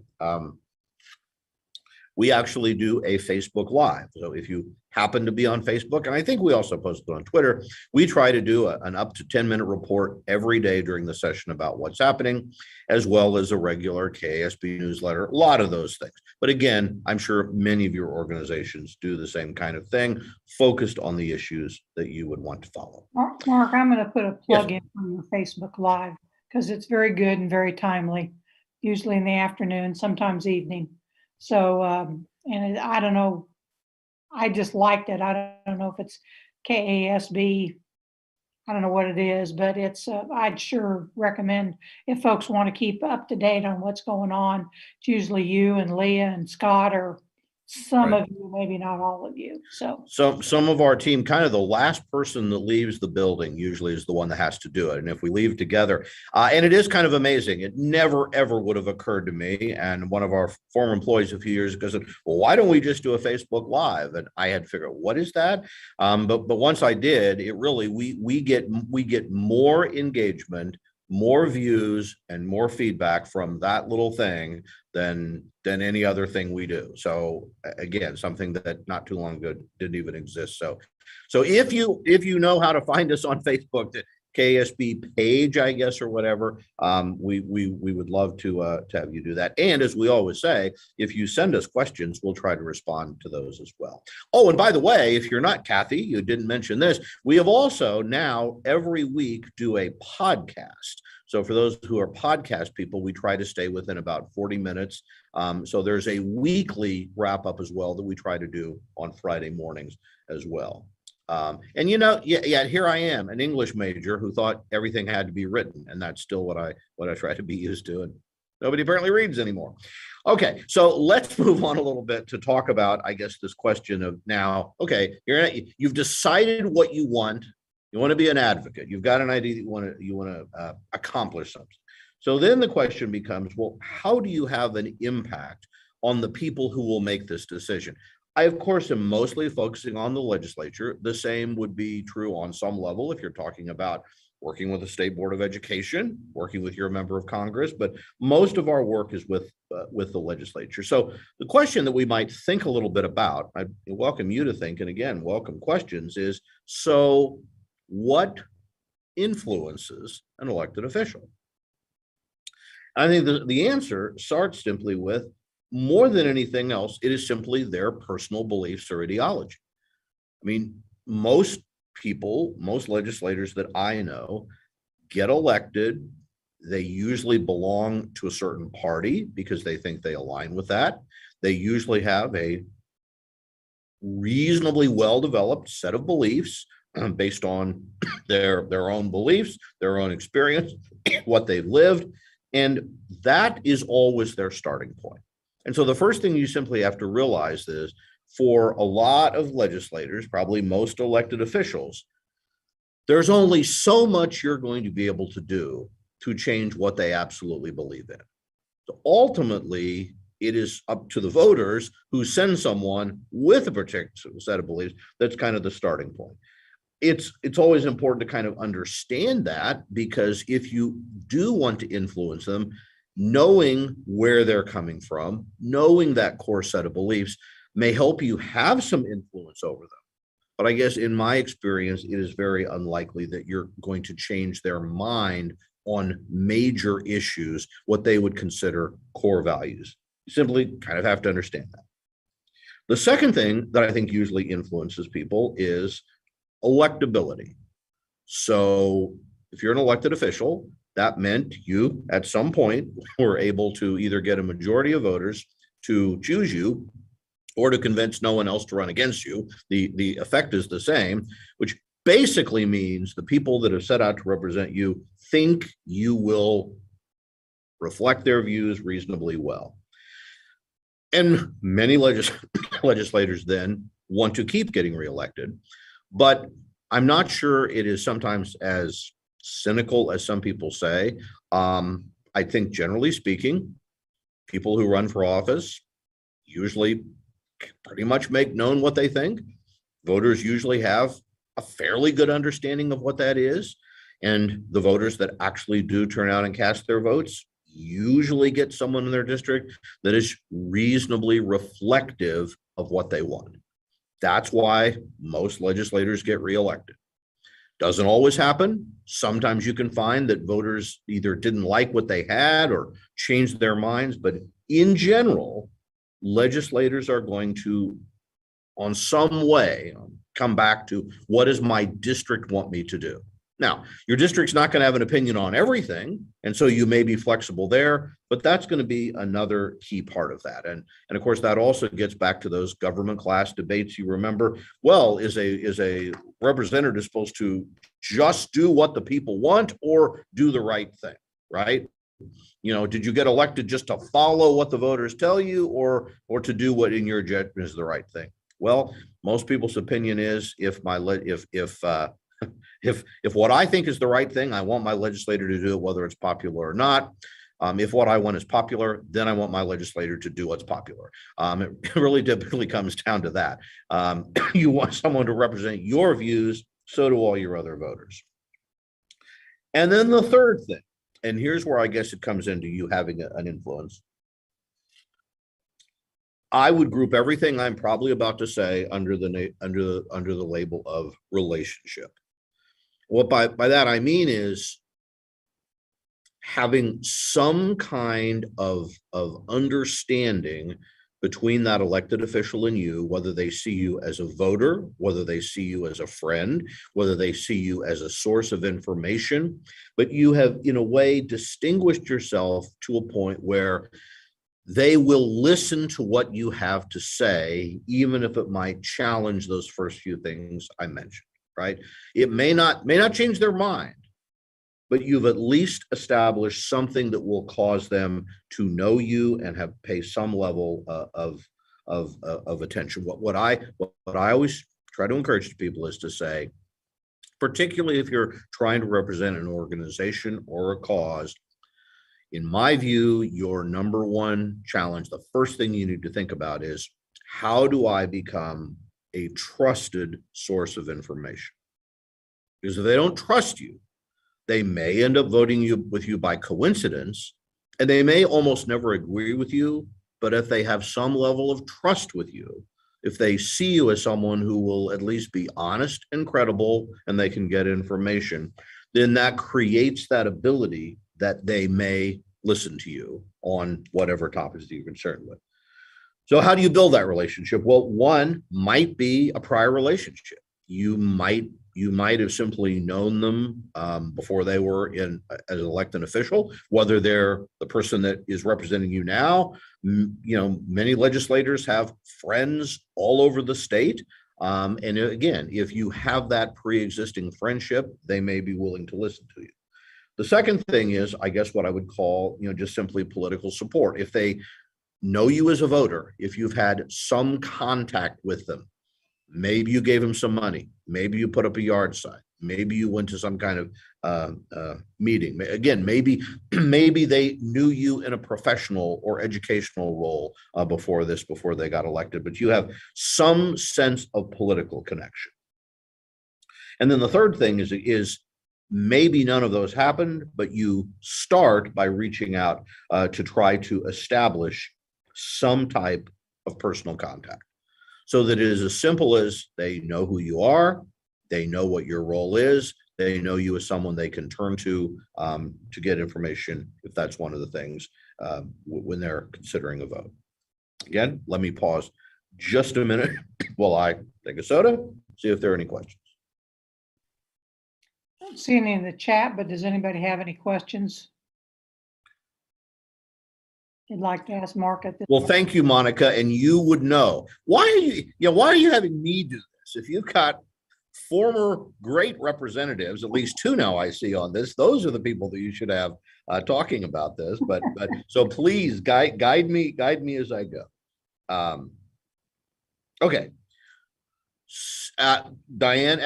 Speaker 4: we actually do a Facebook Live. So if you happen to be on Facebook, and I think we also post it on Twitter, we try to do an up to 10-minute report every day during the session about what's happening, as well as a regular KASB newsletter, a lot of those things. But again, I'm sure many of your organizations do the same kind of thing, focused on the issues that you would want to follow.
Speaker 1: Mark, I'm going to put a plug in for your Facebook Live, because it's very good and very timely, usually in the afternoon, sometimes evening. So, and I don't know, I just liked it. I don't know if it's KASB, I don't know what it is, but it's, I'd sure recommend if folks want to keep up to date on what's going on. It's usually you and Leah and Scott, or some of you, maybe not all of you. So
Speaker 4: some of our team, kind of the last person that leaves the building usually is the one that has to do it. And if we leave together, and it is kind of amazing. It never, ever would have occurred to me. And one of our former employees a few years ago said, well, why don't we just do a Facebook Live? And I had to figure out, what is that? But once I did, it really, we get more engagement more views and more feedback from that little thing than any other thing we do. So again, something that not too long ago didn't even exist. So if you know how to find us on Facebook, the KSB page, I guess, or whatever, we would love to have you do that. And as we always say, if you send us questions, we'll try to respond to those as well. Oh, and by the way, if you're not Kathy, you didn't mention this, we have also now every week do a podcast. So for those who are podcast people, we try to stay within about 40 minutes. So there's a weekly wrap up as well that we try to do on Friday mornings as well. And here I am, an English major who thought everything had to be written, and that's still what I try to be used to, and nobody apparently reads anymore. Okay, so let's move on a little bit to talk about, I guess, this question of now, okay, you've decided what you want. You want to be an advocate. You've got an idea that you want to accomplish something. So then the question becomes, well, how do you have an impact on the people who will make this decision? I, of course, am mostly focusing on the legislature. The same would be true on some level if you're talking about working with the State Board of Education, working with your member of Congress, but most of our work is with the legislature. So the question that we might think a little bit about, I welcome you to think, and again, welcome questions, is so what influences an elected official? I think the answer starts simply with, more than anything else, it is simply their personal beliefs or ideology. I mean, most people, most legislators that I know get elected. They usually belong to a certain party because they think they align with that. They usually have a reasonably well-developed set of beliefs based on their own beliefs, their own experience, what they've lived, and that is always their starting point. And so the first thing you simply have to realize is, for a lot of legislators, probably most elected officials, there's only so much you're going to be able to do to change what they absolutely believe in. So ultimately, it is up to the voters who send someone with a particular set of beliefs. That's kind of the starting point. It's always important to kind of understand that, because if you do want to influence them, knowing where they're coming from, knowing that core set of beliefs may help you have some influence over them. But I guess in my experience, it is very unlikely that you're going to change their mind on major issues, what they would consider core values. You simply kind of have to understand that. The second thing that I think usually influences people is electability. So if you're an elected official, that meant you at some point were able to either get a majority of voters to choose you or to convince no one else to run against you. The effect is the same, which basically means the people that have set out to represent you think you will reflect their views reasonably well. And many legislators then want to keep getting reelected, but I'm not sure it is sometimes as cynical as some people say. I think generally speaking, people who run for office usually pretty much make known what they think. Voters usually have a fairly good understanding of what that is. And the voters that actually do turn out and cast their votes usually get someone in their district that is reasonably reflective of what they want. That's why most legislators get reelected. Doesn't always happen. Sometimes you can find that voters either didn't like what they had or changed their minds, but in general, legislators are going to, on some way, come back to what does my district want me to do? Now, your district's not going to have an opinion on everything, and so you may be flexible there, but that's going to be another key part of that. And of course, that also gets back to those government class debates. You remember, well, is a representative supposed to just do what the people want or do the right thing, right? You know, did you get elected just to follow what the voters tell you or to do what in your judgment is the right thing? Well, most people's opinion is if what I think is the right thing, I want my legislator to do it, whether it's popular or not. If what I want is popular, then I want my legislator to do what's popular. It really typically comes down to that. You want someone to represent your views, so do all your other voters. And then the third thing, and here's where I guess it comes into you having an influence. I would group everything I'm probably about to say under the label of relationship. What by that I mean is having some kind of understanding between that elected official and you, whether they see you as a voter, whether they see you as a friend, whether they see you as a source of information, but you have in a way distinguished yourself to a point where they will listen to what you have to say, even if it might challenge those first few things I mentioned, right? It may not change their mind, but you've at least established something that will cause them to know you and pay some level of attention. What I always try to encourage people is to say, particularly if you're trying to represent an organization or a cause, in my view, your number one challenge, the first thing you need to think about is, how do I become a trusted source of information? Because if they don't trust you, they may end up voting with you by coincidence, and they may almost never agree with you. But if they have some level of trust with you, if they see you as someone who will at least be honest and credible, and they can get information, then that creates that ability that they may listen to you on whatever topics that you're concerned with. So how do you build that relationship? Well, one might be a prior relationship. You might have simply known them before they were as an elected official, whether they're the person that is representing you now. Many legislators have friends all over the state. And again, if you have that pre-existing friendship, they may be willing to listen to you. The second thing is, I guess, what I would call, just simply political support. If they know you as a voter, if you've had some contact with them, maybe you gave them some money, maybe you put up a yard sign, maybe you went to some kind of meeting. Again, maybe they knew you in a professional or educational role before they got elected, but you have some sense of political connection. And then the third thing is maybe none of those happened, but you start by reaching out to try to establish some type of personal contact, so that it is as simple as they know who you are, they know what your role is, they know you as someone they can turn to get information, if that's one of the things, when they're considering a vote. Again, let me pause just a minute while I take a soda, see if there are any questions.
Speaker 1: I don't see any in the chat, but does anybody have any questions you'd like to ask Mark at this
Speaker 4: Well,
Speaker 1: point?
Speaker 4: thank you, Monica. And you would know, why are you having me do this? If you've got former great representatives, at least two now I see on this, those are the people that you should have talking about this. But so please guide me as I go. Okay. Diane,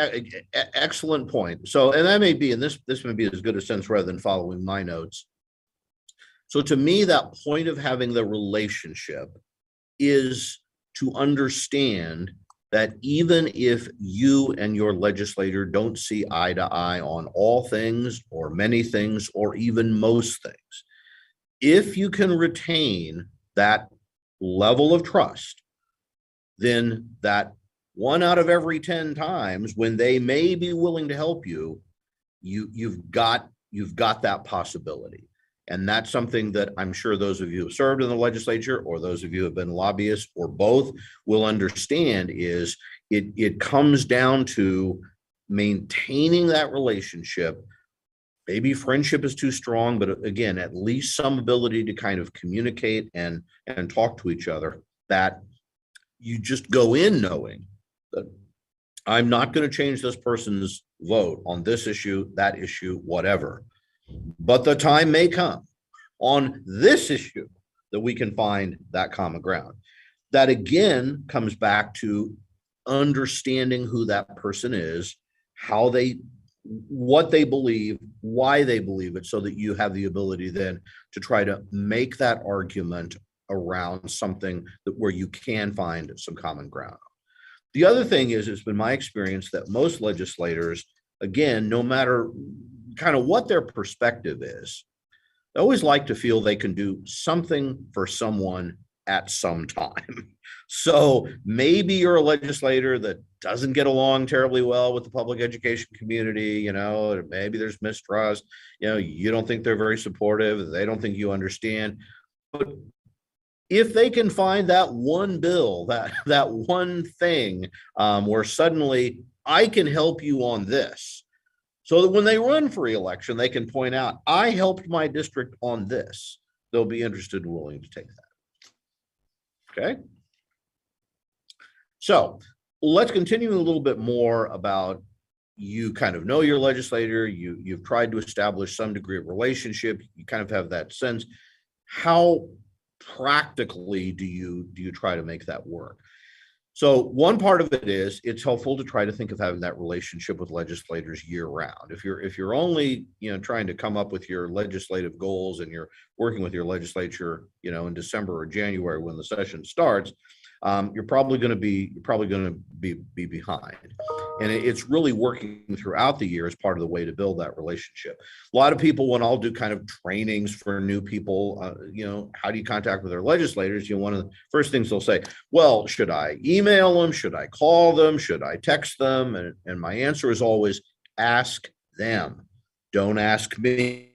Speaker 4: excellent point. So, and that may be, and this may be as good a sense rather than following my notes. So to me, that point of having the relationship is to understand that even if you and your legislator don't see eye to eye on all things or many things or even most things, if you can retain that level of trust, then that 1 out of every 10 times when they may be willing to help you, you've got that possibility. And that's something that I'm sure those of you who have served in the legislature or those of you who have been lobbyists or both will understand is it comes down to maintaining that relationship. Maybe friendship is too strong, but again, at least some ability to kind of communicate and talk to each other, that you just go in knowing that I'm not going to change this person's vote on this issue, that issue, whatever. But the time may come on this issue that we can find that common ground. That again comes back to understanding who that person is, what they believe, why they believe it, so that you have the ability then to try to make that argument around something where you can find some common ground. The other thing is, it's been my experience that most legislators, again, no matter kind of what their perspective is, they always like to feel they can do something for someone at some time. So maybe you're a legislator that doesn't get along terribly well with the public education community, you know, maybe there's mistrust, you know, you don't think they're very supportive, they don't think you understand. But if they can find that one bill, that one thing where suddenly I can help you on this, so that when they run for re-election, they can point out, I helped my district on this, they'll be interested and willing to take that. Okay. So let's continue a little bit more about, you kind of know your legislator, you've tried to establish some degree of relationship, you kind of have that sense. How practically do you try to make that work? So one part of it is it's helpful to try to think of having that relationship with legislators year round. If you're only, you know, trying to come up with your legislative goals and you're working with your legislature, you know, in December or January when the session starts, you're probably going to be behind. And it's really working throughout the year as part of the way to build that relationship. A lot of people, when I'll do kind of trainings for new people, you know, how do you contact with their legislators? You know, one of the first things they'll say, well, should I email them? Should I call them? Should I text them? And my answer is always ask them. Don't ask me.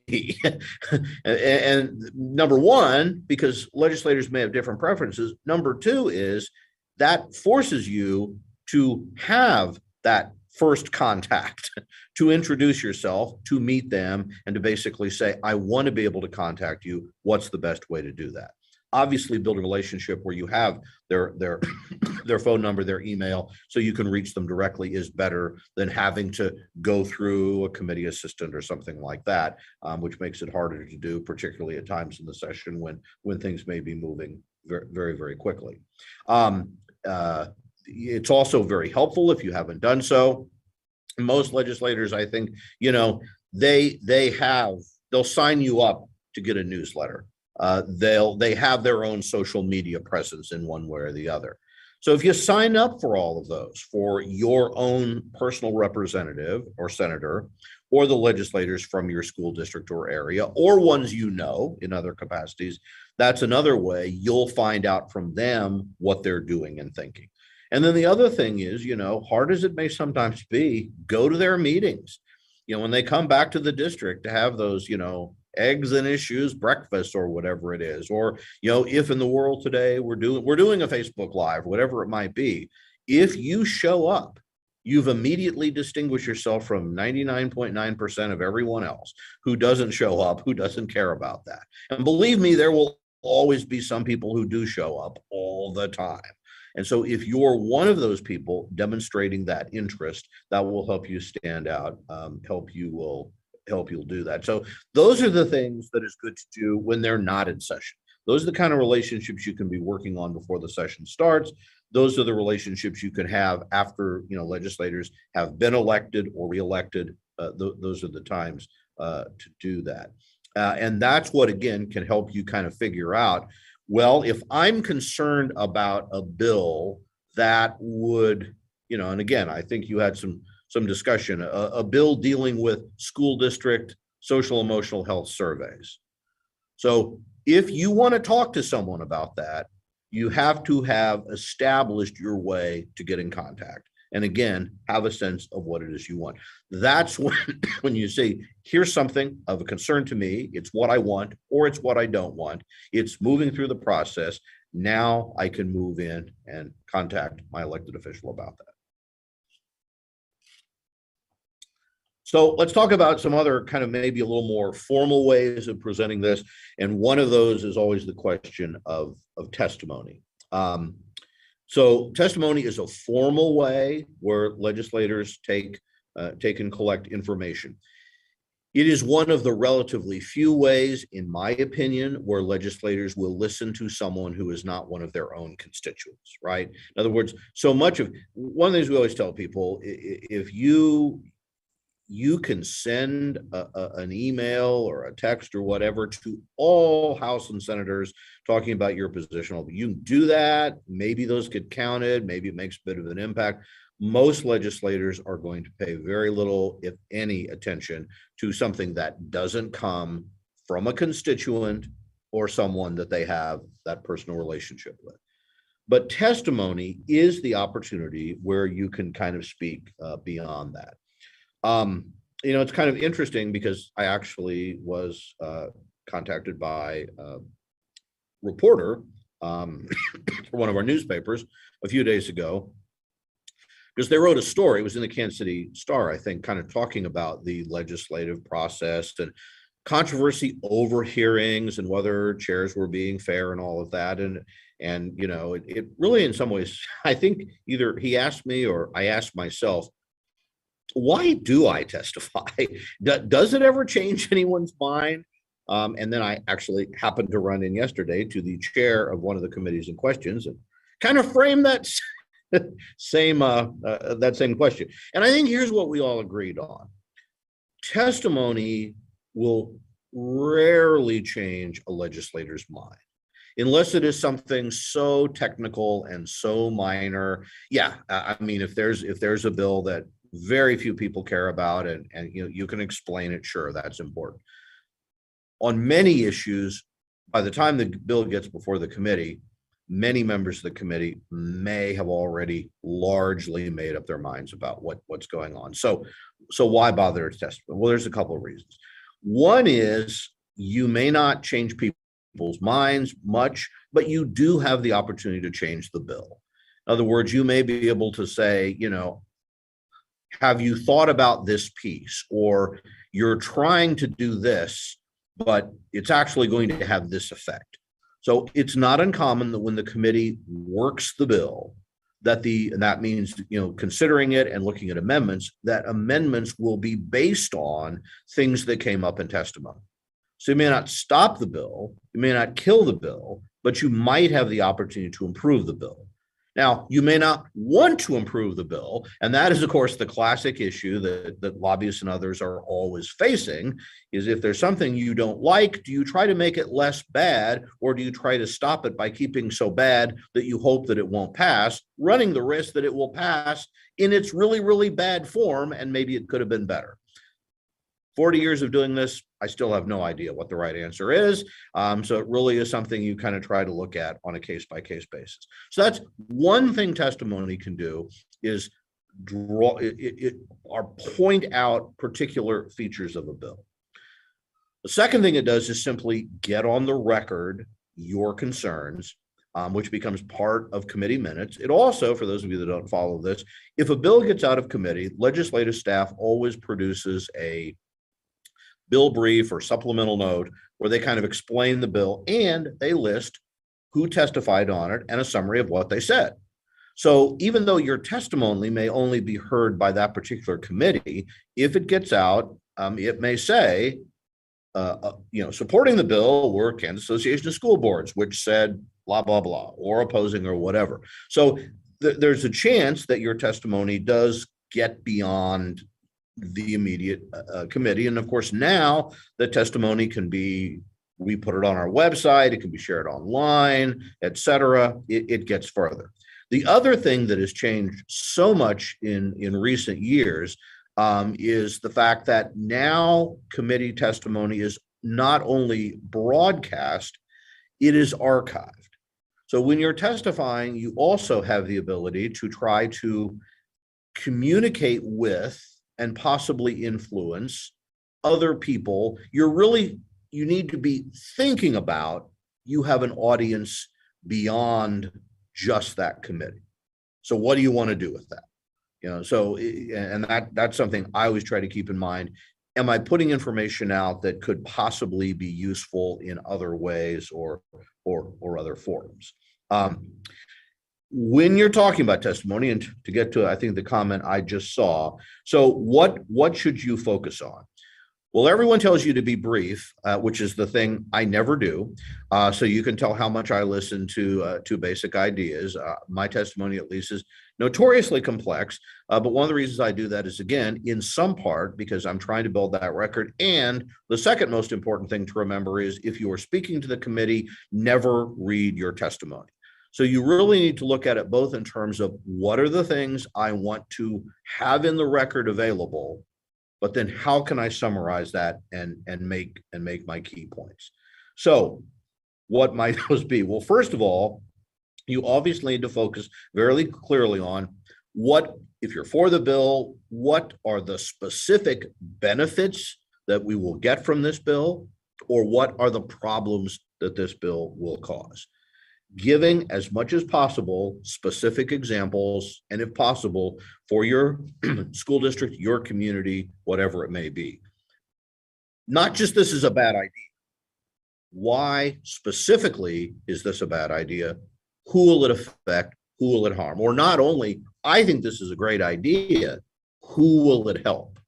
Speaker 4: And number one, because legislators may have different preferences. Number two is that forces you to have that first contact, to introduce yourself, to meet them, and to basically say, I want to be able to contact you. What's the best way to do that? Obviously, build a relationship where you have their phone number, their email, so you can reach them directly is better than having to go through a committee assistant or something like that, which makes it harder to do, particularly at times in the session when things may be moving very, very, very quickly. It's also very helpful if you haven't done so. Most legislators, I think, you know, they'll sign you up to get a newsletter. They have their own social media presence in one way or the other. So if you sign up for all of those for your own personal representative or senator, or the legislators from your school district or area, or ones you know in other capacities, that's another way you'll find out from them what they're doing and thinking. And then the other thing is, you know, hard as it may sometimes be, go to their meetings. You know, when they come back to the district to have those, you know, eggs and issues breakfast or whatever it is, or, you know, if in the world today we're doing a Facebook Live, whatever it might be, if you show up, you've immediately distinguished yourself from 99.9% of everyone else who doesn't show up, who doesn't care about that. And believe me, there will always be some people who do show up all the time. And so if you're one of those people demonstrating that interest, that will help you stand out, help you'll do that. So those are the things that is good to do when they're not in session. Those are the kind of relationships you can be working on before the session starts. Those are the relationships you can have after, you know, legislators have been elected or reelected. Those are the times to do that. And that's what, again, can help you kind of figure out, well, if I'm concerned about a bill that would, you know, and again, I think you had some discussion, a bill dealing with school district social emotional health surveys. So if you want to talk to someone about that, you have to have established your way to get in contact. And again, have a sense of what it is you want. That's when you say, here's something of a concern to me, it's what I want, or it's what I don't want. It's moving through the process. Now I can move in and contact my elected official about that. So let's talk about some other kind of maybe a little more formal ways of presenting this. And one of those is always the question of testimony. So testimony is a formal way where legislators take and collect information. It is one of the relatively few ways, in my opinion, where legislators will listen to someone who is not one of their own constituents, right? In other words, so much of, one of the things we always tell people, if you can send an email or a text or whatever to all House and senators talking about your position. You can do that. Maybe those get counted. Maybe it makes a bit of an impact. Most legislators are going to pay very little, if any, attention to something that doesn't come from a constituent or someone that they have that personal relationship with. But testimony is the opportunity where you can kind of speak beyond that. It's kind of interesting because I actually was contacted by a reporter for one of our newspapers a few days ago, because they wrote a story. It was in the Kansas City Star, I think, kind of talking about the legislative process and controversy over hearings and whether chairs were being fair and all of that. And it really, in some ways, I think either he asked me or I asked myself, why do I testify? Does it ever change anyone's mind? And then I actually happened to run in yesterday to the chair of one of the committees in questions and kind of frame that same question. And I think here's what we all agreed on. Testimony will rarely change a legislator's mind, unless it is something so technical and so minor. Yeah, I mean, if there's a bill that very few people care about and you can explain it, sure, that's important. On many issues, by the time the bill gets before the committee, many members of the committee may have already largely made up their minds about what's going on. So why bother to testify? Well, there's a couple of reasons. One is you may not change people's minds much, but you do have the opportunity to change the bill. In other words, you may be able to say, have you thought about this piece? Or you're trying to do this, but it's actually going to have this effect. So it's not uncommon that when the committee works the bill, that means, considering it and looking at amendments, that amendments will be based on things that came up in testimony. So you may not stop the bill, you may not kill the bill, but you might have the opportunity to improve the bill. Now, you may not want to improve the bill, and that is, of course, the classic issue that lobbyists and others are always facing, is if there's something you don't like, do you try to make it less bad, or do you try to stop it by keeping so bad that you hope that it won't pass, running the risk that it will pass in its really, really bad form, and maybe it could have been better. 40 years of doing this, I still have no idea what the right answer is. So it really is something you kind of try to look at on a case-by-case basis. So that's one thing testimony can do, is point out particular features of a bill. The second thing it does is simply get on the record your concerns, which becomes part of committee minutes. It also, for those of you that don't follow this, if a bill gets out of committee, legislative staff always produces a bill brief or supplemental note where they kind of explain the bill and they list who testified on it and a summary of what they said. So even though your testimony may only be heard by that particular committee, if it gets out, it may say, supporting the bill were Kansas Association of School Boards, which said blah, blah, blah, or opposing or whatever. So there's a chance that your testimony does get beyond the immediate committee. And of course, now the testimony can be, we put it on our website, it can be shared online, etc. It gets further. The other thing that has changed so much in recent years is the fact that now committee testimony is not only broadcast, it is archived. So when you're testifying, you also have the ability to try to communicate with and possibly influence other people. You need to be thinking about, you have an audience beyond just that committee. So what do you want to do with that? And that's something I always try to keep in mind. Am I putting information out that could possibly be useful in other ways or other forums? When you're talking about testimony, and to get to, I think, the comment I just saw, so what should you focus on? Well, everyone tells you to be brief, which is the thing I never do. So you can tell how much I listen to basic ideas. My testimony, at least, is notoriously complex. But one of the reasons I do that is, again, in some part, because I'm trying to build that record. And the second most important thing to remember is, if you are speaking to the committee, never read your testimony. So you really need to look at it both in terms of what are the things I want to have in the record available, but then how can I summarize that and make my key points? So what might those be? Well, first of all, you obviously need to focus very clearly on what, if you're for the bill, what are the specific benefits that we will get from this bill, or what are the problems that this bill will cause? Giving as much as possible specific examples, and if possible, for your school district, your community, whatever it may be. Not just this is a bad idea. Why specifically is this a bad idea? Who will it affect? Who will it harm? Or not only, I think this is a great idea, who will it help?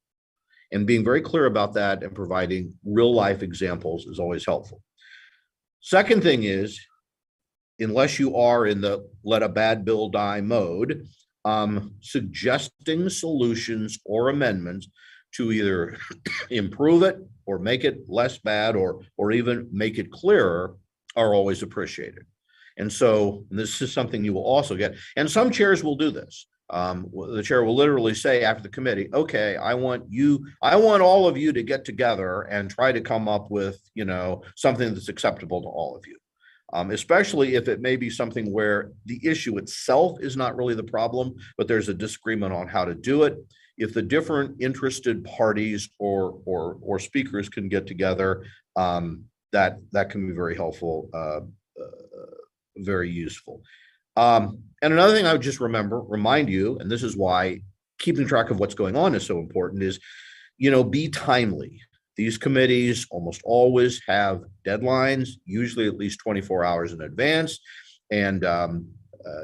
Speaker 4: And being very clear about that and providing real life examples is always helpful. Second thing is, unless you are in the let a bad bill die mode, suggesting solutions or amendments to either improve it or make it less bad or even make it clearer are always appreciated. And so this is something you will also get. And some chairs will do this. The chair will literally say after the committee, okay, I want all of you to get together and try to come up with, something that's acceptable to all of you. Especially if it may be something where the issue itself is not really the problem, but there's a disagreement on how to do it. If the different interested parties or speakers can get together, that can be very helpful, very useful. And another thing I would just remind you, and this is why keeping track of what's going on is so important, is, be timely. These committees almost always have deadlines, usually at least 24 hours in advance. And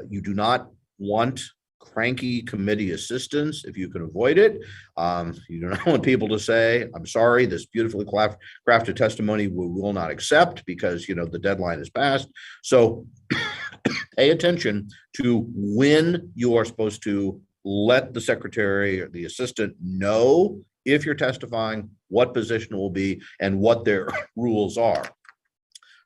Speaker 4: you do not want cranky committee assistants if you can avoid it. You do not want people to say, I'm sorry, this beautifully crafted testimony we will not accept because, the deadline is passed. So pay attention to when you are supposed to let the secretary or the assistant know if you're testifying, what position will be, and what their rules are.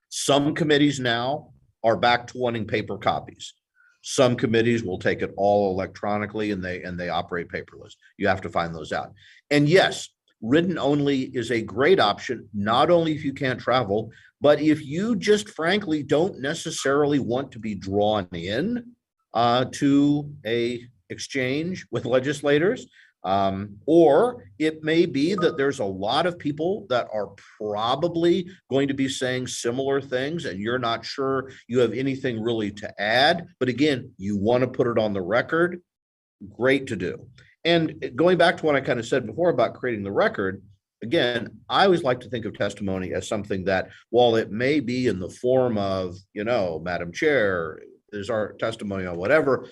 Speaker 4: Some committees now are back to wanting paper copies. Some committees will take it all electronically and they operate paperless. You have to find those out. And yes, written only is a great option, not only if you can't travel, but if you just frankly don't necessarily want to be drawn in to a exchange with legislators. Or it may be that there's a lot of people that are probably going to be saying similar things and you're not sure you have anything really to add. But again, you want to put it on the record. Great to do. And going back to what I kind of said before about creating the record, again, I always like to think of testimony as something that, while it may be in the form of, Madam Chair, there's our testimony on whatever,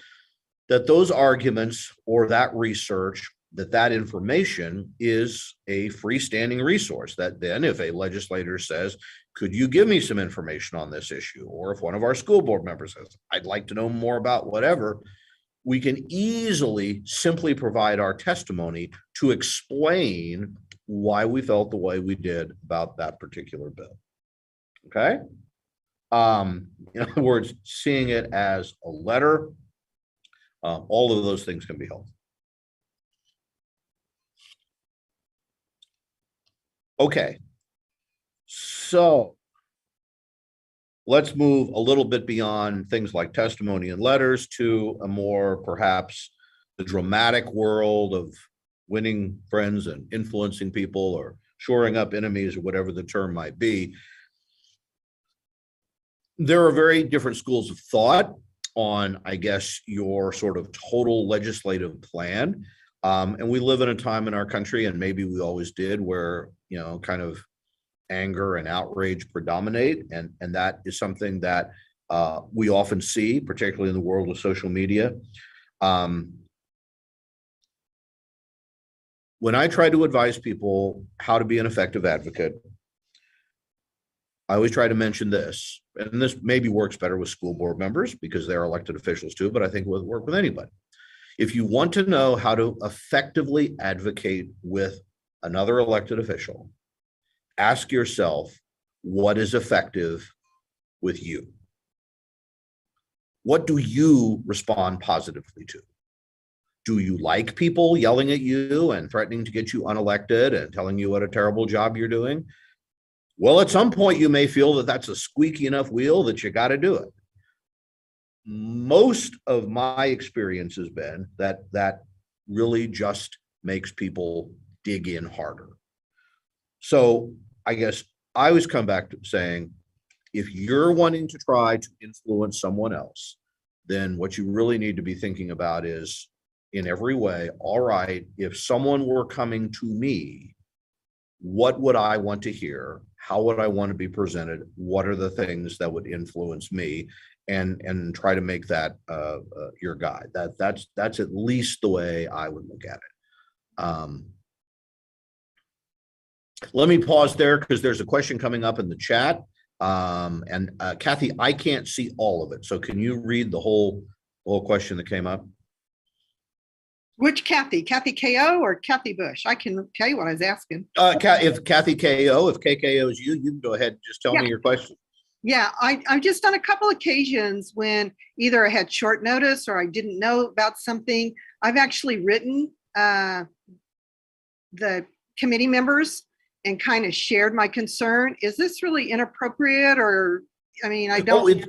Speaker 4: that those arguments or that research, that information is a freestanding resource that then if a legislator says, could you give me some information on this issue? Or if one of our school board members says, I'd like to know more about whatever, we can easily simply provide our testimony to explain why we felt the way we did about that particular bill. Okay? In other words, seeing it as a letter, all of those things can be helpful. Okay, so let's move a little bit beyond things like testimony and letters to a more perhaps the dramatic world of winning friends and influencing people or shoring up enemies or whatever the term might be. There are very different schools of thought on, I guess, your sort of total legislative plan. And we live in a time in our country, and maybe we always did, where, kind of anger and outrage predominate. And that is something that we often see, particularly in the world of social media. When I try to advise people how to be an effective advocate, I always try to mention this, and this maybe works better with school board members because they're elected officials too, but I think it would work with anybody. If you want to know how to effectively advocate with another elected official, ask yourself, what is effective with you? What do you respond positively to? Do you like people yelling at you and threatening to get you unelected and telling you what a terrible job you're doing? Well, at some point you may feel that that's a squeaky enough wheel that you got to do it. Most of my experience has been that really just makes people dig in harder. So I guess I always come back to saying, if you're wanting to try to influence someone else, then what you really need to be thinking about is, in every way, all right, if someone were coming to me, what would I want to hear? How would I want to be presented? What are the things that would influence me? And try to make that your guide. That's at least the way I would look at it. Let me pause there because there's a question coming up in the chat. Kathy, I can't see all of it. So can you read the whole question that came up?
Speaker 19: Which Kathy? Kathy KO or Kathy Bush? I can tell you what I was asking.
Speaker 4: If Kathy KO, if KKO is you, you can go ahead and just tell me your question.
Speaker 19: Yeah, I've just on a couple occasions when either I had short notice or I didn't know about something, I've actually written the committee members and kind of shared my concern. Is this really inappropriate? Or, I mean, I don't.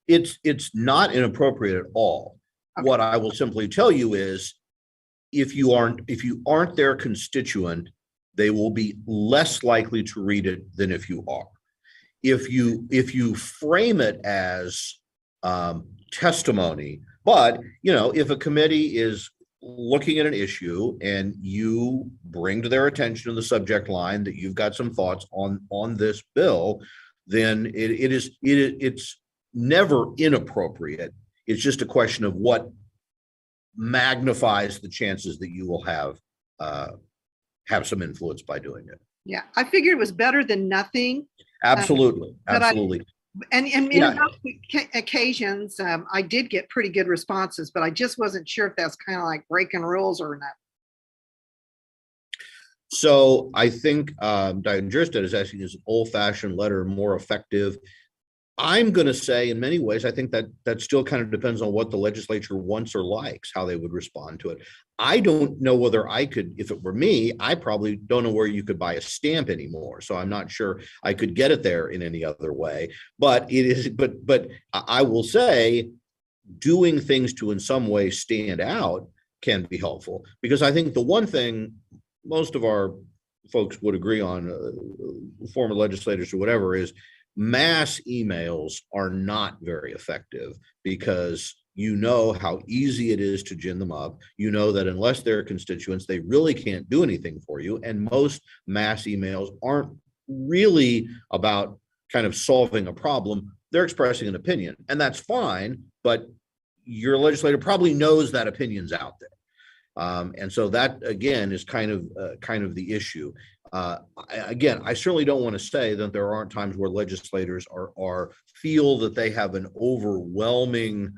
Speaker 4: It's not inappropriate at all. Okay. What I will simply tell you is, if you aren't their constituent, they will be less likely to read it than if you are. If you frame it as testimony, but if a committee is looking at an issue and you bring to their attention in the subject line that you've got some thoughts on this bill, then it's never inappropriate. It's just a question of what magnifies the chances that you will have some influence by doing it.
Speaker 19: Yeah, I figured it was better than nothing.
Speaker 4: Absolutely, absolutely.
Speaker 19: And in those occasions, I did get pretty good responses, but I just wasn't sure if that's kind of like breaking rules or not.
Speaker 4: So I think Diane Jurstad is asking, is an old-fashioned letter more effective? I'm going to say, in many ways, I think that still kind of depends on what the legislature wants or likes, how they would respond to it. I don't know whether I could, if it were me, I probably don't know where you could buy a stamp anymore. So I'm not sure I could get it there in any other way. But it is, but I will say, doing things to in some way stand out can be helpful, because I think the one thing most of our folks would agree on, former legislators or whatever, is mass emails are not very effective, because you know how easy it is to gin them up. You know that unless they're constituents, they really can't do anything for you. And most mass emails aren't really about kind of solving a problem. They're expressing an opinion, and that's fine, but your legislator probably knows that opinion's out there. And so that, again, is kind of the issue. Again, I certainly don't want to say that there aren't times where legislators feel that they have an overwhelming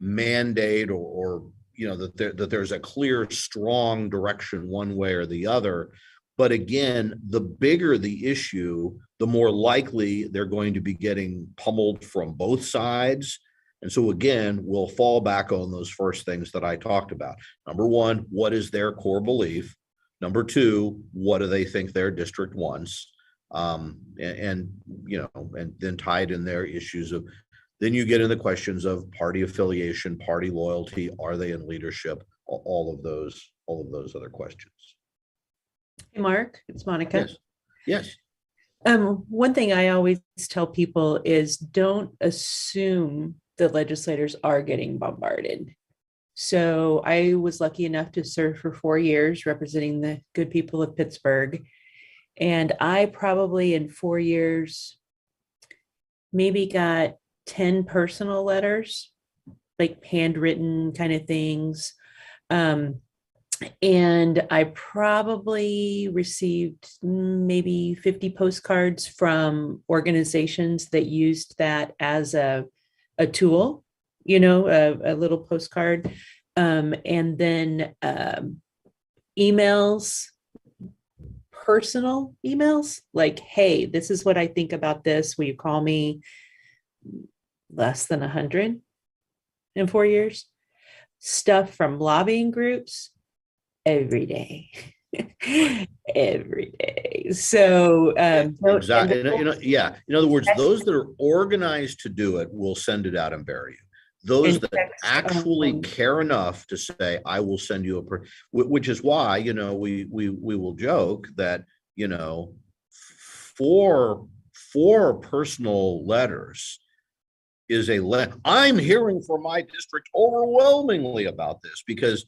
Speaker 4: mandate, or that there's a clear, strong direction one way or the other. But again, the bigger the issue, the more likely they're going to be getting pummeled from both sides. And so again, we'll fall back on those first things that I talked about. Number one, what is their core belief? Number two, what do they think their district wants? And then tied in their issues of, then you get into questions of party affiliation, party loyalty, are they in leadership? All of those other questions.
Speaker 9: Hey, Mark, it's Monica.
Speaker 4: Yes.
Speaker 9: One thing I always tell people is, don't assume the legislators are getting bombarded. So I was lucky enough to serve for 4 years representing the good people of Pittsburgh. And I probably in 4 years maybe got 10 personal letters, like handwritten kind of things. And I probably received maybe 50 postcards from organizations that used that as a tool, a little postcard. And then emails, personal emails, like, hey, this is what I think about this. Will you call me? Less than 100 in 4 years. stuff from lobbying groups every day. Every day. So
Speaker 4: Exactly. Yeah. In other words, those that are organized to do it will send it out and bury you. Those that actually care enough to say, I will send you which is why, we will joke that, four personal letters is I'm hearing from my district overwhelmingly about this because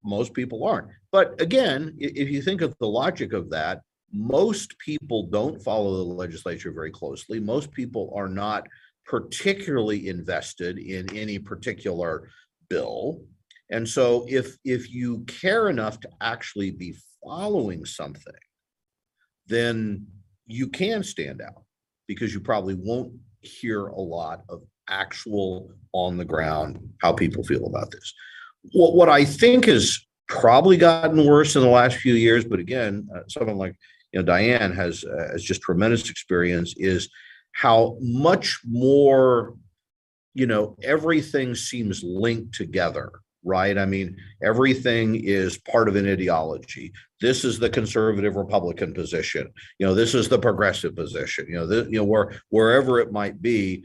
Speaker 4: most people aren't. But again, if you think of the logic of that, most people don't follow the legislature very closely. Most people are not particularly invested in any particular bill. And so if you care enough to actually be following something, then you can stand out because you probably won't hear a lot of actual on the ground how people feel about this. What I think has probably gotten worse in the last few years, but again, someone like Diane has just tremendous experience, is how much more everything seems linked together, right? I mean, everything is part of an ideology. This is the conservative Republican position. This is the progressive position. Wherever it might be.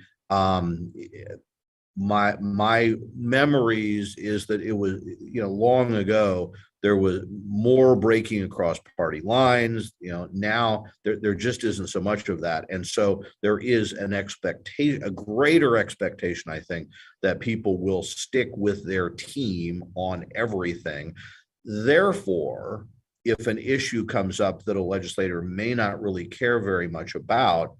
Speaker 4: My memories is that it was, long ago, there was more breaking across party lines. Now there just isn't so much of that. And so there is an expectation, a greater expectation, I think, that people will stick with their team on everything. Therefore, if an issue comes up that a legislator may not really care very much about,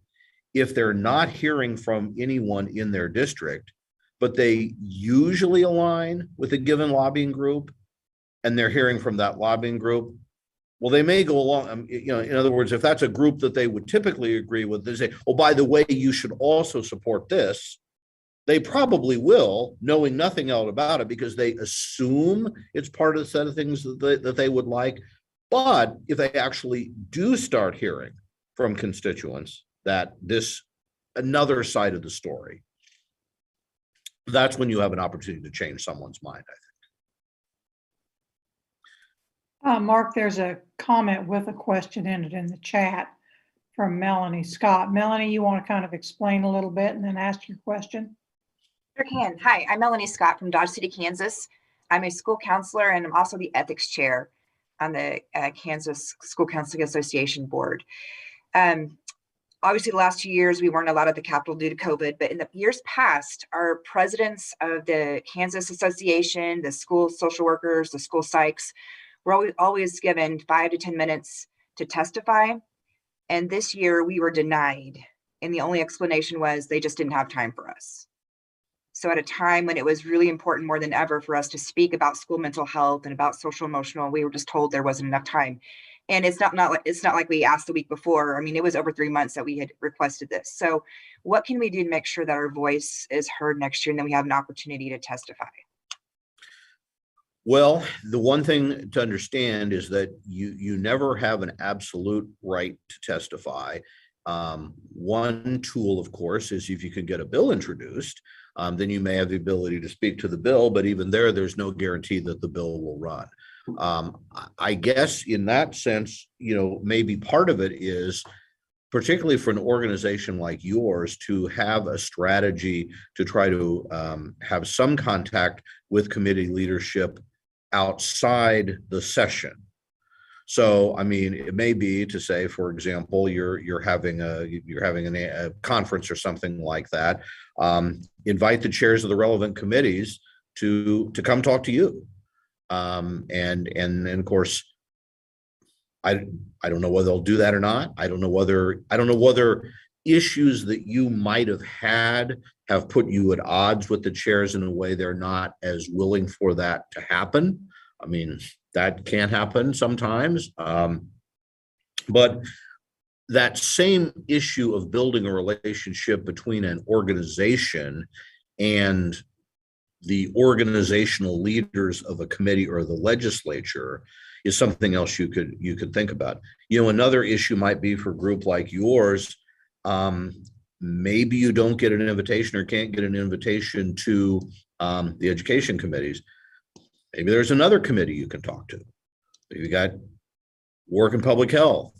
Speaker 4: if they're not hearing from anyone in their district, but they usually align with a given lobbying group and they're hearing from that lobbying group, well, they may go along, in other words, if that's a group that they would typically agree with, they say, oh, by the way, you should also support this. They probably will, knowing nothing else about it, because they assume it's part of the set of things that they would like. But if they actually do start hearing from constituents that this another side of the story, that's when you have an opportunity to change someone's mind, I think.
Speaker 1: Mark, there's a comment with a question in it in the chat from Melanie Scott. Melanie, you want to kind of explain a little bit and then ask your question?
Speaker 10: Sure can. Hi, I'm Melanie Scott from Dodge City, Kansas. I'm a school counselor and I'm also the ethics chair on the Kansas School Counseling Association board. Obviously, the last 2 years, we weren't allowed at the Capitol due to COVID, but in the years past, our presidents of the Kansas Association, the school social workers, the school psychs, were always given 5 to 10 minutes to testify. And this year we were denied. And the only explanation was they just didn't have time for us. So at a time when it was really important more than ever for us to speak about school mental health and about social emotional, we were just told there wasn't enough time. And it's not like we asked the week before. I mean, it was over 3 months that we had requested this. So what can we do to make sure that our voice is heard next year and then we have an opportunity to testify?
Speaker 4: Well, the one thing to understand is that you never have an absolute right to testify. One tool, of course, is if you can get a bill introduced, then you may have the ability to speak to the bill, but even there's no guarantee that the bill will run. I guess in that sense, maybe part of it is, particularly for an organization like yours, to have a strategy to try to have some contact with committee leadership outside the session. So, I mean, it may be to say, for example, you're having a conference or something like that. Invite the chairs of the relevant committees to come talk to you. And of course, I don't know whether they'll do that or not. I don't know whether issues that you might have had have put you at odds with the chairs in a way they're not as willing for that to happen. I mean, that can happen sometimes. But that same issue of building a relationship between an organization and the organizational leaders of a committee or the legislature is something else you could think about. Another issue might be for a group like yours. Maybe you don't get an invitation or can't get an invitation to the education committees, maybe there's another committee you can talk to. You got work and public health,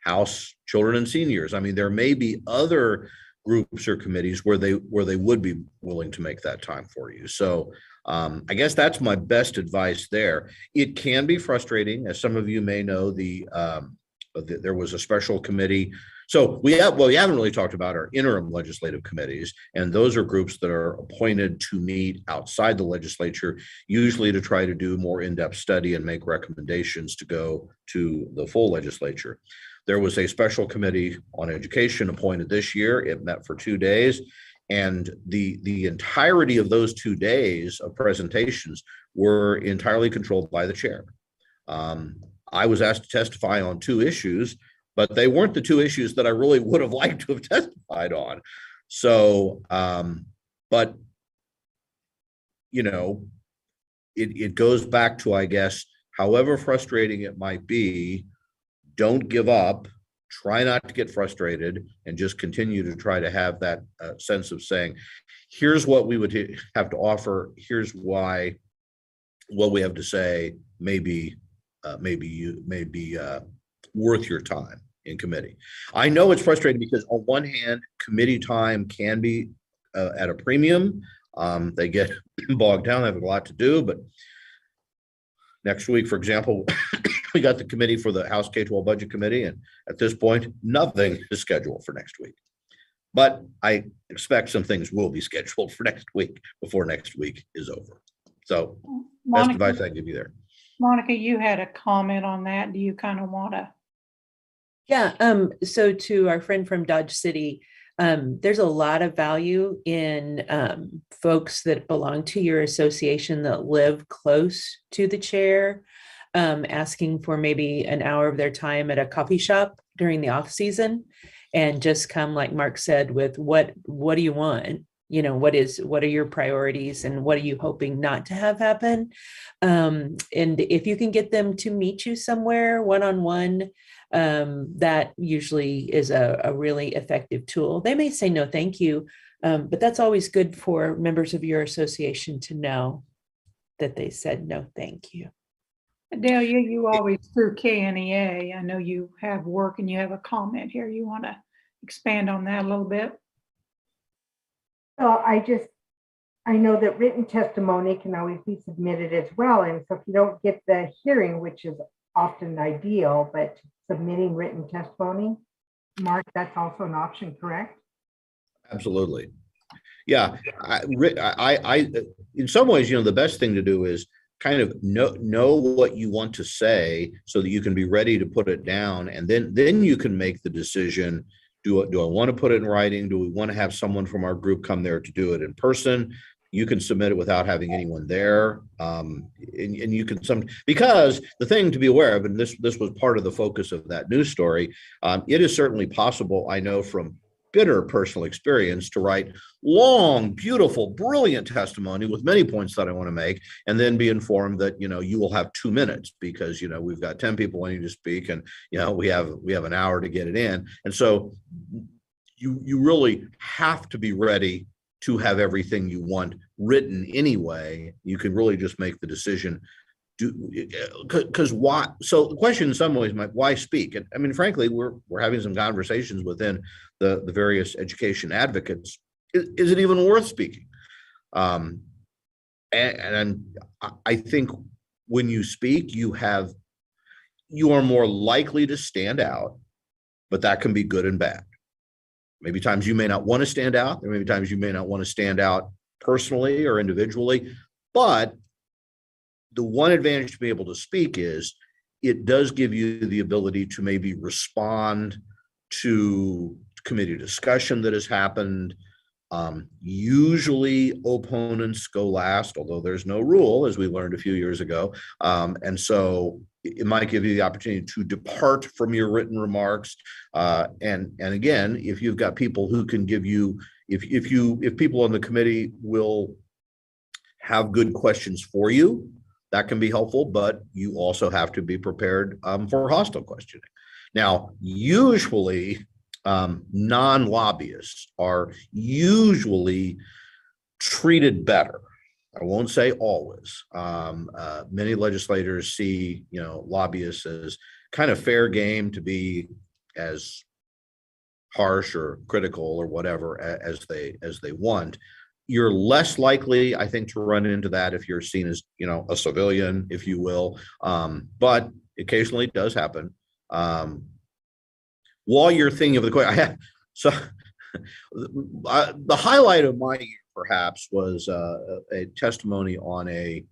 Speaker 4: House Children and Seniors. I mean, there may be other groups or committees where they would be willing to make that time for you. So I guess that's my best advice there. It can be frustrating, as some of you may know. There was a special committee. So we haven't really talked about our interim legislative committees, and those are groups that are appointed to meet outside the legislature, usually to try to do more in-depth study and make recommendations to go to the full legislature. There was a special committee on education appointed this year. It met for 2 days, and the entirety of those 2 days of presentations were entirely controlled by the chair. I was asked to testify on 2 issues, but they weren't the 2 issues that I really would have liked to have testified on. So, but, you know, it goes back to, I guess, however frustrating it might be, don't give up, try not to get frustrated, and just continue to try to have that sense of saying, here's what we would have to offer, here's why what we have to say may be worth your time in committee. I know it's frustrating because on one hand, committee time can be at a premium. They get bogged down, they have a lot to do, but next week, for example, we got the committee for the House K-12 Budget Committee, and at this point, nothing is scheduled for next week. But I expect some things will be scheduled for next week before next week is over. So best advice I can give you there.
Speaker 1: Monica, you had a comment on that. Do you kind of want to?
Speaker 9: Yeah, so to our friend from Dodge City, there's a lot of value in folks that belong to your association that live close to the chair, asking for maybe an hour of their time at a coffee shop during the off season, and just come, like Mark said, with what do you want? You know, what are your priorities, and what are you hoping not to have happen? And if you can get them to meet you somewhere one-on-one, that usually is a really effective tool. They may say no, thank you, but that's always good for members of your association to know that they said no, thank you.
Speaker 1: Delia, you always through KNEA. I know you have work and you have a comment here. You want to expand on that a little bit?
Speaker 13: So I know that written testimony can always be submitted as well. And so if you don't get the hearing, which is often ideal, but submitting written testimony, Mark, that's also an option, correct?
Speaker 4: Absolutely. Yeah. I in some ways, you know, the best thing to do is kind of know what you want to say so that you can be ready to put it down. And then you can make the decision. Do I want to put it in writing? Do we want to have someone from our group come there to do it in person? You can submit it without having anyone there. And you can because the thing to be aware of, and this was part of the focus of that news story, it is certainly possible, I know from bitter personal experience, to write long, beautiful, brilliant testimony with many points that I want to make, and then be informed that, you know, you will have 2 minutes because, you know, we've got 10 people wanting to speak, and, you know, we have an hour to get it in. And so you really have to be ready to have everything you want written anyway. You can really just make the decision. Because why? So the question in some ways might, why speak? And I mean, frankly, we're having some conversations within the various education advocates. Is it even worth speaking? And I think when you speak, you are more likely to stand out, but that can be good and bad. Maybe times you may not want to stand out. There may be times you may not want to stand out personally or individually, but the one advantage to be able to speak is it does give you the ability to maybe respond to committee discussion that has happened. Usually opponents go last, although there's no rule, as we learned a few years ago. And so it might give you the opportunity to depart from your written remarks. And again, if you've got people who can give you, if people on the committee will have good questions for you, that can be helpful, but you also have to be prepared for hostile questioning. Now, usually non-lobbyists are usually treated better I won't say always. Many legislators see, lobbyists as kind of fair game to be as harsh or critical or whatever as they want. You're less likely, I think, to run into that if you're seen as, a civilian, if you will. But occasionally it does happen. While you're thinking of the question, the highlight of my year perhaps was a testimony on a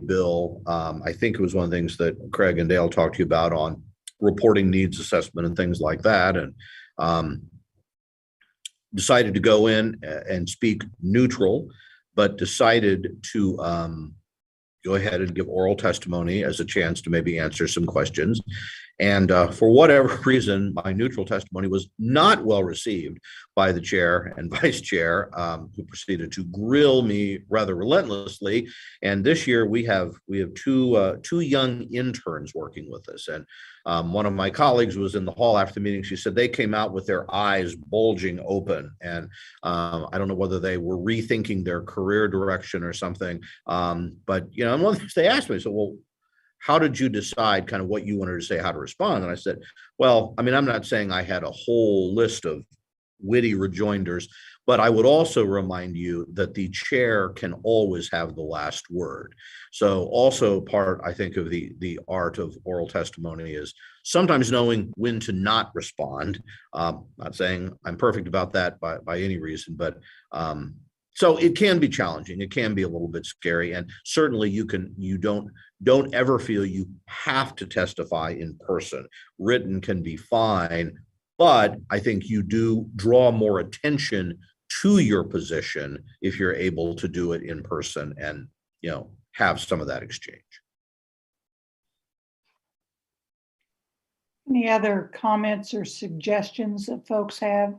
Speaker 4: bill. I think it was one of the things that Craig and Dale talked to you about on reporting needs assessment and things like that. And decided to go in and speak neutral, but decided to go ahead and give oral testimony as a chance to maybe answer some questions. And for whatever reason, my neutral testimony was not well received by the chair and vice chair, who proceeded to grill me rather relentlessly. And this year we have two young interns working with us. And one of my colleagues was in the hall after the meeting. She said they came out with their eyes bulging open. And I don't know whether they were rethinking their career direction or something. But, and one of the things they asked me, so, well, how did you decide kind of what you wanted to say, how to respond? And I said, well, I mean, I'm not saying I had a whole list of witty rejoinders, but I would also remind you that the chair can always have the last word. So also part, I think, of the art of oral testimony is sometimes knowing when to not respond. Not saying I'm perfect about that by any reason, but so it can be challenging. It can be a little bit scary. And certainly you don't ever feel you have to testify in person. Written can be fine, but I think you do draw more attention to your position if you're able to do it in person and, have some of that exchange.
Speaker 1: Any other comments or suggestions that folks have?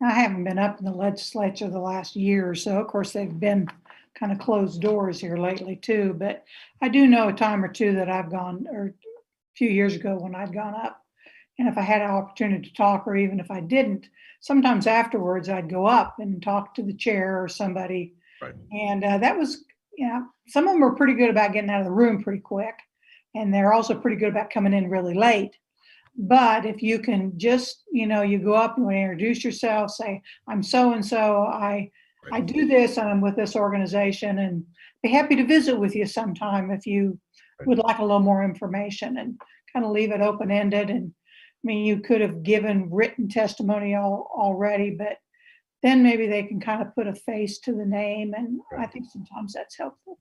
Speaker 1: I haven't been up in the legislature the last year or so. Of course, they've been kind of closed doors here lately too, but I do know a time or two that I've gone, or a few years ago when I'd gone up. And if I had an opportunity to talk, or even if I didn't, sometimes afterwards I'd go up and talk to the chair or somebody.
Speaker 4: Right.
Speaker 1: And that was, some of them were pretty good about getting out of the room pretty quick. And they're also pretty good about coming in really late. But if you can just, you go up and introduce yourself, say, I'm so-and-so, I do this, and I'm with this organization, and be happy to visit with you sometime if you would like a little more information, and kind of leave it open-ended. And I mean, you could have given written testimony already, but then maybe they can kind of put a face to the name. And I think sometimes that's helpful.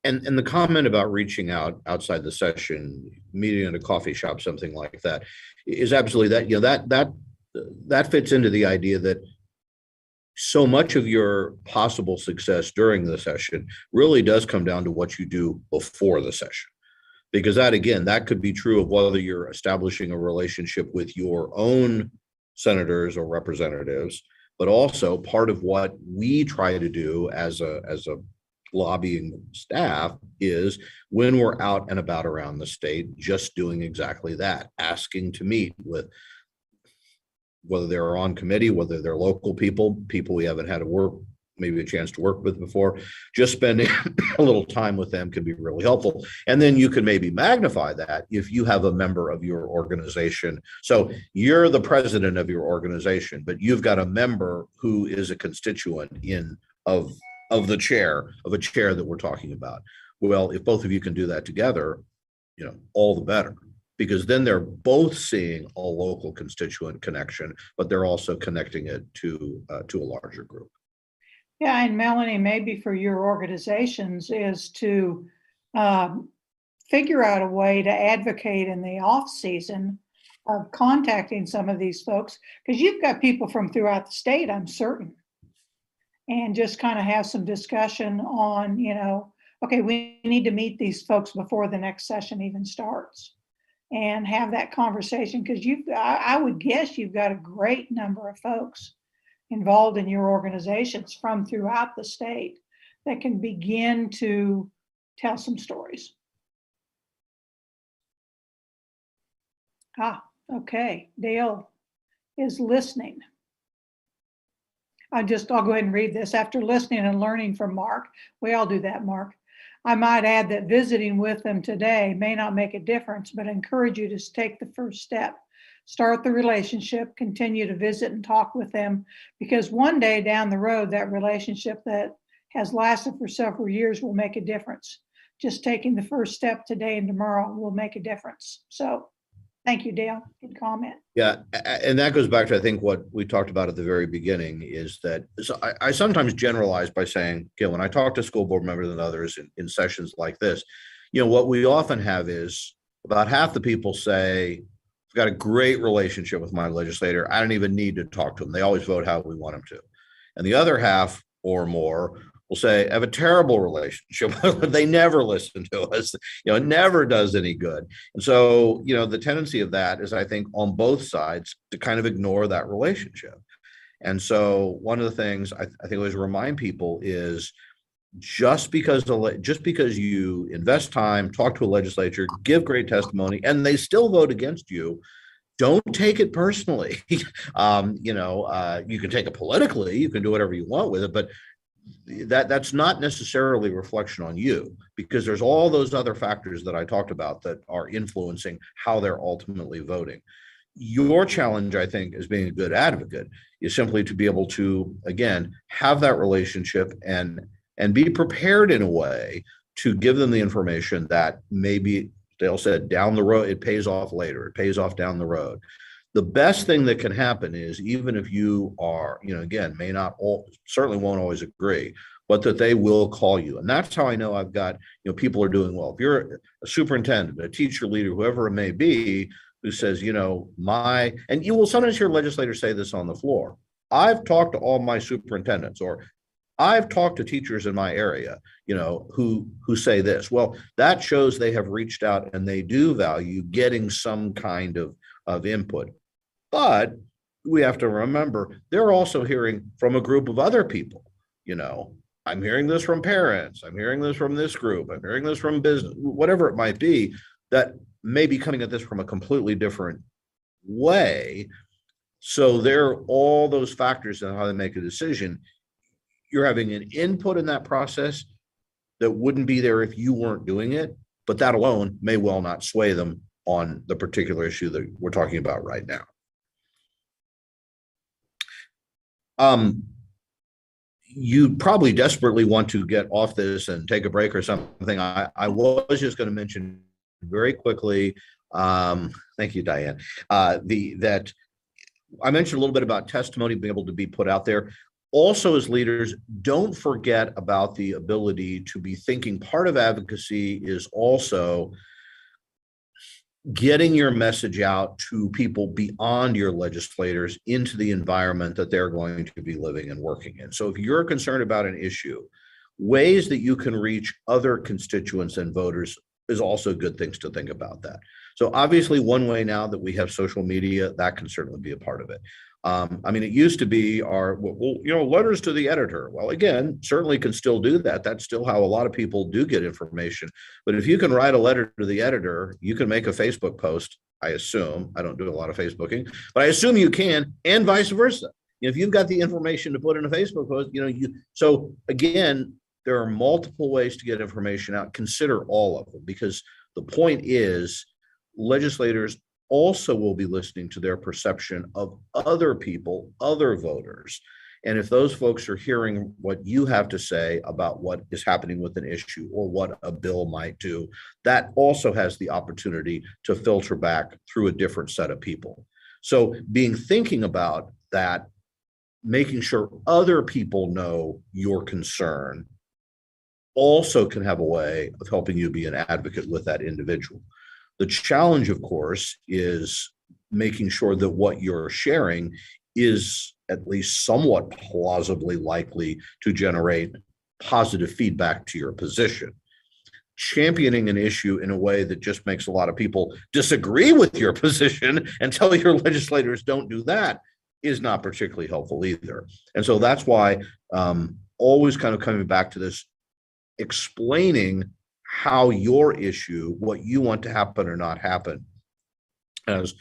Speaker 4: And the comment about reaching out outside the session, meeting at a coffee shop, something like that, is absolutely that, that fits into the idea that so much of your possible success during the session really does come down to what you do before the session. Because that, again, that could be true of whether you're establishing a relationship with your own senators or representatives, but also part of what we try to do as a lobbying staff is when we're out and about around the state, just doing exactly that, asking to meet with, whether they're on committee, whether they're local people we haven't had maybe a chance to work with before, just spending a little time with them can be really helpful. And then you can maybe magnify that if you have a member of your organization. So you're the president of your organization, but you've got a member who is a constituent of a chair that we're talking about. Well, if both of you can do that together, all the better, because then they're both seeing a local constituent connection, but they're also connecting it to a larger group.
Speaker 1: Yeah, and Melanie, maybe for your organizations is to figure out a way to advocate in the off season of contacting some of these folks, because you've got people from throughout the state, I'm certain. And just kind of have some discussion on, okay, we need to meet these folks before the next session even starts, and have that conversation, because I would guess you've got a great number of folks involved in your organizations from throughout the state that can begin to tell some stories. Okay, Dale is listening. I'll go ahead and read this. After listening and learning from Mark, we all do that, Mark. I might add that visiting with them today may not make a difference, but encourage you to take the first step. Start the relationship, continue to visit and talk with them, because one day down the road, that relationship that has lasted for several years will make a difference. Just taking the first step today and tomorrow will make a difference. So thank you, Dale. Good comment.
Speaker 4: Yeah, and that goes back to, I think, what we talked about at the very beginning is that, so I sometimes generalize by saying, okay, when I talk to school board members and others in sessions like this, what we often have is about half the people say, I've got a great relationship with my legislator. I don't even need to talk to them. They always vote how we want them to. And the other half or more will say, I have a terrible relationship. They never listen to us. It never does any good. And so, the tendency of that is, I think, on both sides to kind of ignore that relationship. And so one of the things I think I always remind people is just because you invest time, talk to a legislature, give great testimony, and they still vote against you, don't take it personally. You can take it politically, you can do whatever you want with it, but that's not necessarily a reflection on you, because there's all those other factors that I talked about that are influencing how they're ultimately voting. Your challenge, I think, as being a good advocate is simply to be able to, again, have that relationship and be prepared in a way to give them the information that maybe, Dale said, down the road, it pays off later, it pays off down the road. The best thing that can happen is, even if you are, again, may not all, certainly won't always agree, but that they will call you. And that's how I know I've got, people are doing well. If you're a superintendent, a teacher leader, whoever it may be, who says, and you will sometimes hear legislators say this on the floor, I've talked to all my superintendents, or I've talked to teachers in my area, who say this. Well, that shows they have reached out and they do value getting some kind of input. But we have to remember, they're also hearing from a group of other people. I'm hearing this from parents, I'm hearing this from this group, I'm hearing this from business, whatever it might be, that may be coming at this from a completely different way. So there are all those factors in how they make a decision. You're having an input in that process that wouldn't be there if you weren't doing it, but that alone may well not sway them on the particular issue that we're talking about right now. You probably desperately want to get off this and take a break or something. I was just going to mention very quickly, thank you, Diane, that I mentioned a little bit about testimony being able to be put out there. Also, as leaders, don't forget about the ability to be thinking. Part of advocacy is also getting your message out to people beyond your legislators into the environment that they're going to be living and working in. So if you're concerned about an issue, ways that you can reach other constituents and voters is also good things to think about that. So obviously, one way now that we have social media, that can certainly be a part of it. It used to be letters to the editor. Well, again, certainly can still do that. That's still how a lot of people do get information. But if you can write a letter to the editor, you can make a Facebook post, I assume. I don't do a lot of Facebooking, but I assume you can, and vice versa. If you've got the information to put in a Facebook post, so again, there are multiple ways to get information out. Consider all of them, because the point is, legislators also will be listening to their perception of other people, other voters. And if those folks are hearing what you have to say about what is happening with an issue or what a bill might do, that also has the opportunity to filter back through a different set of people. So thinking about that, making sure other people know your concern also can have a way of helping you be an advocate with that individual. The challenge, of course, is making sure that what you're sharing is at least somewhat plausibly likely to generate positive feedback to your position. Championing an issue in a way that just makes a lot of people disagree with your position and tell your legislators don't do that is not particularly helpful either. And so that's why always kind of coming back to this, explaining how your issue, what you want to happen or not happen, as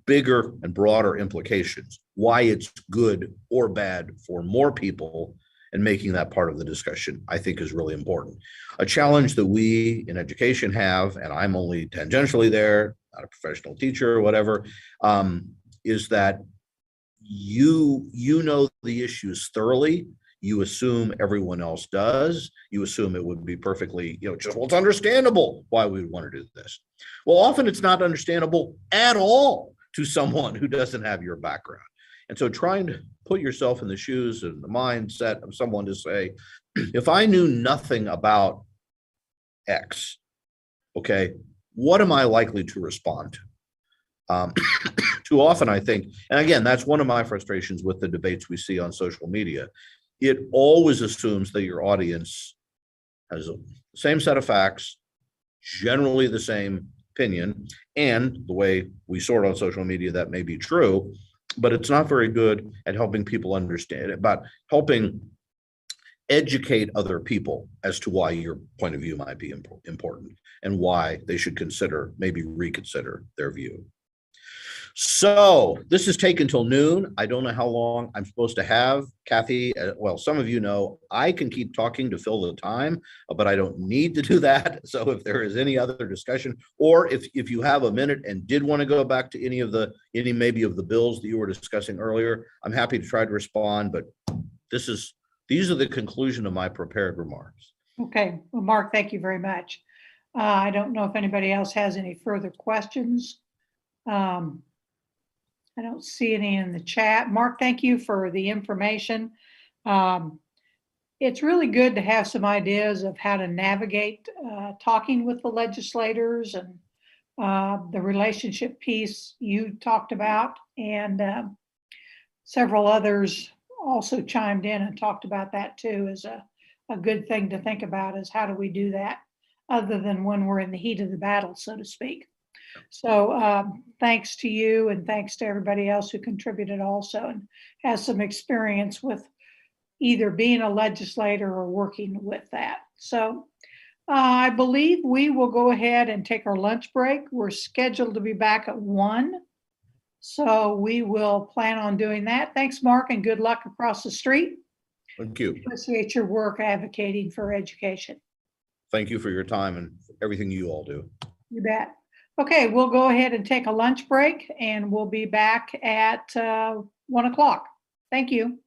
Speaker 4: bigger and broader implications, why it's good or bad for more people, and making that part of the discussion, I think, is really important. A challenge that we in education have, and I'm only tangentially there, not a professional teacher or whatever, is that you know the issues thoroughly. You assume everyone else does. You assume it would be perfectly, just, well, it's understandable why we would want to do this. Well, often it's not understandable at all to someone who doesn't have your background. And so trying to put yourself in the shoes and the mindset of someone to say, if I knew nothing about X, okay, what am I likely to respond to? Too often, I think, and again, that's one of my frustrations with the debates we see on social media. It always assumes that your audience has the same set of facts, generally the same opinion, and the way we sort on social media, that may be true, but it's not very good at helping people understand, about helping educate other people as to why your point of view might be important and why they should maybe reconsider their view. So this is taken till noon. I don't know how long I'm supposed to have. Kathy, well, some of you know I can keep talking to fill the time, but I don't need to do that. So if there is any other discussion, or if you have a minute and did want to go back to any maybe of the bills that you were discussing earlier, I'm happy to try to respond, but these are the conclusion of my prepared remarks.
Speaker 1: Okay, well, Mark, thank you very much. I don't know if anybody else has any further questions. I don't see any in the chat. Mark, thank you for the information. It's really good to have some ideas of how to navigate talking with the legislators and the relationship piece you talked about, and several others also chimed in and talked about that too, as a good thing to think about, is how do we do that other than when we're in the heat of the battle, so to speak. So thanks to you, and thanks to everybody else who contributed also and has some experience with either being a legislator or working with that. So I believe we will go ahead and take our lunch break. We're scheduled to be back at 1. So we will plan on doing that. Thanks, Mark, and good luck across the street.
Speaker 4: Thank you.
Speaker 1: Appreciate your work advocating for education.
Speaker 4: Thank you for your time and everything you all do.
Speaker 1: You bet. Okay, we'll go ahead and take a lunch break, and we'll be back at 1 o'clock. Thank you.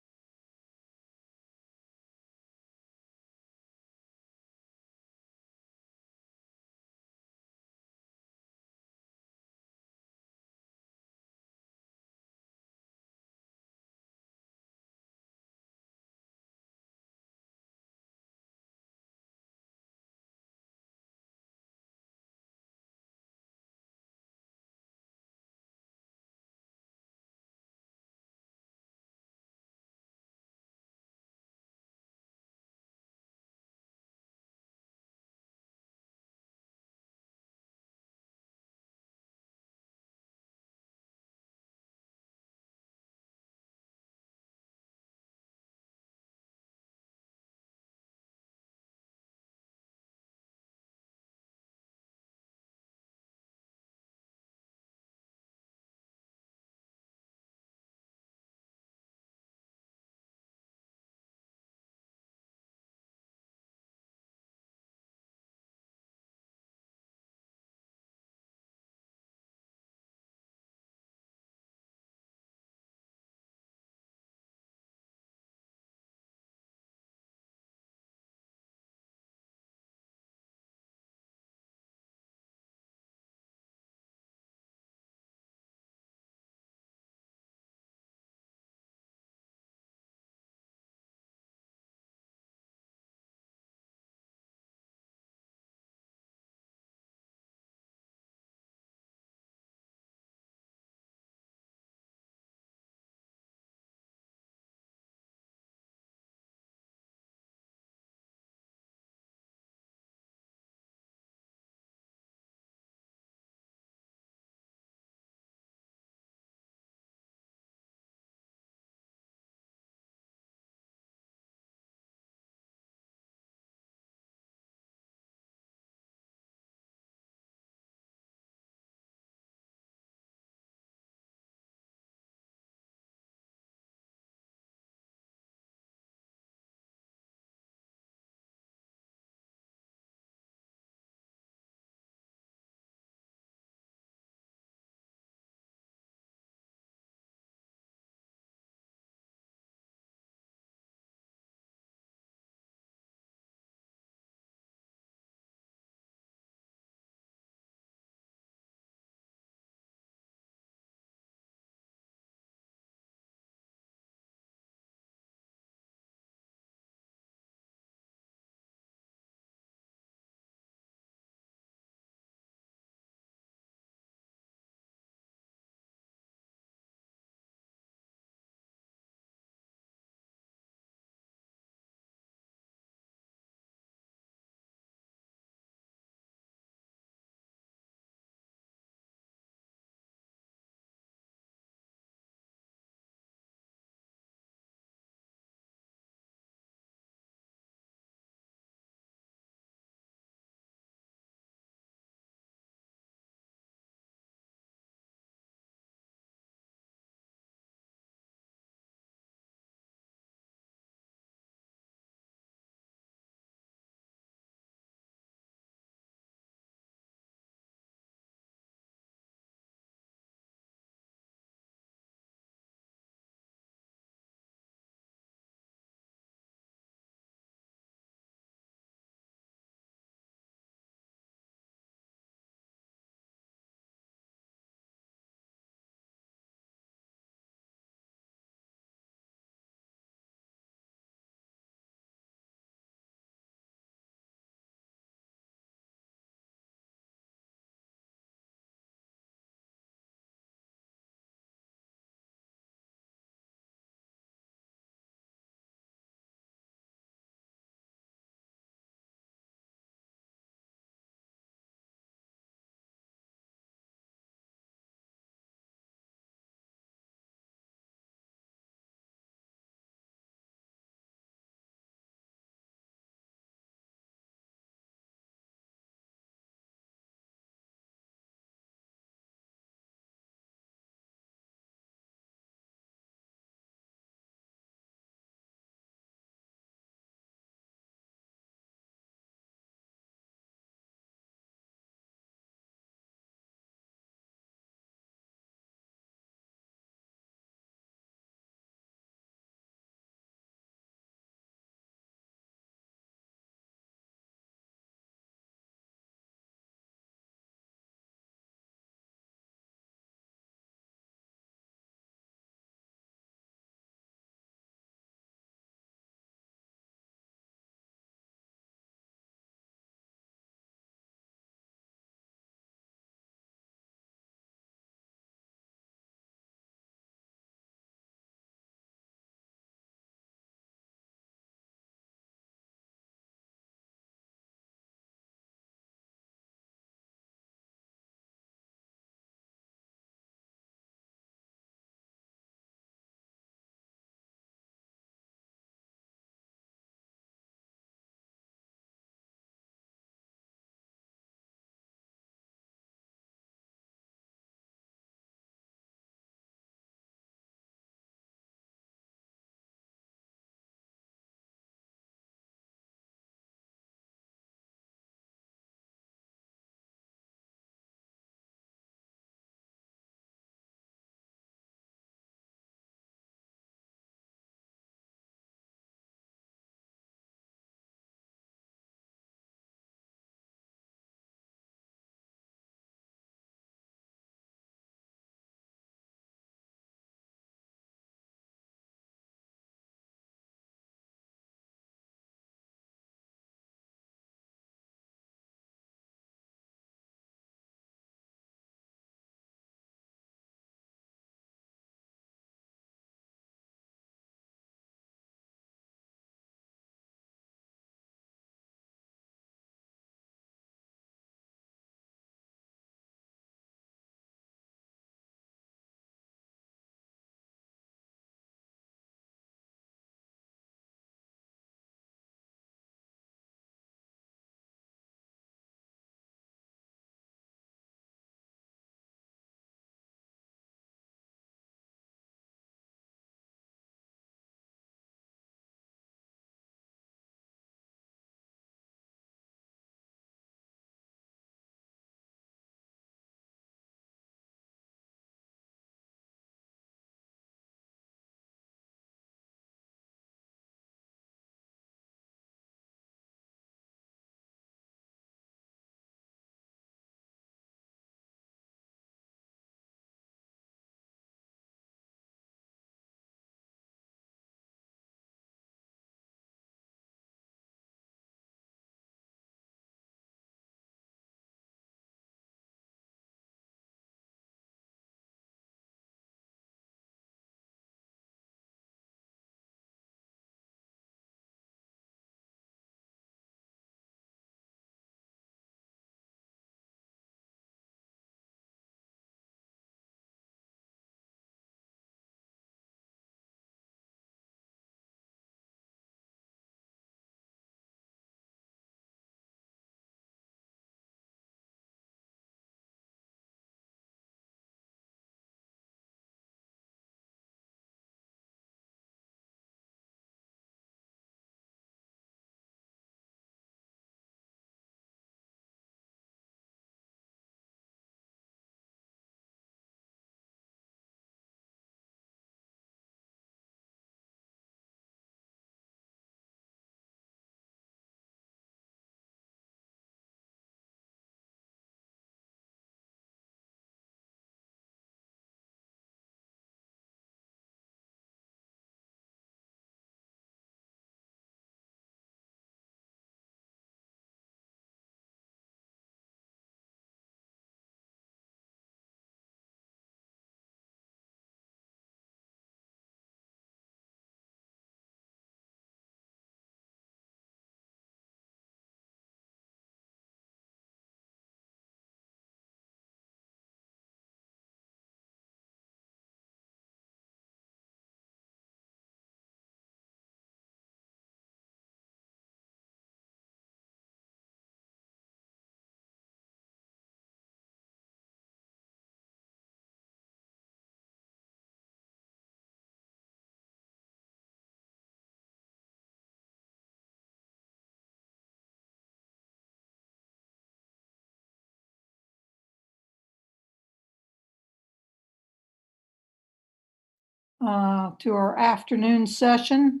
Speaker 1: to our afternoon session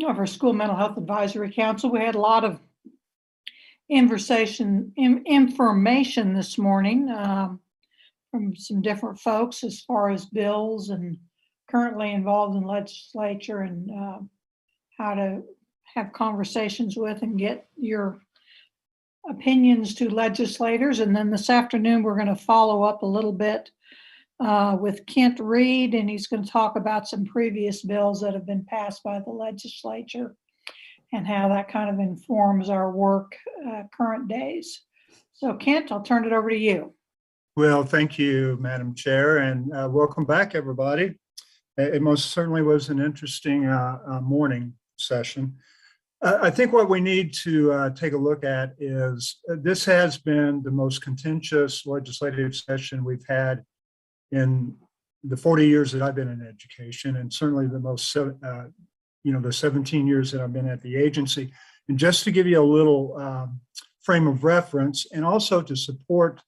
Speaker 1: of our School Mental Health Advisory Council. We had a lot of information this morning from some different folks as far as bills and currently involved in legislature and how to have conversations with and get your opinions to legislators. And then this afternoon, we're going to follow up a little bit with Kent Reed, and he's going to talk about some previous bills that have been passed by the legislature and how that kind of informs our work current days. So Kent, I'll turn it over to you.
Speaker 11: Well, thank you, Madam Chair, and welcome back, everybody. It most certainly was an interesting morning session. I think what we need to take a look at is this has been the most contentious legislative session we've had in the 40 years that I've been in education, and certainly the most, the 17 years that I've been at the agency. And just to give you a little frame of reference, and also to support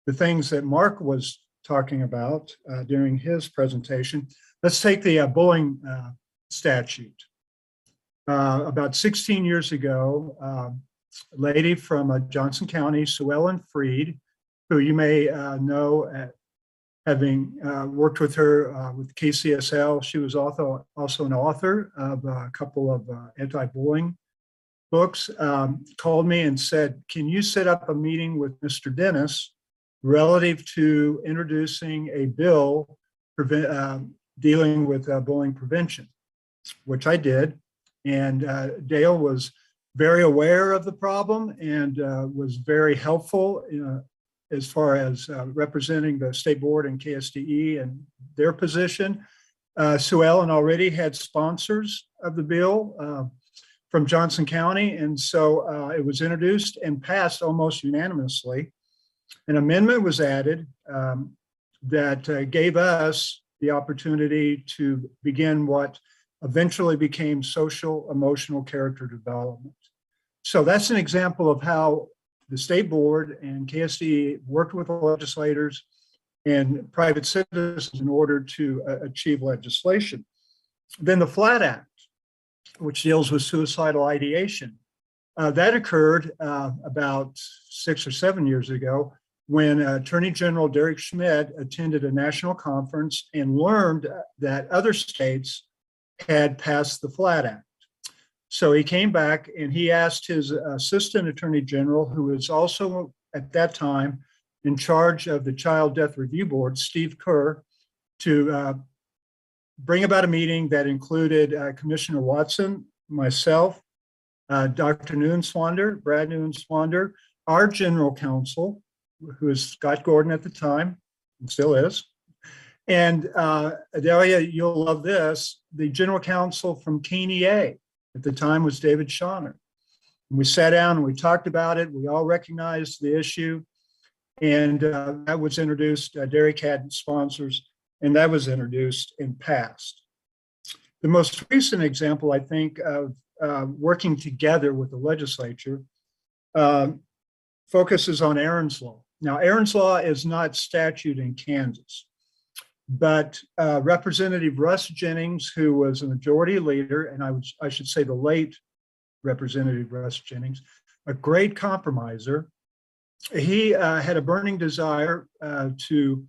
Speaker 11: the things that Mark was talking about during his presentation, let's take the bullying statute. About 16 years ago, a lady from Johnson County, Sue Ellen Freed, who you may know having worked with her with KCSL. She was also an author of a couple of anti-bullying books, called me and said, can you set up a meeting with Mr. Dennis relative to introducing a bill dealing with bullying prevention, which I did. And Dale was very aware of the problem and was very helpful as far as representing the state board and KSDE and their position. Sue Ellen already had sponsors of the bill from Johnson County. And so it was introduced and passed almost unanimously. An amendment was added that gave us the opportunity to begin what eventually became social emotional character development. So that's an example of how the state board and KSDE worked with the legislators and private citizens in order to achieve legislation. Then the FLAT Act, which deals with suicidal ideation, that occurred about 6 or 7 years ago when Attorney General Derek Schmidt attended a national conference and learned that other states had passed the FLAT Act. So he came back and he asked his assistant attorney general, who was also at that time in charge of the Child Death Review Board, Steve Kerr, to bring about a meeting that included Commissioner Watson, myself, Dr. Neuenswander, Brad Neuenswander, our general counsel, who is Scott Gordon at the time, and still is. And Adelia, you'll love this, the general counsel from KNEA at the time was David Schauner. And we sat down and we talked about it. We all recognized the issue. And that was introduced. Derek had sponsors, and that was introduced and passed. The most recent example, I think, of working together with the legislature focuses on Aaron's Law. Now, Aaron's Law is not statute in Kansas, but Representative Russ Jennings, who was a majority leader, and I should say the late Representative Russ Jennings, a great compromiser, he had a burning desire to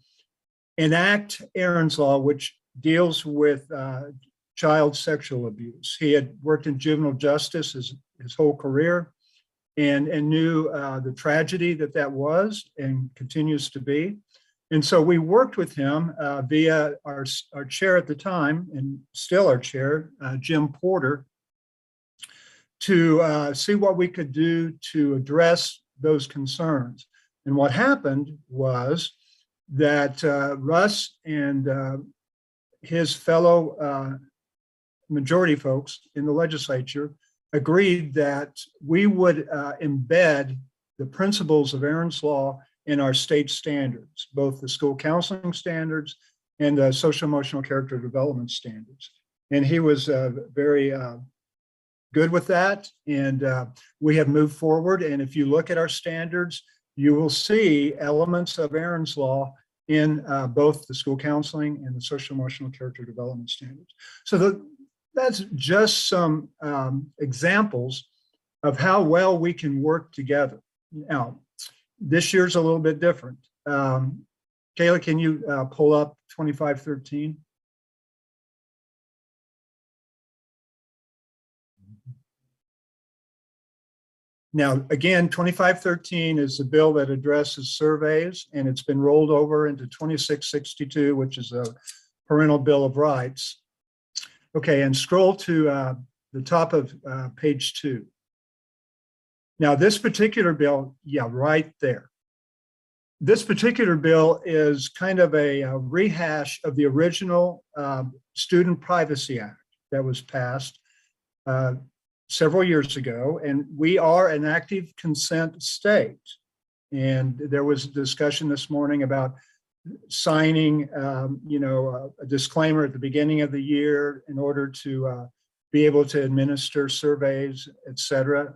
Speaker 11: enact Aaron's Law, which deals with child sexual abuse. He had worked in juvenile justice his whole career and knew the tragedy that was and continues to be. And so we worked with him via our chair at the time, and still our chair, Jim Porter, to see what we could do to address those concerns. And what happened was that Russ and his fellow majority folks in the legislature agreed that we would embed the principles of Aaron's Law in our state standards, both the school counseling standards and the social emotional character development standards. And he was very good with that. And we have moved forward. And if you look at our standards, you will see elements of Aaron's Law in both the school counseling and the social emotional character development standards. So that's just some examples of how well we can work together. Now, this year's a little bit different. Kayla, can you pull up 2513? Now, again, 2513 is the bill that addresses surveys, and it's been rolled over into 2662, which is a parental bill of rights. Okay, and scroll to the top of page 2. Now, this particular bill, yeah, right there. This particular bill is kind of a rehash of the original Student Privacy Act that was passed several years ago, and we are an active consent state. And there was a discussion this morning about signing, a disclaimer at the beginning of the year in order to be able to administer surveys, et cetera.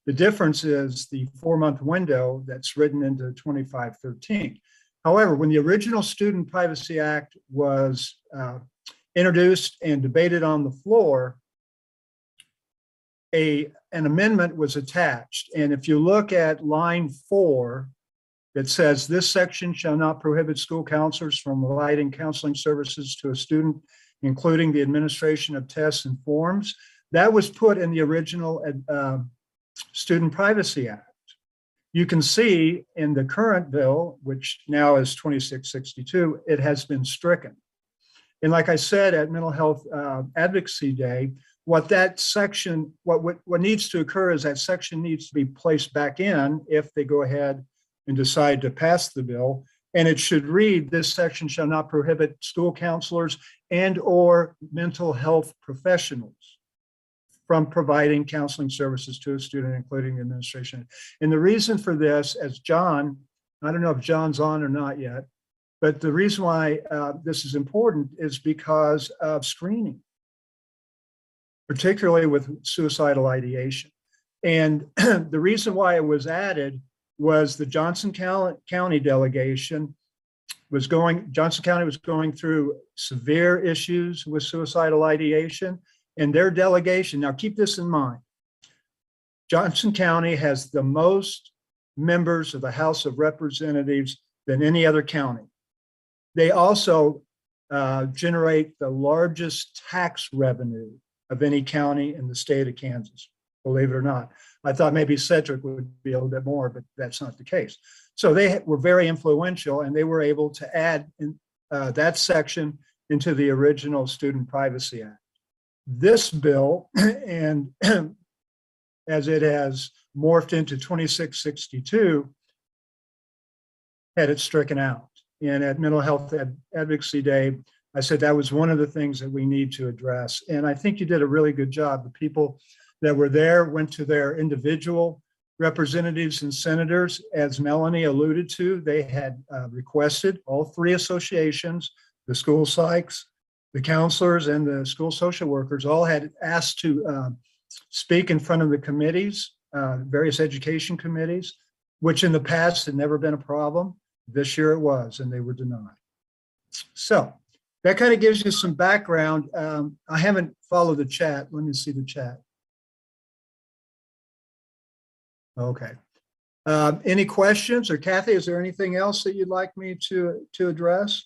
Speaker 11: The difference is the 4-month window that's written into 2513. However, when the original Student Privacy Act was introduced and debated on the floor, an amendment was attached. And if you look at line 4, that says this section shall not prohibit school counselors from providing counseling services to a student, including the administration of tests and forms. That was put in the original Student Privacy Act. You can see in the current bill, which now is 2662, it has been stricken. And like I said at Mental Health Advocacy Day, what that section, what needs to occur is that section needs to be placed back in if they go ahead and decide to pass the bill. And it should read, this section shall not prohibit school counselors and or mental health professionals from providing counseling services to a student, including the administration. And the reason for this, as John, I don't know if John's on or not yet, but the reason why this is important is because of screening, particularly with suicidal ideation. And the reason why it was added was the Johnson County delegation Johnson County was going through severe issues with suicidal ideation, and their delegation, now keep this in mind, Johnson County has the most members of the House of Representatives than any other county. They also generate the largest tax revenue of any county in the state of Kansas, believe it or not. I thought maybe Sedgwick would be a little bit more, but that's not the case. So they were very influential, and they were able to add that section into the original Student Privacy Act. This bill, and as it has morphed into 2662, had it stricken out. And at Mental Health Advocacy Day, I said that was one of the things that we need to address. And I think you did a really good job. The people that were there went to their individual representatives and senators. As Melanie alluded to, they had requested, all 3 associations, the school psychs, the counselors, and the school social workers all had asked to speak in front of the committees, various education committees, which in the past had never been a problem. This year it was, and they were denied. So that kind of gives you some background. I haven't followed the chat. Let me see the chat. Okay. Any questions? Or Kathy, is there anything else that you'd like me to address?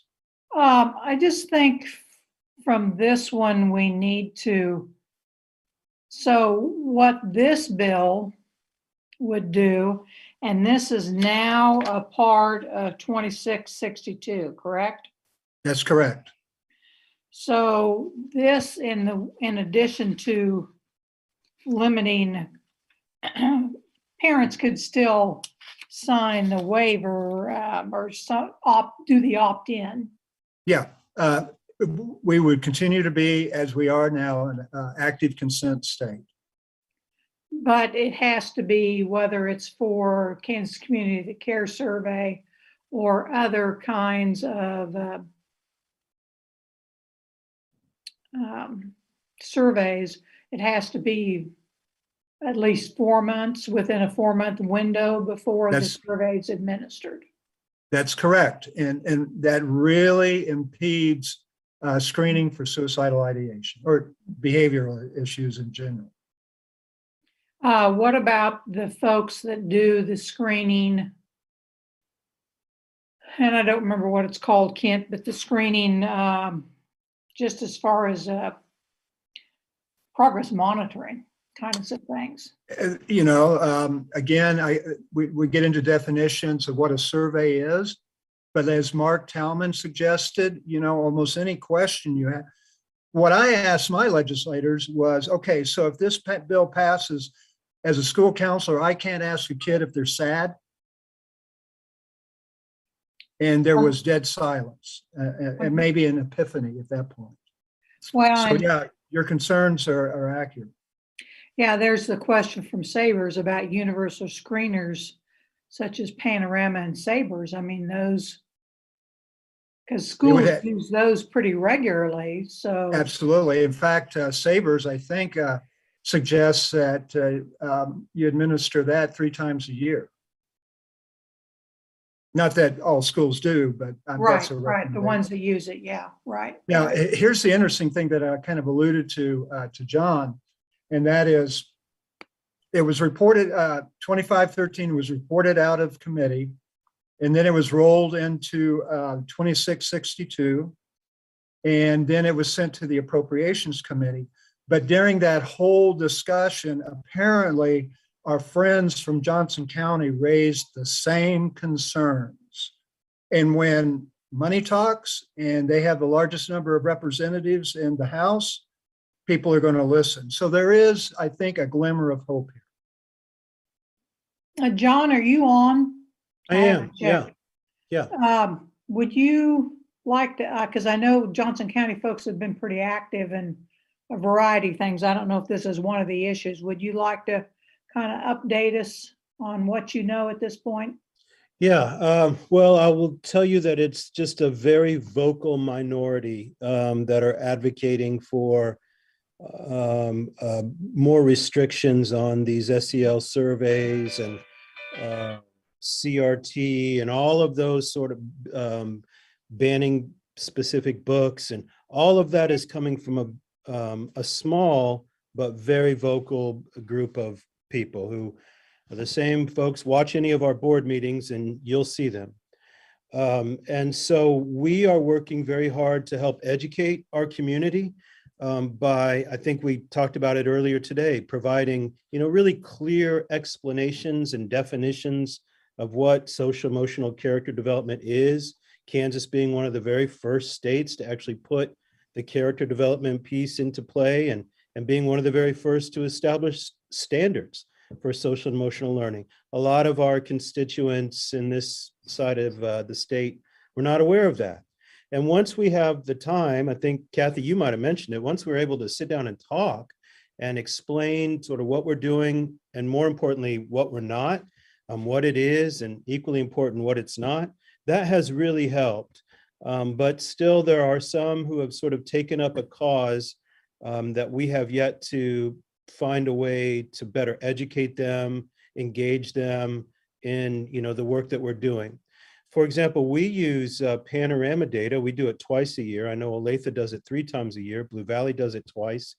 Speaker 1: I just think from this one, we need to, so what this bill would do, and this is now a part of 2662, correct?
Speaker 11: That's correct.
Speaker 1: So this, in addition to limiting, parents could still sign the waiver or do the opt-in.
Speaker 11: Yeah, we would continue to be, as we are now, an active consent state.
Speaker 1: But it has to be, whether it's for Kansas Community Care Survey or other kinds of surveys, it has to be at least 4 months, within a 4-month window before the survey is administered.
Speaker 11: That's correct. And that really impedes screening for suicidal ideation or behavioral issues in general.
Speaker 1: What about the folks that do the screening? And I don't remember what it's called, Kent, but the screening, just as far as progress monitoring kinds of things.
Speaker 11: Again, we get into definitions of what a survey is, but as Mark Talman suggested, almost any question you have. What I asked my legislators was, okay, so if this bill passes, as a school counselor, I can't ask a kid if they're sad. And there was dead silence, and maybe an epiphany at that point.
Speaker 1: Well,
Speaker 11: So yeah, your concerns are accurate.
Speaker 1: yeah, there's the question from Sabres about universal screeners such as Panorama and Sabres. I mean, those, because schools use those pretty regularly. So
Speaker 11: absolutely. In fact, Sabres, I think, suggests that you administer that 3 times a year. Not that all schools do, but that's a
Speaker 1: right. The ones that use it. Yeah, right.
Speaker 11: Now, here's the interesting thing that I kind of alluded to John, and that is it was reported, 2513 was reported out of committee, and then it was rolled into 2662, and then it was sent to the Appropriations Committee. But during that whole discussion, apparently our friends from Johnson County raised the same concerns. And when money talks and they have the largest number of representatives in the House, people are going to listen. So there is, I think, a glimmer of hope here.
Speaker 1: John, are you on?
Speaker 21: I am. Yeah. Yeah.
Speaker 1: Would you like to, because I know Johnson County folks have been pretty active in a variety of things. I don't know if this is one of the issues. Would you like to kind of update us on what you know at this point?
Speaker 21: Yeah, well, I will tell you that it's just a very vocal minority that are advocating for more restrictions on these SEL surveys and CRT and all of those sort of banning specific books, and all of that is coming from a small but very vocal group of people who are the same folks. Watch any of our board meetings and you'll see them. And so we are working very hard to help educate our community by, I think we talked about it earlier today, providing, really clear explanations and definitions of what social emotional character development is. Kansas being one of the very first states to actually put the character development piece into play, and being one of the very first to establish standards for social and emotional learning. A lot of our constituents in this side of the state were not aware of that. And once we have the time, I think, Kathy, you might have mentioned it, once we're able to sit down and talk and explain sort of what we're doing, and more importantly, what we're not, what it is, and equally important, what it's not, that has really helped. But still, there are some who have sort of taken up a cause that we have yet to find a way to better educate them, engage them in, the work that we're doing. For example, we use Panorama data. We do it twice a year. I know Olathe does it 3 times a year. Blue Valley does it twice.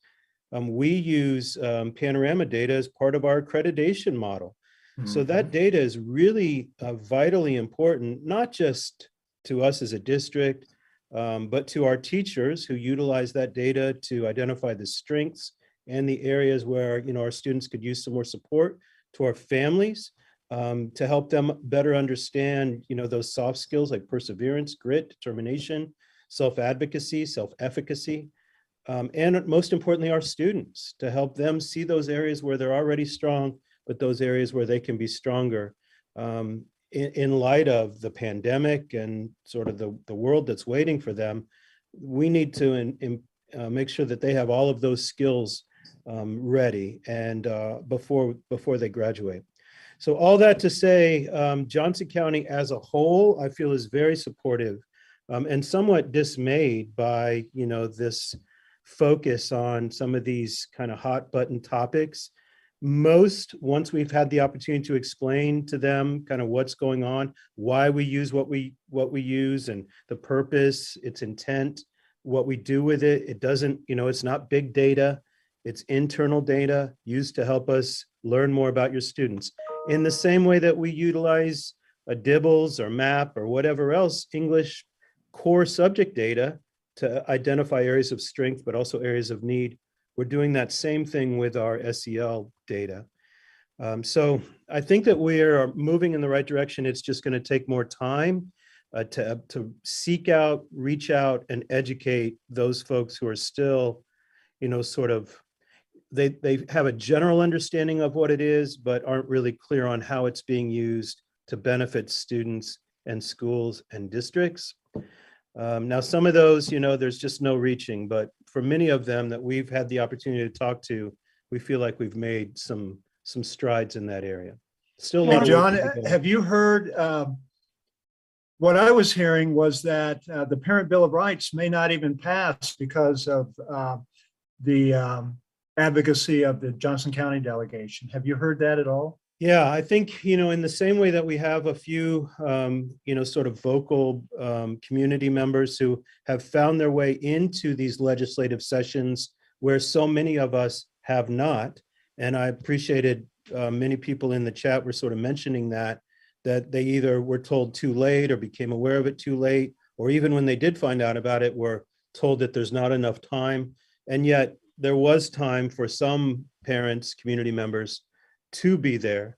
Speaker 21: We use Panorama data as part of our accreditation model. So that data is really vitally important, not just to us as a district, but to our teachers who utilize that data to identify the strengths and the areas where, our students could use some more support, to our families, to help them better understand, those soft skills like perseverance, grit, determination, self-advocacy, self-efficacy, and most importantly, our students, to help them see those areas where they're already strong, but those areas where they can be stronger. In light of the pandemic and sort of the world that's waiting for them, we need to make sure that they have all of those skills ready and before they graduate. So all that to say, Johnson County as a whole, I feel, is very supportive and somewhat dismayed by, this focus on some of these kind of hot button topics. Most, once we've had the opportunity to explain to them kind of what's going on, why we use what we use and the purpose, its intent, what we do with it, it doesn't, it's not big data. It's internal data used to help us learn more about your students. In the same way that we utilize a DIBELS or MAP or whatever else, English core subject data to identify areas of strength, but also areas of need. We're doing that same thing with our SEL data. So I think that we are moving in the right direction. It's just going to take more time to seek out, reach out, and educate those folks who are still, sort of, they have a general understanding of what it is, but aren't really clear on how it's being used to benefit students and schools and districts. Now, some of those, there's just no reaching, but for many of them that we've had the opportunity to talk to, we feel like we've made some strides in that area. Still a lot of
Speaker 11: John,
Speaker 21: work to go.
Speaker 11: have you heard, what I was hearing was that the Parent Bill of Rights may not even pass because of the advocacy of the Johnson County delegation. Have you heard that at all?
Speaker 21: Yeah, I think, in the same way that we have a few, sort of vocal community members who have found their way into these legislative sessions where so many of us have not. And I appreciated many people in the chat were sort of mentioning that they either were told too late or became aware of it too late, or even when they did find out about it, were told that there's not enough time. And yet there was time for some parents, community members, to be there.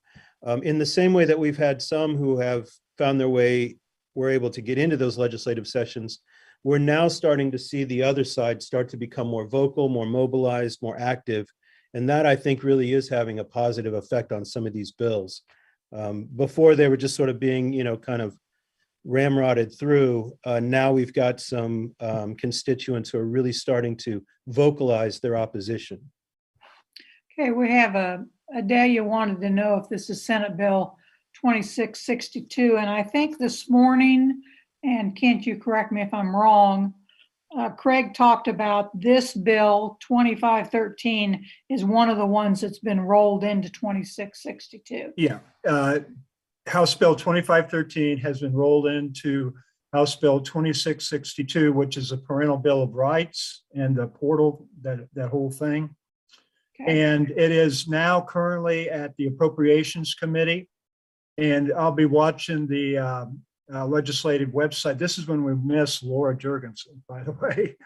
Speaker 21: In the same way that we've had some who have found their way, were able to get into those legislative sessions, we're now starting to see the other side start to become more vocal, more mobilized, more active. And that, I think, really is having a positive effect on some of these bills. Before they were just sort of being, kind of ramrodded through. Now we've got some constituents who are really starting to vocalize their opposition.
Speaker 1: Okay, we have Adelia wanted to know if this is Senate Bill 2662. And I think this morning, and Kent, you correct me if I'm wrong, Craig talked about this bill 2513 is one of the ones that's been rolled into 2662.
Speaker 11: Yeah. House Bill 2513 has been rolled into House Bill 2662, which is a parental bill of rights and the portal, that whole thing. Okay. And it is now currently at the Appropriations Committee. And I'll be watching the legislative website. This is when we miss Laura Jurgensen, by the way.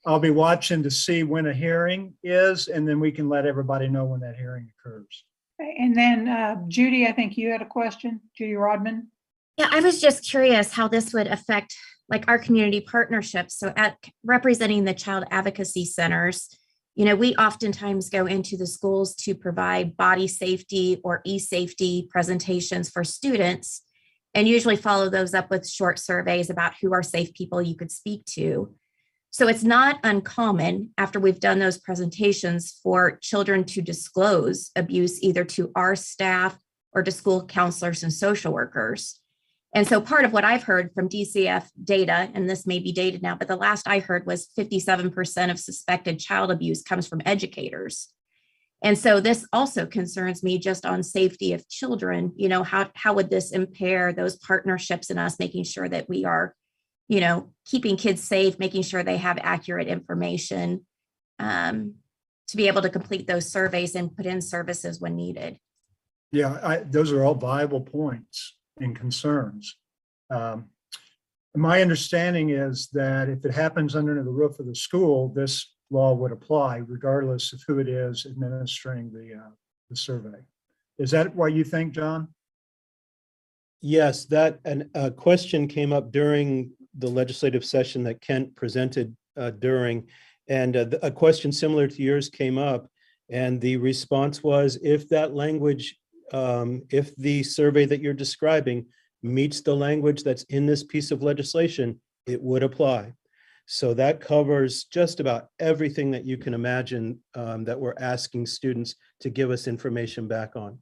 Speaker 11: I'll be watching to see when a hearing is, and then we can let everybody know when that hearing occurs.
Speaker 1: Okay. And then Judy, I think you had a question, Judy Rodman.
Speaker 7: Yeah, I was just curious how this would affect like our community partnerships. So at representing the child advocacy centers, we oftentimes go into the schools to provide body safety or e-safety presentations for students and usually follow those up with short surveys about who are safe people you could speak to. So it's not uncommon after we've done those presentations for children to disclose abuse either to our staff or to school counselors and social workers. And so part of what I've heard from DCF data, and this may be dated now, but the last I heard was 57% of suspected child abuse comes from educators. And so this also concerns me just on safety of children. How would this impair those partnerships and us making sure that we are, keeping kids safe, making sure they have accurate information to be able to complete those surveys and put in services when needed.
Speaker 11: Yeah, those are all viable points and concerns. My understanding is that if it happens under the roof of the school, this law would apply regardless of who it is administering the survey. Is that what you think, John?
Speaker 21: Yes, a question came up during the legislative session that Kent presented during, and a question similar to yours came up, and the response was, if that language, if the survey that you're describing meets the language that's in this piece of legislation, it would apply. So that covers just about everything that you can imagine that we're asking students to give us information back on.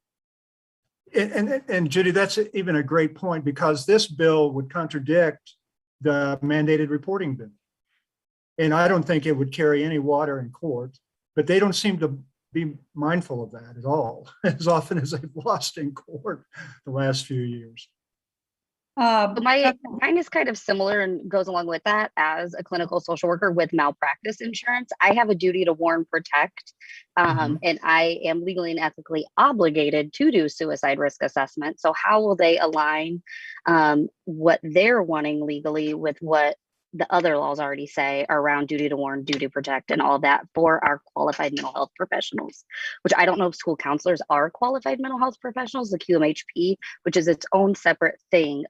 Speaker 11: And Judy, that's even a great point, because this bill would contradict the mandated reporting bill. And I don't think it would carry any water in court, but they don't seem to be mindful of that at all, as often as they've lost in court the last few years.
Speaker 15: So mine is kind of similar and goes along with that. As a clinical social worker with malpractice insurance, I have a duty to warn, protect, and I am legally and ethically obligated to do suicide risk assessment. So how will they align what they're wanting legally with what the other laws already say around duty to warn, duty to protect, and all that for our qualified mental health professionals, which I don't know if school counselors are qualified mental health professionals, the QMHP, which is its own separate thing,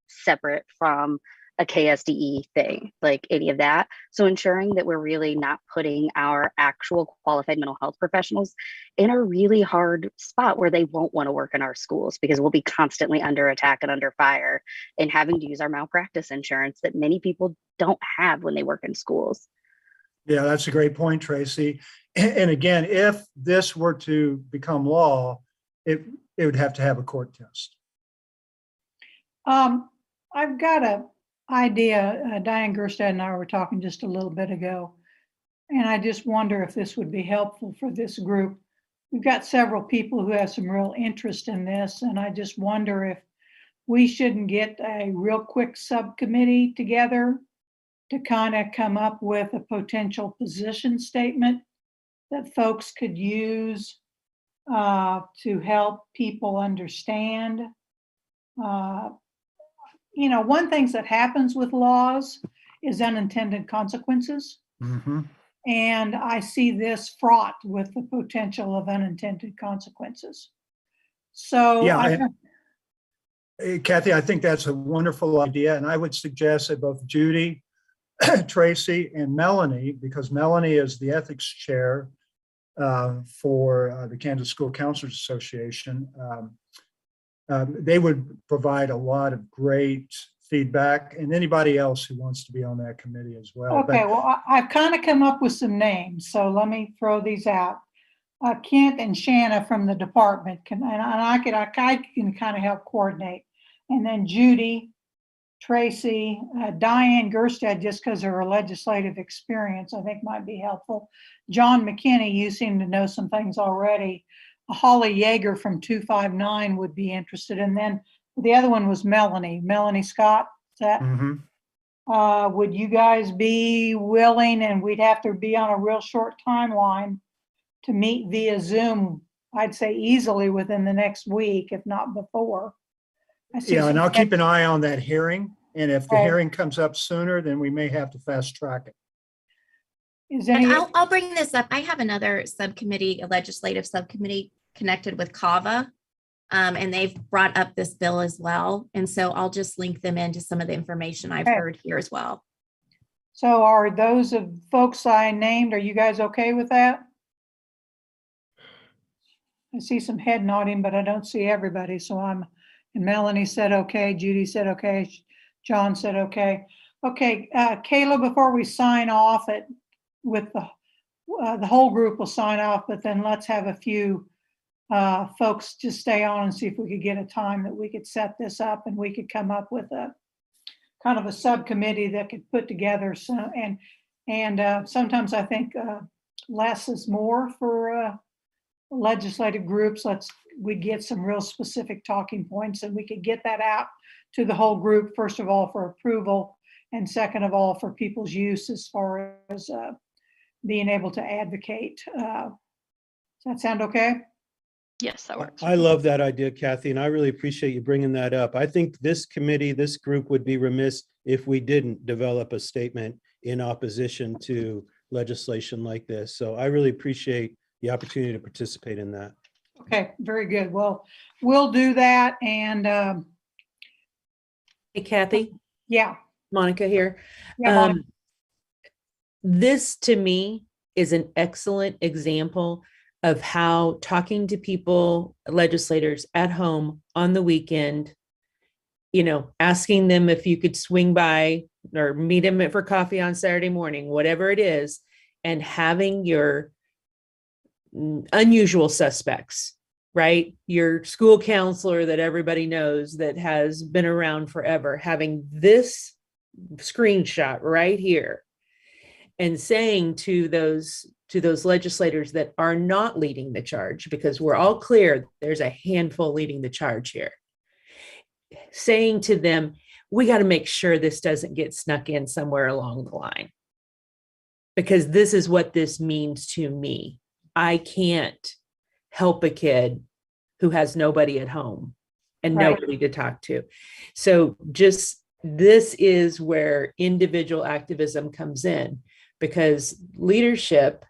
Speaker 15: separate from a KSDE thing, like any of that. So ensuring that we're really not putting our actual qualified mental health professionals in a really hard spot where they won't want to work in our schools because we'll be constantly under attack and under fire and having to use our malpractice insurance that many people don't have when they work in schools.
Speaker 11: Yeah, that's a great point, Tracy. And again, if this were to become law, it would have to have a court test.
Speaker 1: I've got a idea. Diane Gerstad and I were talking just a little bit ago, and I just wonder if this would be helpful for this group. We've got several people who have some real interest in this, and I just wonder if we shouldn't get a real quick subcommittee together to kind of come up with a potential position statement that folks could use to help people understand. You know, one thing that happens with laws is unintended consequences. And I see this fraught with the potential of unintended consequences. So
Speaker 11: yeah, Kathy, I think that's a wonderful idea. And I would suggest that both Judy, Tracy, and Melanie, because Melanie is the ethics chair for the Kansas School Counselors Association, they would provide a lot of great feedback, and anybody else who wants to be on that committee as well.
Speaker 1: Okay, well, I've kind of come up with some names, so let me throw these out. Kent and Shanna from the department can, and I can kind of help coordinate. And then Judy, Tracy, Diane Gerstad, just because of her legislative experience, I think might be helpful. John McKinney, you seem to know some things already. Holly Yeager from 259 would be interested. And then the other one was Melanie Scott. Is that, would you guys be willing, and we'd have to be on a real short timeline to meet via Zoom, I'd say easily within the next week, if not before.
Speaker 11: Yeah, and I'll keep an eye on that hearing. And if the hearing comes up sooner, then we may have to fast track it.
Speaker 7: And I'll bring this up. I have another subcommittee, a legislative subcommittee connected with CAVA, and they've brought up this bill as well. And so I'll just link them into some of the information I've heard here as well.
Speaker 1: So are those of folks I named, are you guys okay with that? I see some head nodding, but I don't see everybody. So and Melanie said okay, Judy said okay, John said okay. Okay, Kayla, before we sign off with the whole group will sign off, but then let's have a few folks just stay on and see if we could get a time that we could set this up and we could come up with a kind of a subcommittee that could put together some, and sometimes I think less is more for legislative groups. We get some real specific talking points, and we could get that out to the whole group, first of all, for approval, and second of all, for people's use as far as being able to advocate. Does that sound okay?
Speaker 2: Yes, that works.
Speaker 21: I love that idea, Kathy, and I really appreciate you bringing that up. I think this committee, this group would be remiss if we didn't develop a statement in opposition to legislation like this. So I really appreciate the opportunity to participate in that.
Speaker 1: Okay, very good. Well, we'll do that. And
Speaker 9: hey, Kathy.
Speaker 1: Yeah.
Speaker 9: Monica here.
Speaker 1: Yeah, Monica.
Speaker 9: This to me is an excellent example of how talking to people, legislators at home on the weekend, asking them if you could swing by or meet them for coffee on Saturday morning, whatever it is, and having your unusual suspects, right? Your school counselor that everybody knows that has been around forever, having this screenshot right here. and saying to those legislators that are not leading the charge, because we're all clear there's a handful leading the charge here, saying to them, we got to make sure this doesn't get snuck in somewhere along the line, because this is what this means to me. I can't help a kid who has nobody at home and
Speaker 1: Right.
Speaker 9: nobody to talk to. So just this is where individual activism comes in, because leadership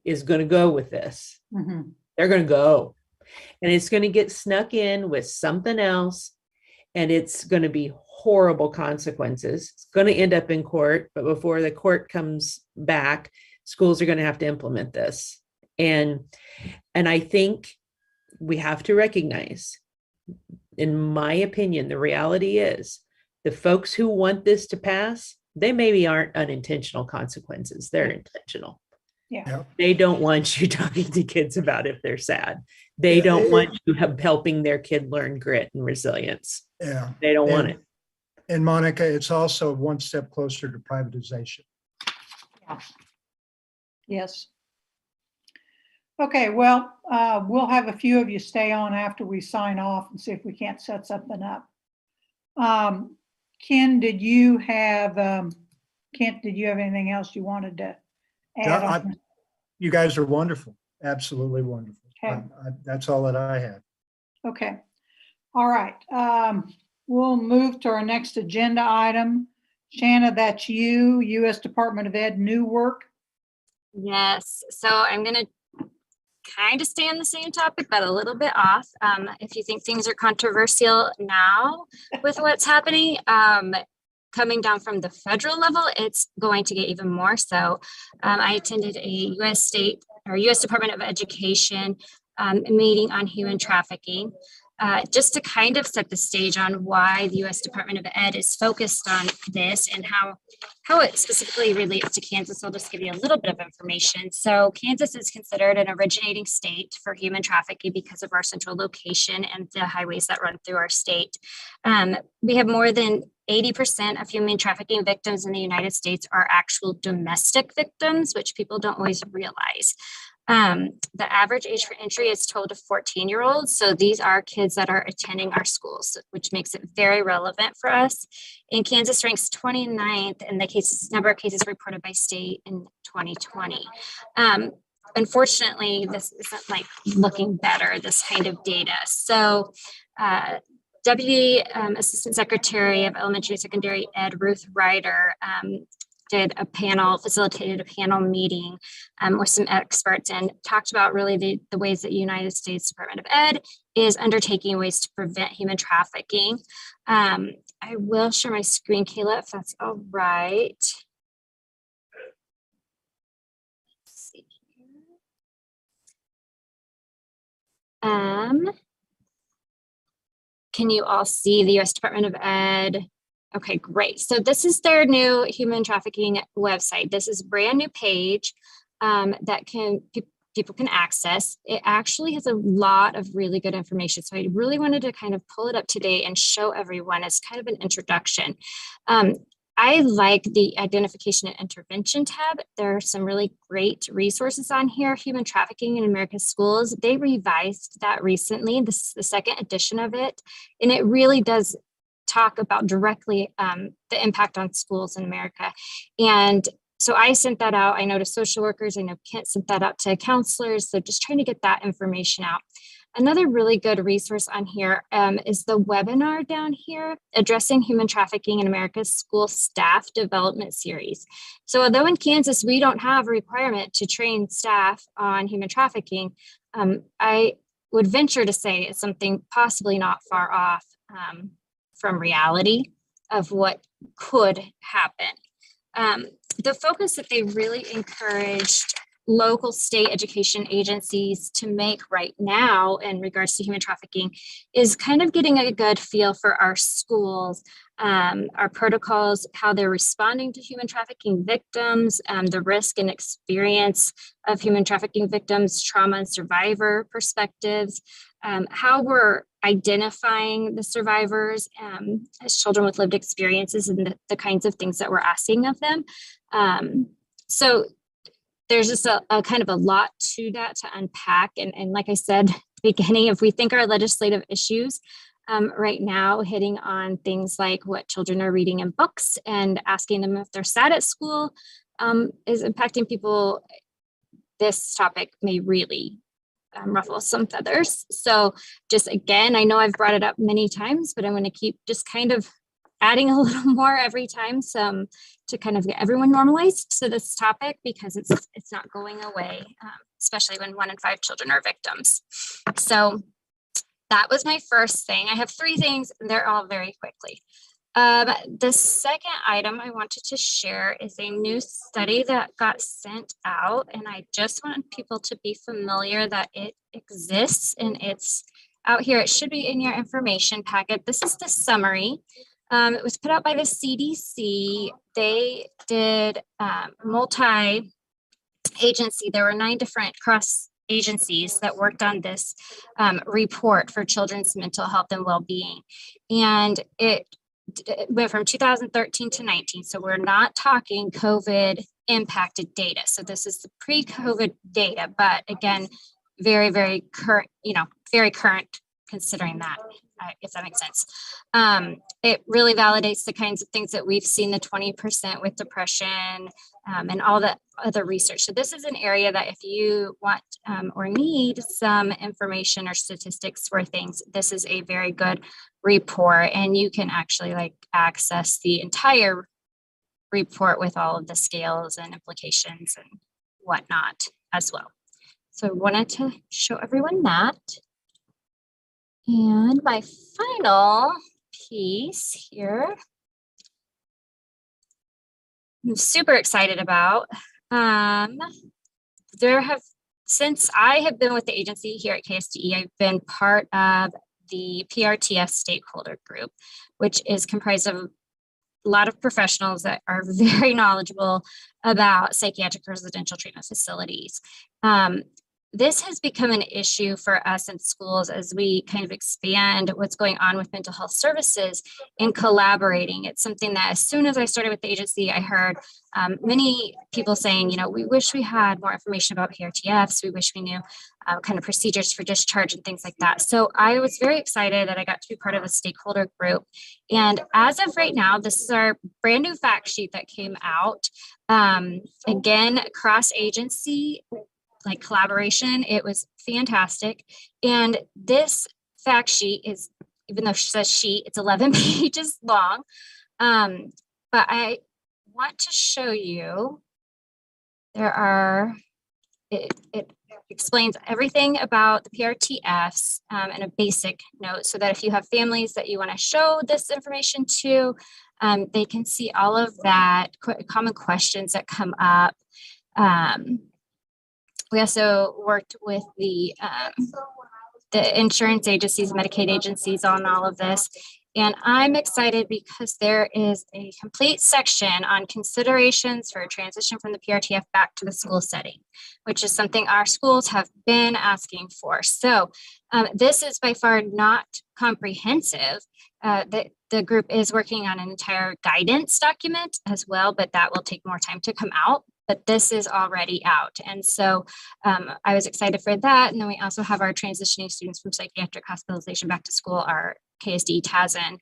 Speaker 9: is going to go with this.
Speaker 1: Mhm.
Speaker 9: They're going to go, and it's going to get snuck in with something else, and it's going to be horrible consequences. It's going to end up in court, but before the court comes back, schools are going to have to implement this. And I think we have to recognize, in my opinion, the reality is the folks who want this to pass, they maybe aren't unintentional consequences. They're intentional.
Speaker 1: Yeah.
Speaker 9: They don't want you talking to kids about if they're sad. They don't want you helping their kid learn grit and resilience.
Speaker 11: Yeah.
Speaker 9: They don't want it.
Speaker 11: And Monica, it's also one step closer to privatization.
Speaker 1: Yes. Okay, well, we'll have a few of you stay on after we sign off and see if we can't set something up. Ken, did you have anything else you wanted to add on?
Speaker 11: You guys are wonderful. Absolutely wonderful.
Speaker 1: Okay.
Speaker 11: That's all that I had.
Speaker 1: Okay. All right. We'll move to our next agenda item. Shanna, that's you, U.S. Department of Ed, new work.
Speaker 6: Yes, so I'm gonna kind of stay on the same topic, but a little bit off. If you think things are controversial now with what's happening, coming down from the federal level, it's going to get even more so. I attended a U.S. Department of Education meeting on human trafficking. Just to kind of set the stage on why the U.S. Department of Ed is focused on this and how it specifically relates to Kansas. I'll just give you a little bit of information. So Kansas is considered an originating state for human trafficking because of our central location and the highways that run through our state. We have more than 80% of human trafficking victims in the United States are actual domestic victims, which people don't always realize. The average age for entry is 12 to 14-year-olds. So these are kids that are attending our schools, which makes it very relevant for us. And Kansas ranks 29th in the number of cases reported by state in 2020. Unfortunately, this isn't like looking better, this kind of data. So Deputy Assistant Secretary of Elementary and Secondary Ed, Ruth Ryder, facilitated a panel meeting with some experts and talked about really the ways that the United States Department of Ed is undertaking ways to prevent human trafficking. I will share my screen, Kayla, if that's all right. Let's see here. Can you all see the U.S. Department of Ed? Okay, great. So this is their new human trafficking website. This is a brand new page that people can access. It actually has a lot of really good information. So I really wanted to kind of pull it up today and show everyone as kind of an introduction. I like the identification and intervention tab. There are some really great resources on here. Human trafficking in America's schools. They revised that recently. This is the second edition of it. And it really does talk about directly the impact on schools in America. And so I sent that out. I know to social workers, I know Kent sent that out to counselors. So just trying to get that information out. Another really good resource on here is the webinar down here, Addressing Human Trafficking in America's School Staff Development Series. So although in Kansas, we don't have a requirement to train staff on human trafficking, I would venture to say it's something possibly not far off from reality of what could happen. The focus that they really encouraged local state education agencies to make right now in regards to human trafficking is kind of getting a good feel for our schools, our protocols, how they're responding to human trafficking victims, the risk and experience of human trafficking victims, trauma and survivor perspectives, how we're identifying the survivors as children with lived experiences and the kinds of things that we're asking of them. So there's just a kind of a lot to that to unpack. And like I said, at the beginning, if we think our legislative issues right now hitting on things like what children are reading in books and asking them if they're sad at school is impacting people, this topic may really ruffle some feathers. So just again, I know I've brought it up many times, but I'm going to keep just kind of adding a little more every time to kind of get everyone normalized to this topic, because it's not going away, especially when 1 in 5 children are victims. So that was my first thing. I have 3 things, and they're all very quickly. The second item I wanted to share is a new study that got sent out, and I just want people to be familiar that it exists and it's out here. It should be in your information packet. This is the summary. It was put out by the CDC. They did multi-agency. There were 9 different cross agencies that worked on this report for children's mental health and well-being. And it went from 2013 to 19. So we're not talking COVID impacted data. So this is the pre-COVID data, but again, very, very current, very current considering that, if that makes sense. It really validates the kinds of things that we've seen, the 20% with depression and all the other research. So this is an area that if you want or need some information or statistics for things, this is a very good report, and you can actually access the entire report with all of the scales and implications and whatnot as well. So I wanted to show everyone that. And my final piece here, I'm super excited about. Since I have been with the agency here at KSDE, I've been part of the PRTF stakeholder group, which is comprised of a lot of professionals that are very knowledgeable about psychiatric residential treatment facilities. This has become an issue for us in schools as we kind of expand what's going on with mental health services and collaborating. It's something that as soon as I started with the agency, I heard many people saying, we wish we had more information about PRTFs. We wish we knew kind of procedures for discharge and things like that. So I was very excited that I got to be part of a stakeholder group. And as of right now, this is our brand new fact sheet that came out. Again, cross-agency collaboration. It was fantastic. And this fact sheet is, even though she says sheet, it's 11 pages long. But I want to show you, it explains everything about the PRTFs in a basic note, so that if you have families that you want to show this information to, they can see all of that, common questions that come up. We also worked with the insurance agencies, Medicaid agencies on all of this. And I'm excited because there is a complete section on considerations for a transition from the PRTF back to the school setting, which is something our schools have been asking for. So this is by far not comprehensive. The group is working on an entire guidance document as well, but that will take more time to come out. But this is already out. And so I was excited for that. And then we also have our transitioning students from psychiatric hospitalization back to school, our KSD TASN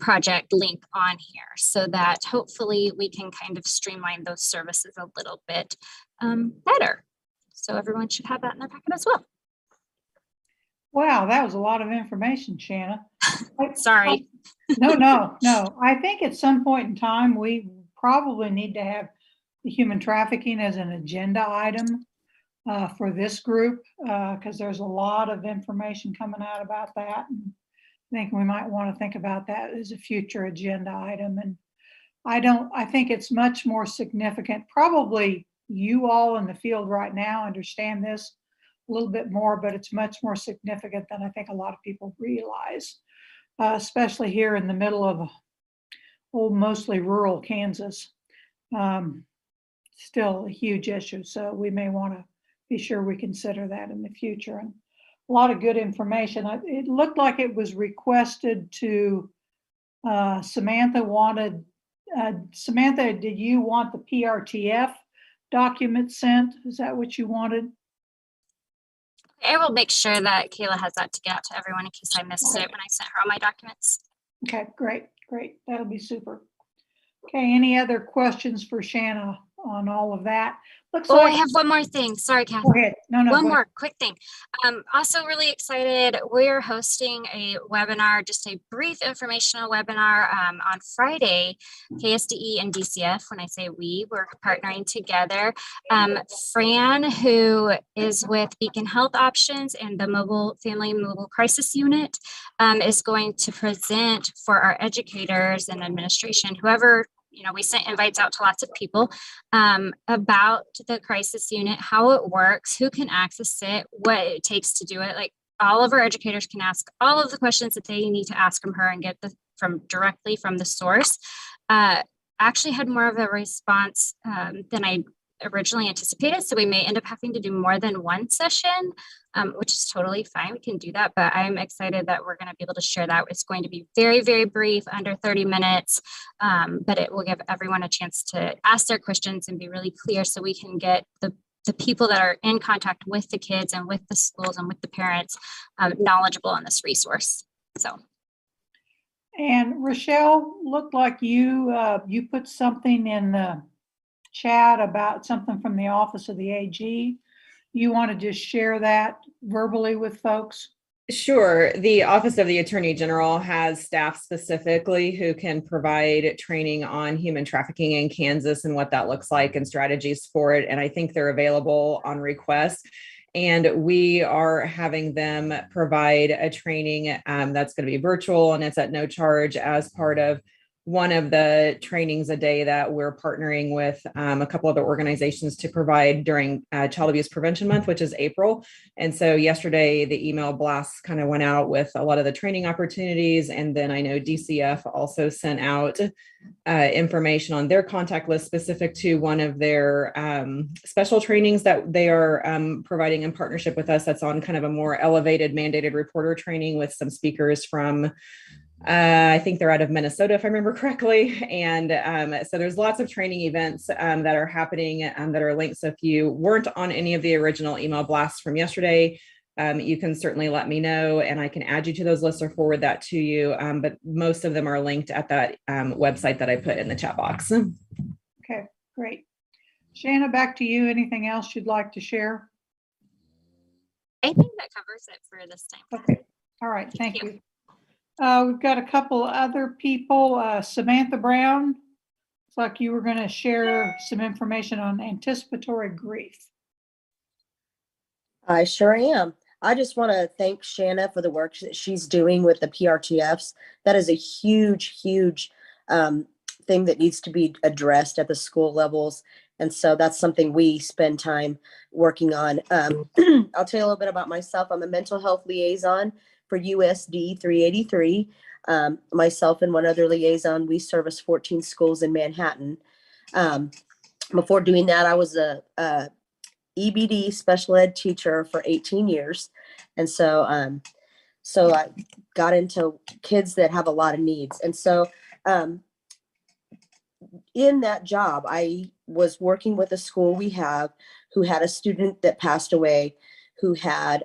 Speaker 6: project link on here, so that hopefully we can kind of streamline those services a little bit better. So everyone should have that in their packet as well.
Speaker 1: Wow, that was a lot of information, Shanna.
Speaker 6: Sorry.
Speaker 1: No. I think at some point in time, we probably need to have the human trafficking as an agenda item for this group, because there's a lot of information coming out about that. And I think we might want to think about that as a future agenda item. And I think it's much more significant. Probably you all in the field right now understand this a little bit more, but it's much more significant than I think a lot of people realize, especially here in the middle of mostly rural Kansas. Still a huge issue. So we may want to be sure we consider that in the future. And a lot of good information. It looked like it was requested to, Samantha, did you want the PRTF document sent. Is that what you wanted?
Speaker 6: I will make sure that Kayla has that to get out to everyone in case I missed it when I sent her all my documents.
Speaker 1: Okay, great, great. That'll be super. Okay, any other questions for Shanna on all of that? Looks
Speaker 6: Oh, I
Speaker 1: like.
Speaker 6: have one more thing. Sorry, Kathy.
Speaker 1: Go ahead. No,
Speaker 6: One
Speaker 1: go
Speaker 6: more
Speaker 1: ahead.
Speaker 6: quick thing. Also really excited. We're hosting a webinar, just a brief informational webinar on Friday, KSDE and DCF. When I say we're partnering together. Fran, who is with Beacon Health Options and the Family Mobile Crisis Unit, is going to present for our educators and administration, whoever, we sent invites out to lots of people about the crisis unit, how it works, who can access it, what it takes to do it. Like all of our educators can ask all of the questions that they need to ask from her and get directly from the source. Actually had more of a response than I originally anticipated. So we may end up having to do more than one session, which is totally fine. We can do that, but I'm excited that we're going to be able to share that. It's going to be very, very brief, under 30 minutes, but it will give everyone a chance to ask their questions and be really clear so we can get the people that are in contact with the kids and with the schools and with the parents knowledgeable on this resource. So.
Speaker 1: And Rochelle, looked like you put something in the chat about something from the Office of the AG. You want to just share that verbally with folks?
Speaker 3: Sure. The Office of the Attorney General has staff specifically who can provide training on human trafficking in Kansas and what that looks like and strategies for it. And I think they're available on request. And we are having them provide a training that's going to be virtual, and it's at no charge as part of one of the trainings a day that we're partnering with a couple other organizations to provide during Child Abuse Prevention Month, which is April. And so yesterday, the email blasts kind of went out with a lot of the training opportunities. And then I know DCF also sent out information on their contact list specific to one of their special trainings that they are providing in partnership with us. That's on kind of a more elevated mandated reporter training with some speakers from I think they're out of Minnesota, if I remember correctly. And so there's lots of training events that are happening that are linked. So if you weren't on any of the original email blasts from yesterday, you can certainly let me know and I can add you to those lists or forward that to you. But most of them are linked at that website that I put in the chat box.
Speaker 1: Okay, great. Shanna, back to you. Anything else you'd like to share?
Speaker 6: I think that covers it for this time.
Speaker 1: Okay. All right. Thank you. We've got a couple other people. Samantha Brown, looks like you were going to share some information on anticipatory grief.
Speaker 22: I sure am. I just want to thank Shanna for the work that she's doing with the PRTFs. That is a huge, huge thing that needs to be addressed at the school levels. And so that's something we spend time working on. I'll tell you a little bit about myself. I'm a mental health liaison for USD 383. Myself and one other liaison, we service 14 schools in Manhattan. Before doing that, I was a EBD special ed teacher for 18 years. And so I got into kids that have a lot of needs. And so in that job, I was working with a school we have who had a student that passed away who had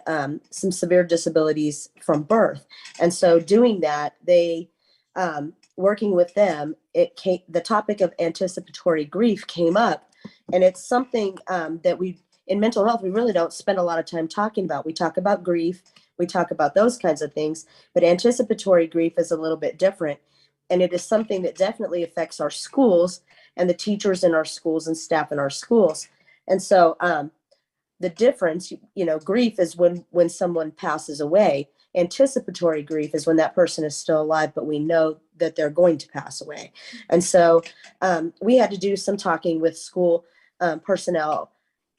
Speaker 22: some severe disabilities from birth. And so doing that, they, working with them, the topic of anticipatory grief came up. And it's something that in mental health, we really don't spend a lot of time talking about. We talk about grief, we talk about those kinds of things, but anticipatory grief is a little bit different. And it is something that definitely affects our schools and the teachers in our schools and staff in our schools. And so the difference, grief is when someone passes away. Anticipatory grief is when that person is still alive, but we know that they're going to pass away. And so we had to do some talking with school personnel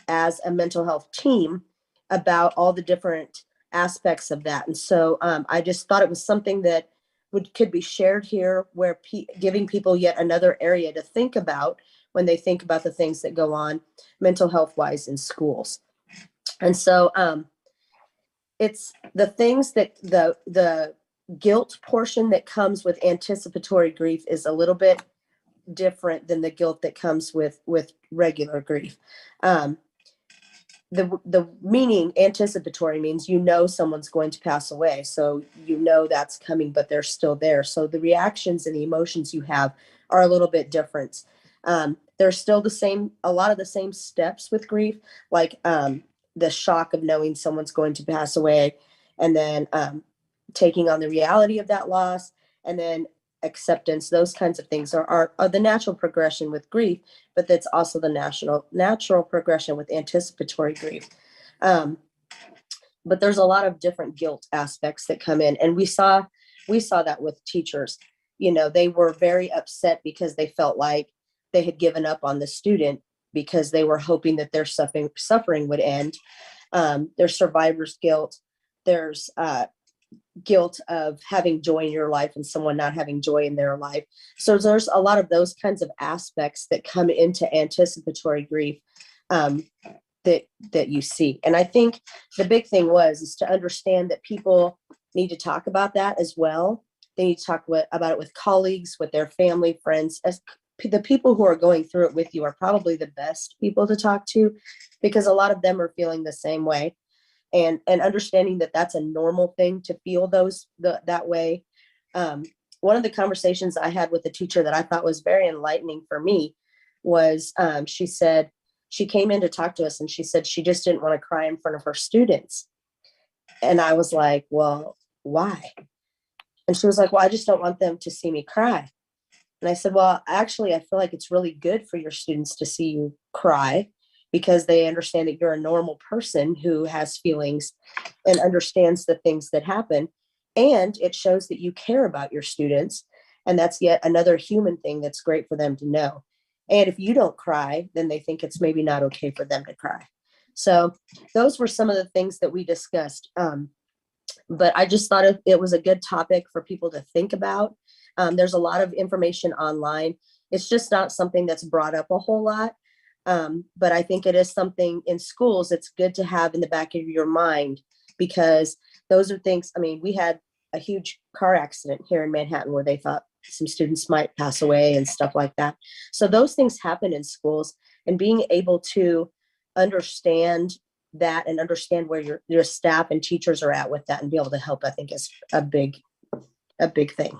Speaker 22: as a mental health team about all the different aspects of that. And so I just thought it was something that could be shared here, where giving people yet another area to think about when they think about the things that go on mental health wise in schools. And so it's the things that the guilt portion that comes with anticipatory grief is a little bit different than the guilt that comes with regular grief. The meaning anticipatory means you know someone's going to pass away, so you know that's coming, but they're still there. So the reactions and the emotions you have are a little bit different. There's still a lot of the same steps with grief, like the shock of knowing someone's going to pass away, and then taking on the reality of that loss, and then acceptance. Those kinds of things are the natural progression with grief, but that's also the natural progression with anticipatory grief. But there's a lot of different guilt aspects that come in, and we saw that with teachers. You know, they were very upset because they felt like they had given up on the student because they were hoping that their suffering would end. There's survivor's guilt. There's guilt of having joy in your life and someone not having joy in their life. So there's a lot of those kinds of aspects that come into anticipatory grief that you see. And I think the big thing is to understand that people need to talk about that as well. They need to talk about it with colleagues, with their family, friends. As the people who are going through it with you are probably the best people to talk to, because a lot of them are feeling the same way. And understanding that that's a normal thing to feel that way. One of the conversations I had with a teacher that I thought was very enlightening for me was she said, she came in to talk to us and she said she just didn't want to cry in front of her students. And I was like, well, why? And she was like, well, I just don't want them to see me cry. And I said, well, actually, I feel like it's really good for your students to see you cry, because they understand that you're a normal person who has feelings and understands the things that happen. And it shows that you care about your students. And that's yet another human thing that's great for them to know. And if you don't cry, then they think it's maybe not okay for them to cry. So those were some of the things that we discussed. But I just thought it was a good topic for people to think about. There's a lot of information online. It's just not something that's brought up a whole lot. But I think it is something in schools it's good to have in the back of your mind, because those are things. I mean, we had a huge car accident here in Manhattan where they thought some students might pass away and stuff like that. So those things happen in schools, and being able to understand that and understand where your staff and teachers are at with that and be able to help, I think is a big thing.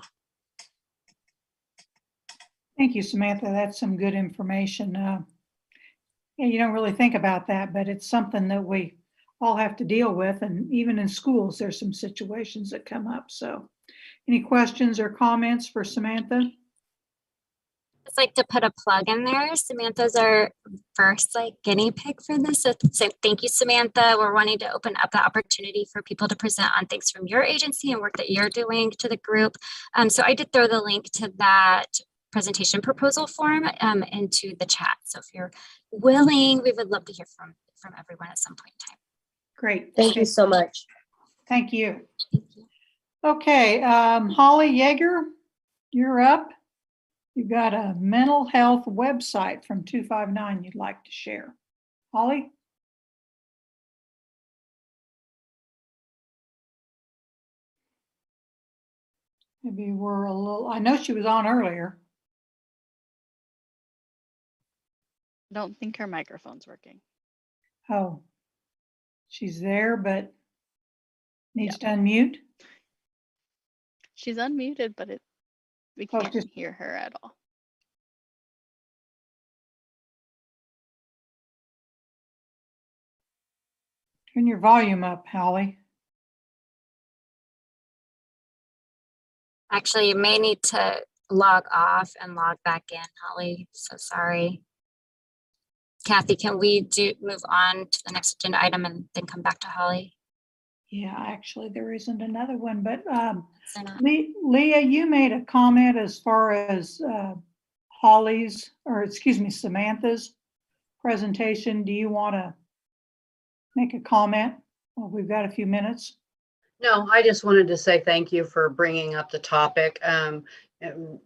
Speaker 1: Thank you, Samantha. That's some good information. Yeah, you don't really think about that, but it's something that we all have to deal with. And even in schools, there's some situations that come up. So any questions or comments for Samantha?
Speaker 6: I'd like to put a plug in there. Samantha's our first guinea pig for this. So thank you, Samantha. We're wanting to open up the opportunity for people to present on things from your agency and work that you're doing to the group. So I did throw the link to that presentation proposal form into the chat. So if you're willing, we would love to hear from everyone at some point in time.
Speaker 1: Great.
Speaker 22: Thank you so much.
Speaker 1: Thank you. Okay, Holly Yeager, you're up. You've got a mental health website from 259 you'd like to share. Holly? Maybe we're a little, I know she was on earlier.
Speaker 2: I don't think her microphone's working.
Speaker 1: Oh, she's there, but needs to unmute.
Speaker 2: She's unmuted, but we can't hear her at all.
Speaker 1: Turn your volume up, Holly.
Speaker 6: Actually, you may need to log off and log back in, Holly. So sorry. Kathy, can we move on to the next agenda item and then come back to Holly?
Speaker 1: Yeah, actually, there isn't another one, but Leah, you made a comment as far as Holly's, or excuse me, Samantha's presentation. Do you want to make a comment? Well, we've got a few minutes.
Speaker 5: No, I just wanted to say thank you for bringing up the topic.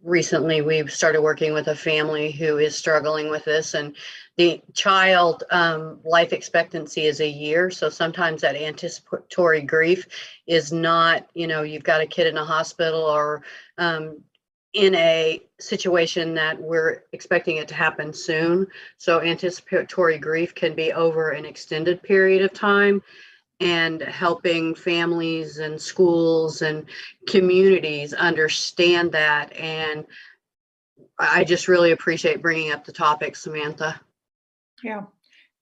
Speaker 5: Recently, we've started working with a family who is struggling with this, and the child life expectancy is a year. So sometimes that anticipatory grief is not, you've got a kid in a hospital or in a situation that we're expecting it to happen soon. So anticipatory grief can be over an extended period of time, and helping families and schools and communities understand that. And I just really appreciate bringing up the topic, Samantha.
Speaker 1: Yeah.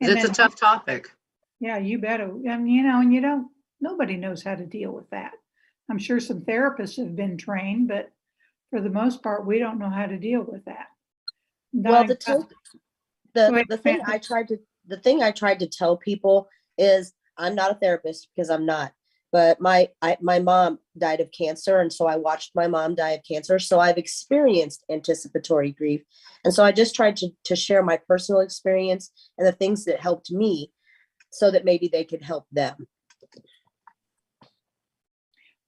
Speaker 5: 'Cause it's a tough topic.
Speaker 1: Yeah, you better. And nobody knows how to deal with that. I'm sure some therapists have been trained, but for the most part, we don't know how to deal with that.
Speaker 22: Well,
Speaker 1: Go ahead,
Speaker 22: the thing
Speaker 1: Samantha.
Speaker 22: I tried to tell people is I'm not a therapist because I'm not. But my mom died of cancer, and so I watched my mom die of cancer. So I've experienced anticipatory grief, and so I just tried to share my personal experience and the things that helped me, so that maybe they could help them.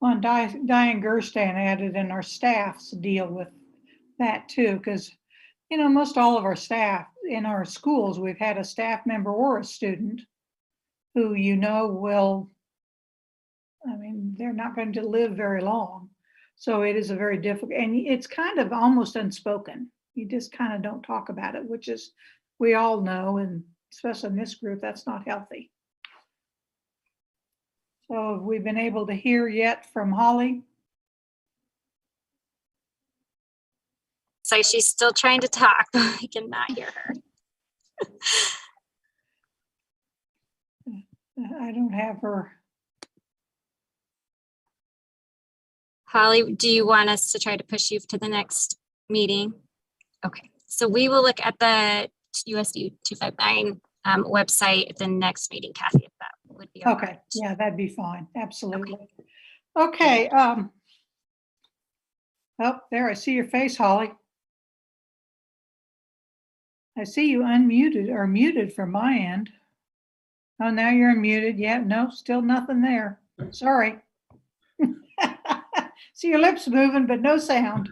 Speaker 1: Well, and Diane Gerstein added in our staffs deal with that too, because most all of our staff in our schools, we've had a staff member or a student who will, they're not going to live very long. So it is a very difficult, and it's kind of almost unspoken. You just kind of don't talk about it, which is, we all know, and especially in this group, that's not healthy. So have we been able to hear yet from Holly?
Speaker 6: So she's still trying to talk, but I cannot hear her.
Speaker 1: I don't have her.
Speaker 6: Holly, do you want us to try to push you to the next meeting? Okay, so we will look at the USD 259 website at the next meeting, Kathy, if that would be all
Speaker 1: Okay,
Speaker 6: right.
Speaker 1: yeah, that'd be fine, absolutely. Okay, oh, there, I see your face, Holly. I see you unmuted or muted from my end. Oh, now you're unmuted. Yeah, no, still nothing there. Sorry. See your lips moving, but no sound.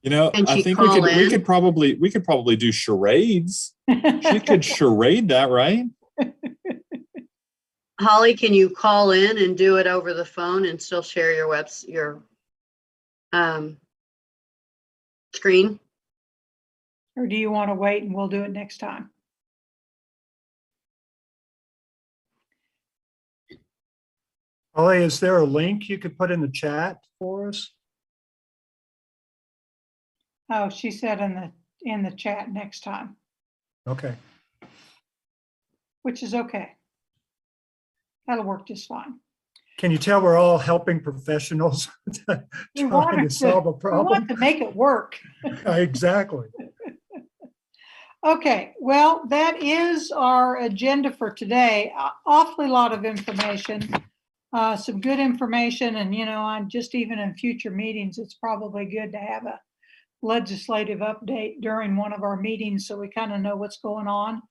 Speaker 12: I think we could probably do charades. She could charade that, right?
Speaker 5: Holly, can you call in and do it over the phone and still share your screen?
Speaker 1: Or do you want to wait and we'll do it next time?
Speaker 11: Holly, is there a link you could put in the chat for us?
Speaker 1: Oh, she said in the chat next time,
Speaker 11: Okay.
Speaker 1: which is okay. That'll work just fine.
Speaker 11: Can you tell we're all helping professionals trying to solve a
Speaker 1: We
Speaker 11: problem?
Speaker 1: want to make it work.
Speaker 11: Exactly.
Speaker 1: Okay, well, that is our agenda for today. Awfully lot of information, some good information, and on just even in future meetings, it's probably good to have a legislative update during one of our meetings so we kind of know what's going on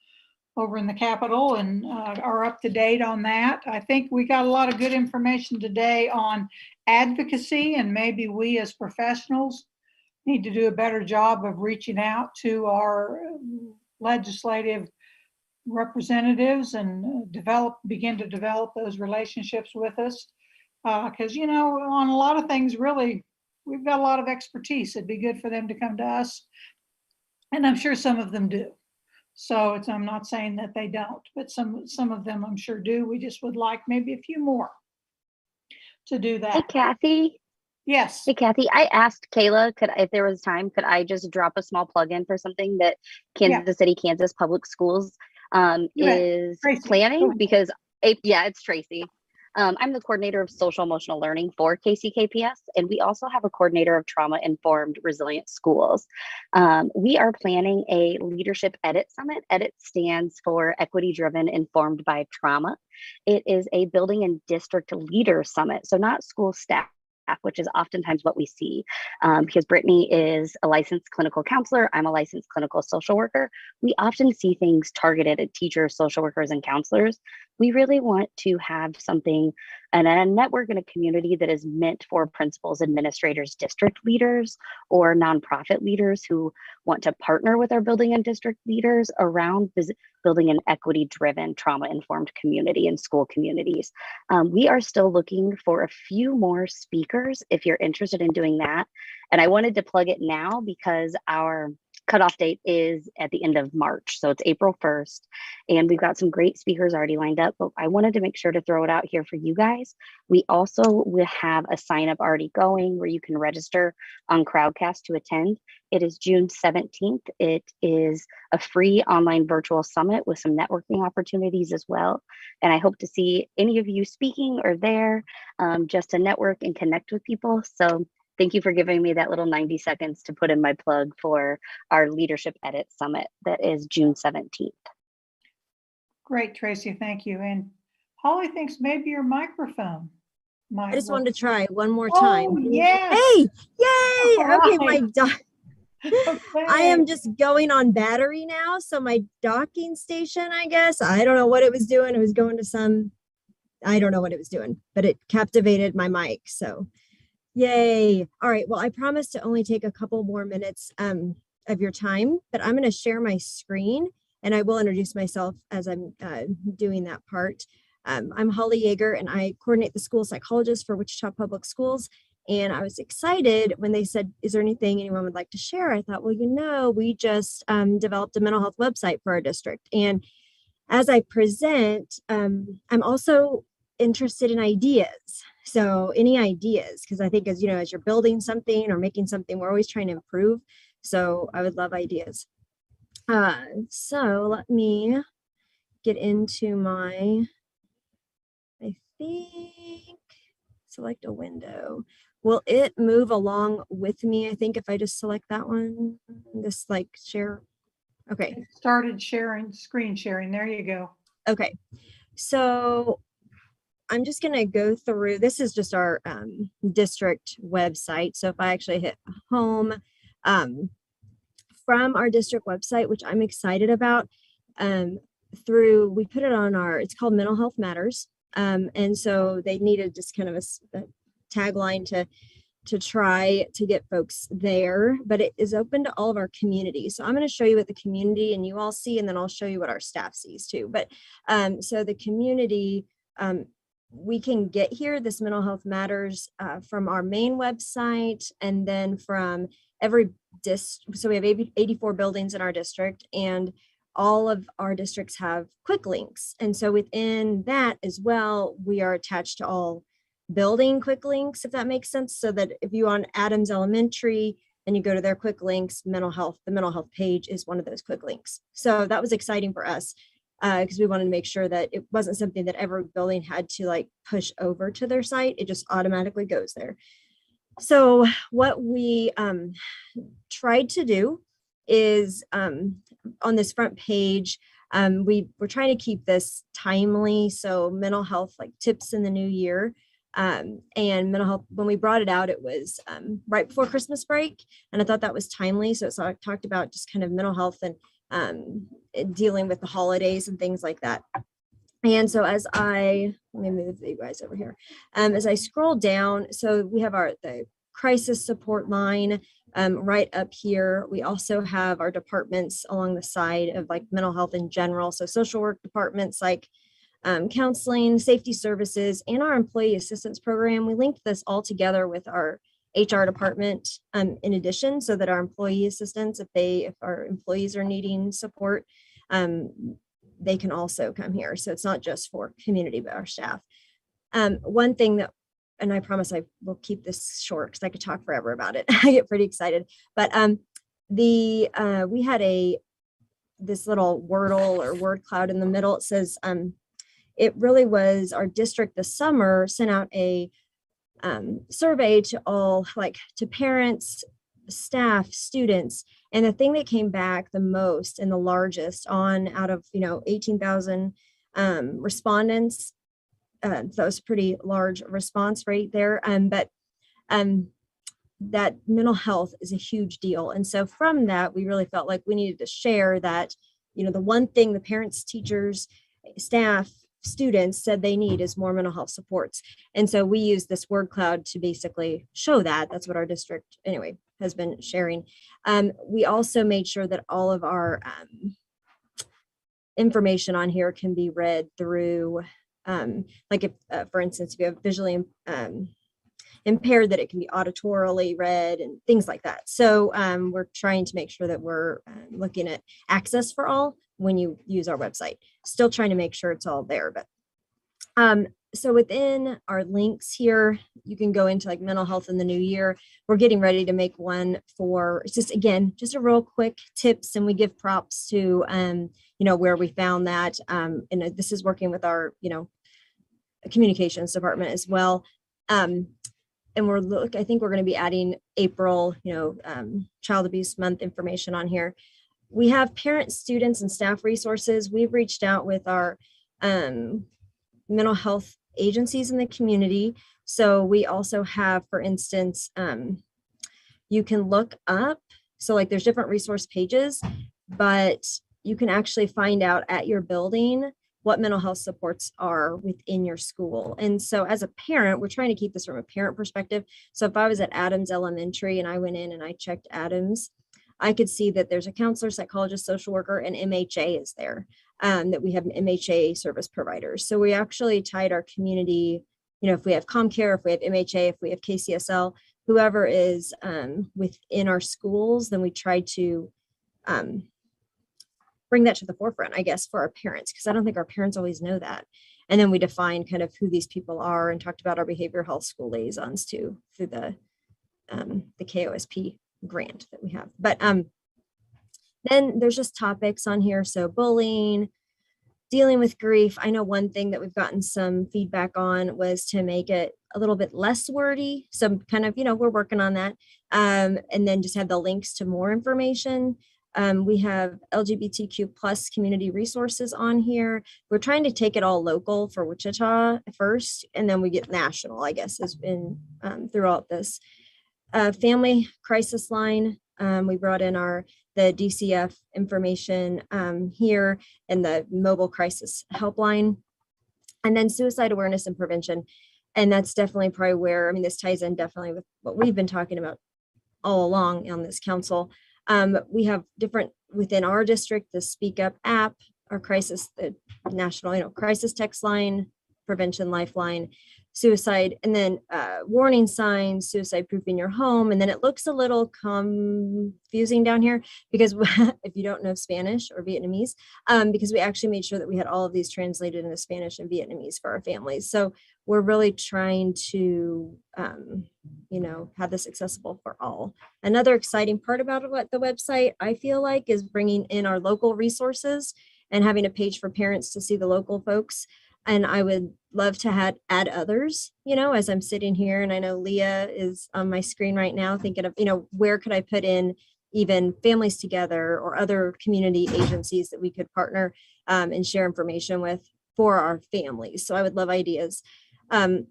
Speaker 1: over in the Capitol and are up to date on that. I think we got a lot of good information today on advocacy, and maybe we as professionals need to do a better job of reaching out to our legislative representatives and begin to develop those relationships with us. Because, on a lot of things, really, we've got a lot of expertise. It'd be good for them to come to us. And I'm sure some of them do. So I'm not saying that they don't, but some of them I'm sure do. We just would like maybe a few more to do that.
Speaker 15: Hey, Kathy.
Speaker 1: Yes.
Speaker 15: Hey, Kathy, I asked Kayla, if there was time, could I just drop a small plug-in for something that Kansas City, Kansas Public Schools is planning? Because, it's Tracy. I'm the coordinator of social emotional learning for KCKPS, and we also have a coordinator of trauma-informed resilient schools. We are planning a leadership EDIT summit. EDIT stands for Equity Driven Informed by Trauma. It is a building and district leader summit, so not school staff, which is oftentimes what we see, because Brittany is a licensed clinical counselor. I'm a licensed clinical social worker. We often see things targeted at teachers, social workers, and counselors. We really want to have something and a network and a community that is meant for principals, administrators, district leaders, or nonprofit leaders who want to partner with our building and district leaders around building an equity-driven, trauma-informed community and school communities. We are still looking for a few more speakers if you're interested in doing that. And I wanted to plug it now because our cutoff date is at the end of March. So it's April 1st. And we've got some great speakers already lined up, but I wanted to make sure to throw it out here for you guys. We also will have a sign up already going where you can register on Crowdcast to attend. It is June 17th. It is a free online virtual summit with some networking opportunities as well. And I hope to see any of you speaking or there just to network and connect with people. So thank you for giving me that little 90 seconds to put in my plug for our Leadership Edit Summit that is June 17th.
Speaker 1: Great, Tracy, thank you. And Holly thinks maybe your microphone might
Speaker 14: I just
Speaker 1: work.
Speaker 14: wanted to try one more time.
Speaker 1: Oh, yes.
Speaker 14: Hey, yay!
Speaker 1: All
Speaker 14: Okay,
Speaker 1: right.
Speaker 14: I am just going on battery now. So my docking station, I guess, I don't know what it was doing. It was going to some, I don't know what it was doing, but it captivated my mic. So yay. All right. Well, I promise to only take a couple more minutes of your time, but I'm going to share my screen and I will introduce myself as I'm doing that part. I'm Holly Yeager and I coordinate the school psychologist for Wichita Public Schools. And I was excited when they said, is there anything anyone would like to share? I thought, well, you know, we just developed a mental health website for our district. And as I present, I'm also interested in ideas. So any ideas, because I think as you know, as you're building something or making something, we're always trying to improve. So I would love ideas. So let me get into my, I think, select a window. Will it move along with me? I think if I just select that one, just like share. Okay.
Speaker 1: It started sharing, screen sharing. There you go.
Speaker 14: Okay. So I'm just going to go through, this is just our district website. So if I actually hit home from our district website, which I'm excited about, we put it on our, it's called Mental Health Matters. And so they needed just kind of a tagline to try to get folks there, but it is open to all of our community. So I'm going to show you what the community and you all see, and then I'll show you what our staff sees too. But so the community, we can get here, this Mental Health Matters from our main website and then from every district. So we have 84 buildings in our district and all of our districts have quick links. And so within that as well, we are attached to all building quick links, if that makes sense. So that if you on Adams Elementary and you go to their quick links, mental health, the mental health page is one of those quick links. So that was exciting for us because we wanted to make sure that it wasn't something that every building had to like push over to their site. It just automatically goes there. So what we tried to do is on this front page, we're trying to keep this timely. So mental health, like tips in the new year. And mental health, when we brought it out, it was right before Christmas break. And I thought that was timely. So I talked about just kind of mental health and dealing with the holidays and things like that. And so as let me move you guys over here. As I scroll down, so we have the crisis support line right up here. We also have our departments along the side of like mental health in general. So social work departments like counseling, safety services, and our employee assistance program. We linked this all together with our HR department in addition, so that our employee assistants, if our employees are needing support, they can also come here. So it's not just for community, but our staff. One thing that, and I promise I will keep this short because I could talk forever about it. I get pretty excited, but we had this little Wordle or word cloud in the middle. It says, it really was our district this summer sent out a survey to all, like to parents, staff, students. And the thing that came back the most and the largest out of 18,000 respondents, that was a pretty large response rate there. But that mental health is a huge deal. And so from that, we really felt like we needed to share that, the one thing the parents, teachers, staff, students said they need is more mental health supports. And so we use this word cloud to basically show that. That's what our district anyway has been sharing. We also made sure that all of our information on here can be read through, like if, for instance, if you have visually impaired, that it can be auditorily read and things like that. So we're trying to make sure that we're looking at access for all when you use our website. Still trying to make sure it's all there. But so within our links here, you can go into like mental health in the new year. We're getting ready to make one for, it's just, again, just a real quick tips, and we give props to, you know, where we found that. And this is working with our, you know, communications department as well. And I think we're going to be adding April, you know, Child Abuse Month information on here. We have parents, students, and staff resources. We've reached out with our mental health agencies in the community. So we also have, for instance, you can look up, so like there's different resource pages, but you can actually find out at your building what mental health supports are within your school. And so as a parent, we're trying to keep this from a parent perspective. So if I was at Adams Elementary and I went in and I checked Adams, I could see that there's a counselor, psychologist, social worker, and MHA is there, that we have MHA service providers. So we actually tied our community, you know, if we have ComCare, if we have MHA, if we have KCSL, whoever is within our schools, then we try to bring that to the forefront, I guess, for our parents, because I don't think our parents always know that. And then we define kind of who these people are and talked about our behavioral health school liaisons too, through the KOSP grant that we have. But then there's just topics on here. So bullying, dealing with grief. I know one thing that we've gotten some feedback on was to make it a little bit less wordy. Some kind of, you know, we're working on that. And then just have the links to more information. We have LGBTQ plus community resources on here. We're trying to take it all local for Wichita first, and then we get national, I guess, has been throughout this. Family crisis line. We brought in the DCF information here, and the mobile crisis helpline, and then suicide awareness and prevention. And that's definitely probably where, I mean, this ties in definitely with what we've been talking about all along on this council. We have different within our district, the Speak Up app, our crisis, the national, you know, crisis text line, prevention lifeline, suicide, and then warning signs, suicide proofing your home. And then it looks a little confusing down here because if you don't know Spanish or Vietnamese, because we actually made sure that we had all of these translated into Spanish and Vietnamese for our families. So we're really trying to, you know, have this accessible for all. Another exciting part about what the website, I feel like, is bringing in our local resources and having a page for parents to see the local folks. And I would love to add others, you know, as I'm sitting here, and I know Leah is on my screen right now thinking of, you know, where could I put in even Families Together or other community agencies that we could partner and share information with for our families. So I would love ideas. And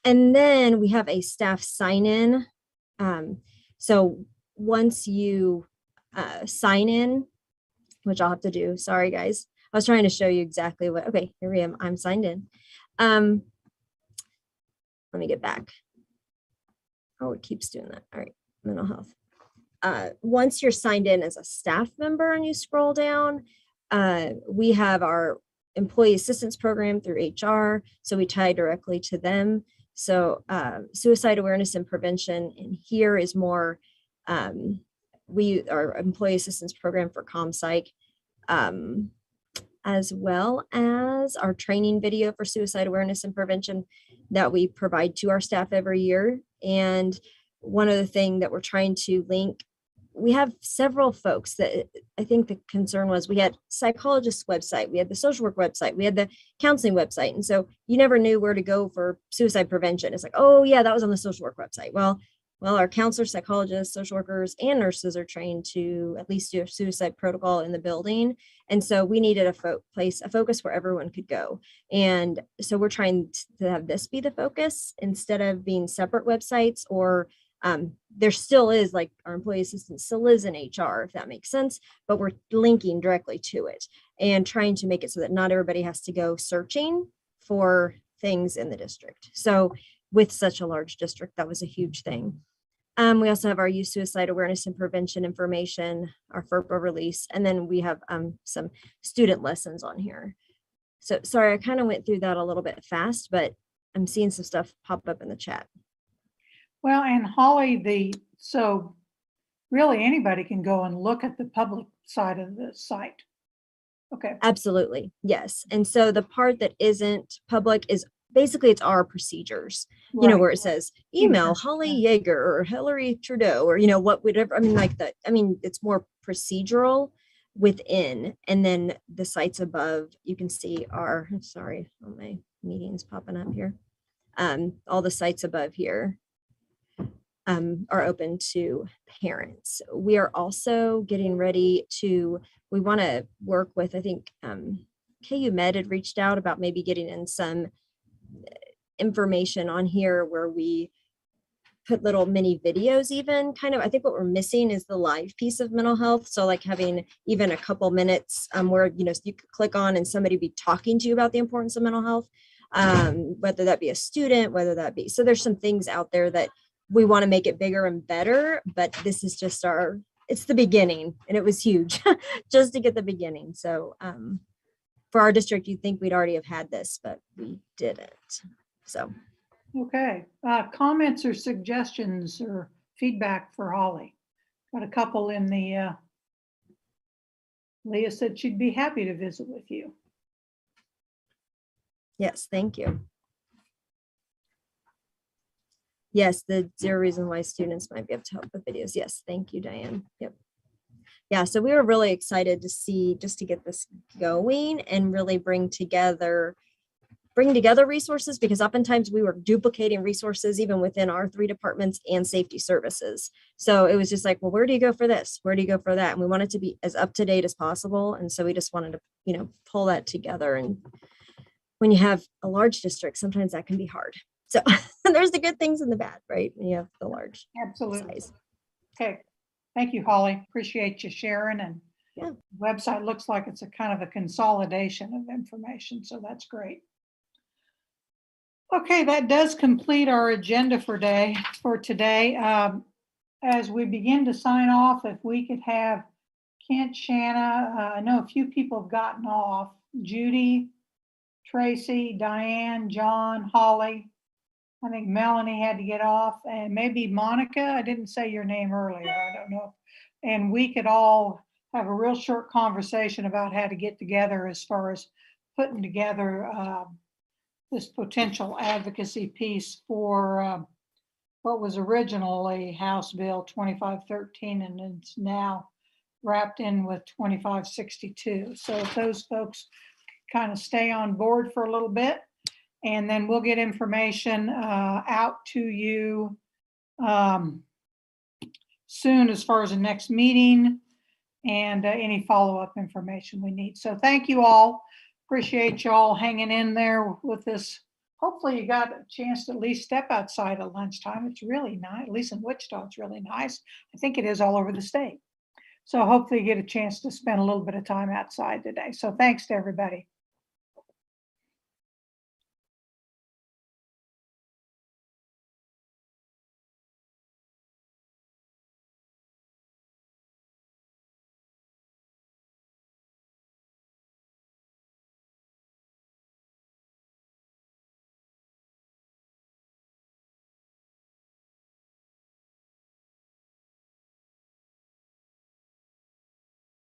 Speaker 14: then we have a staff sign in. So once you sign in, which I'll have to do, sorry guys. I was trying to show you exactly what, okay, here we am, I'm signed in. Let me get back. Oh, it keeps doing that. All right, mental health. Once you're signed in as a staff member and you scroll down, we have our employee assistance program through HR. So we tie directly to them. So suicide awareness and prevention, and here is more, our employee assistance program for ComPsych, as well as our training video for suicide awareness and prevention that we provide to our staff every year. And one other thing that we're trying to link, we have several folks that I think the concern was, we had psychologist's website, we had the social work website, we had the counseling website. And so you never knew where to go for suicide prevention. It's like, oh yeah, that was on the social work website. Well, our counselors, psychologists, social workers, and nurses are trained to at least do a suicide protocol in the building. And so we needed a focus where everyone could go. And so we're trying to have this be the focus instead of being separate websites or There still is, like, our employee assistant still is in HR, if that makes sense, but we're linking directly to it and trying to make it so that not everybody has to go searching for things in the district. So with such a large district, that was a huge thing. We also have our youth suicide awareness and prevention information, our FERPA release, and then we have some student lessons on here. So sorry, I kind of went through that a little bit fast, but I'm seeing some stuff pop up in the chat.
Speaker 1: Well, and Holly, so really anybody can go and look at the public side of the site. Okay.
Speaker 14: Absolutely. Yes. And so the part that isn't public is basically it's our procedures, you know,
Speaker 1: Right.
Speaker 14: where it says email Holly Yeager or Hillary Trudeau or, you know, whatever. I mean, like that. I mean, it's more procedural within, and then the sites above you can see are, sorry, all my meetings popping up here. All the sites above here are open to parents. We are also getting ready to, we want to work with, I think KU Med had reached out about maybe getting in some information on here where we put little mini videos, even kind of. I think what we're missing is the live piece of mental health. So like having even a couple minutes where, you know, you could click on and somebody be talking to you about the importance of mental health, whether that be a student, whether that be, so there's some things out there that we want to make it bigger and better, but this is just it's the beginning, and it was huge just to get the beginning. So for our district, you'd think we'd already have had this, but we didn't. So.
Speaker 1: Okay. Comments or suggestions or feedback for Holly? Got a couple in the, Leah said she'd be happy to visit with you.
Speaker 14: Yes, thank you. Yes, the 0 reason why students might be able to help with videos. Yes, thank you, Diane. Yep. Yeah, so we were really excited to see, just to get this going and really bring together resources, because oftentimes we were duplicating resources even within our 3 departments and safety services. So it was just like, well, where do you go for this? Where do you go for that? And we wanted to be as up to date as possible. And so we just wanted to, you know, pull that together. And when you have a large district, sometimes that can be hard. So there's the good things and the bad, right? When you have the large
Speaker 1: Absolutely.
Speaker 14: size.
Speaker 1: Okay. Thank you, Holly. Appreciate you sharing. And
Speaker 14: yeah,
Speaker 1: website looks like it's a kind of a consolidation of information. So that's great. Okay, that does complete our agenda for today. As we begin to sign off, if we could have Kent, Shanna, I know a few people have gotten off, Judy, Tracy, Diane, John, Holly. I think Melanie had to get off, and maybe Monica. I didn't say your name earlier. I don't know. And we could all have a real short conversation about how to get together as far as putting together this potential advocacy piece for what was originally House Bill 2513, and it's now wrapped in with 2562. So if those folks kind of stay on board for a little bit, and then we'll get information out to you soon as far as the next meeting and any follow-up information we need. So thank you all. Appreciate you all hanging in there with this. Hopefully you got a chance to at least step outside at lunchtime. It's really nice, at least in Wichita, it's really nice. I think it is all over the state. So hopefully you get a chance to spend a little bit of time outside today. So thanks to everybody.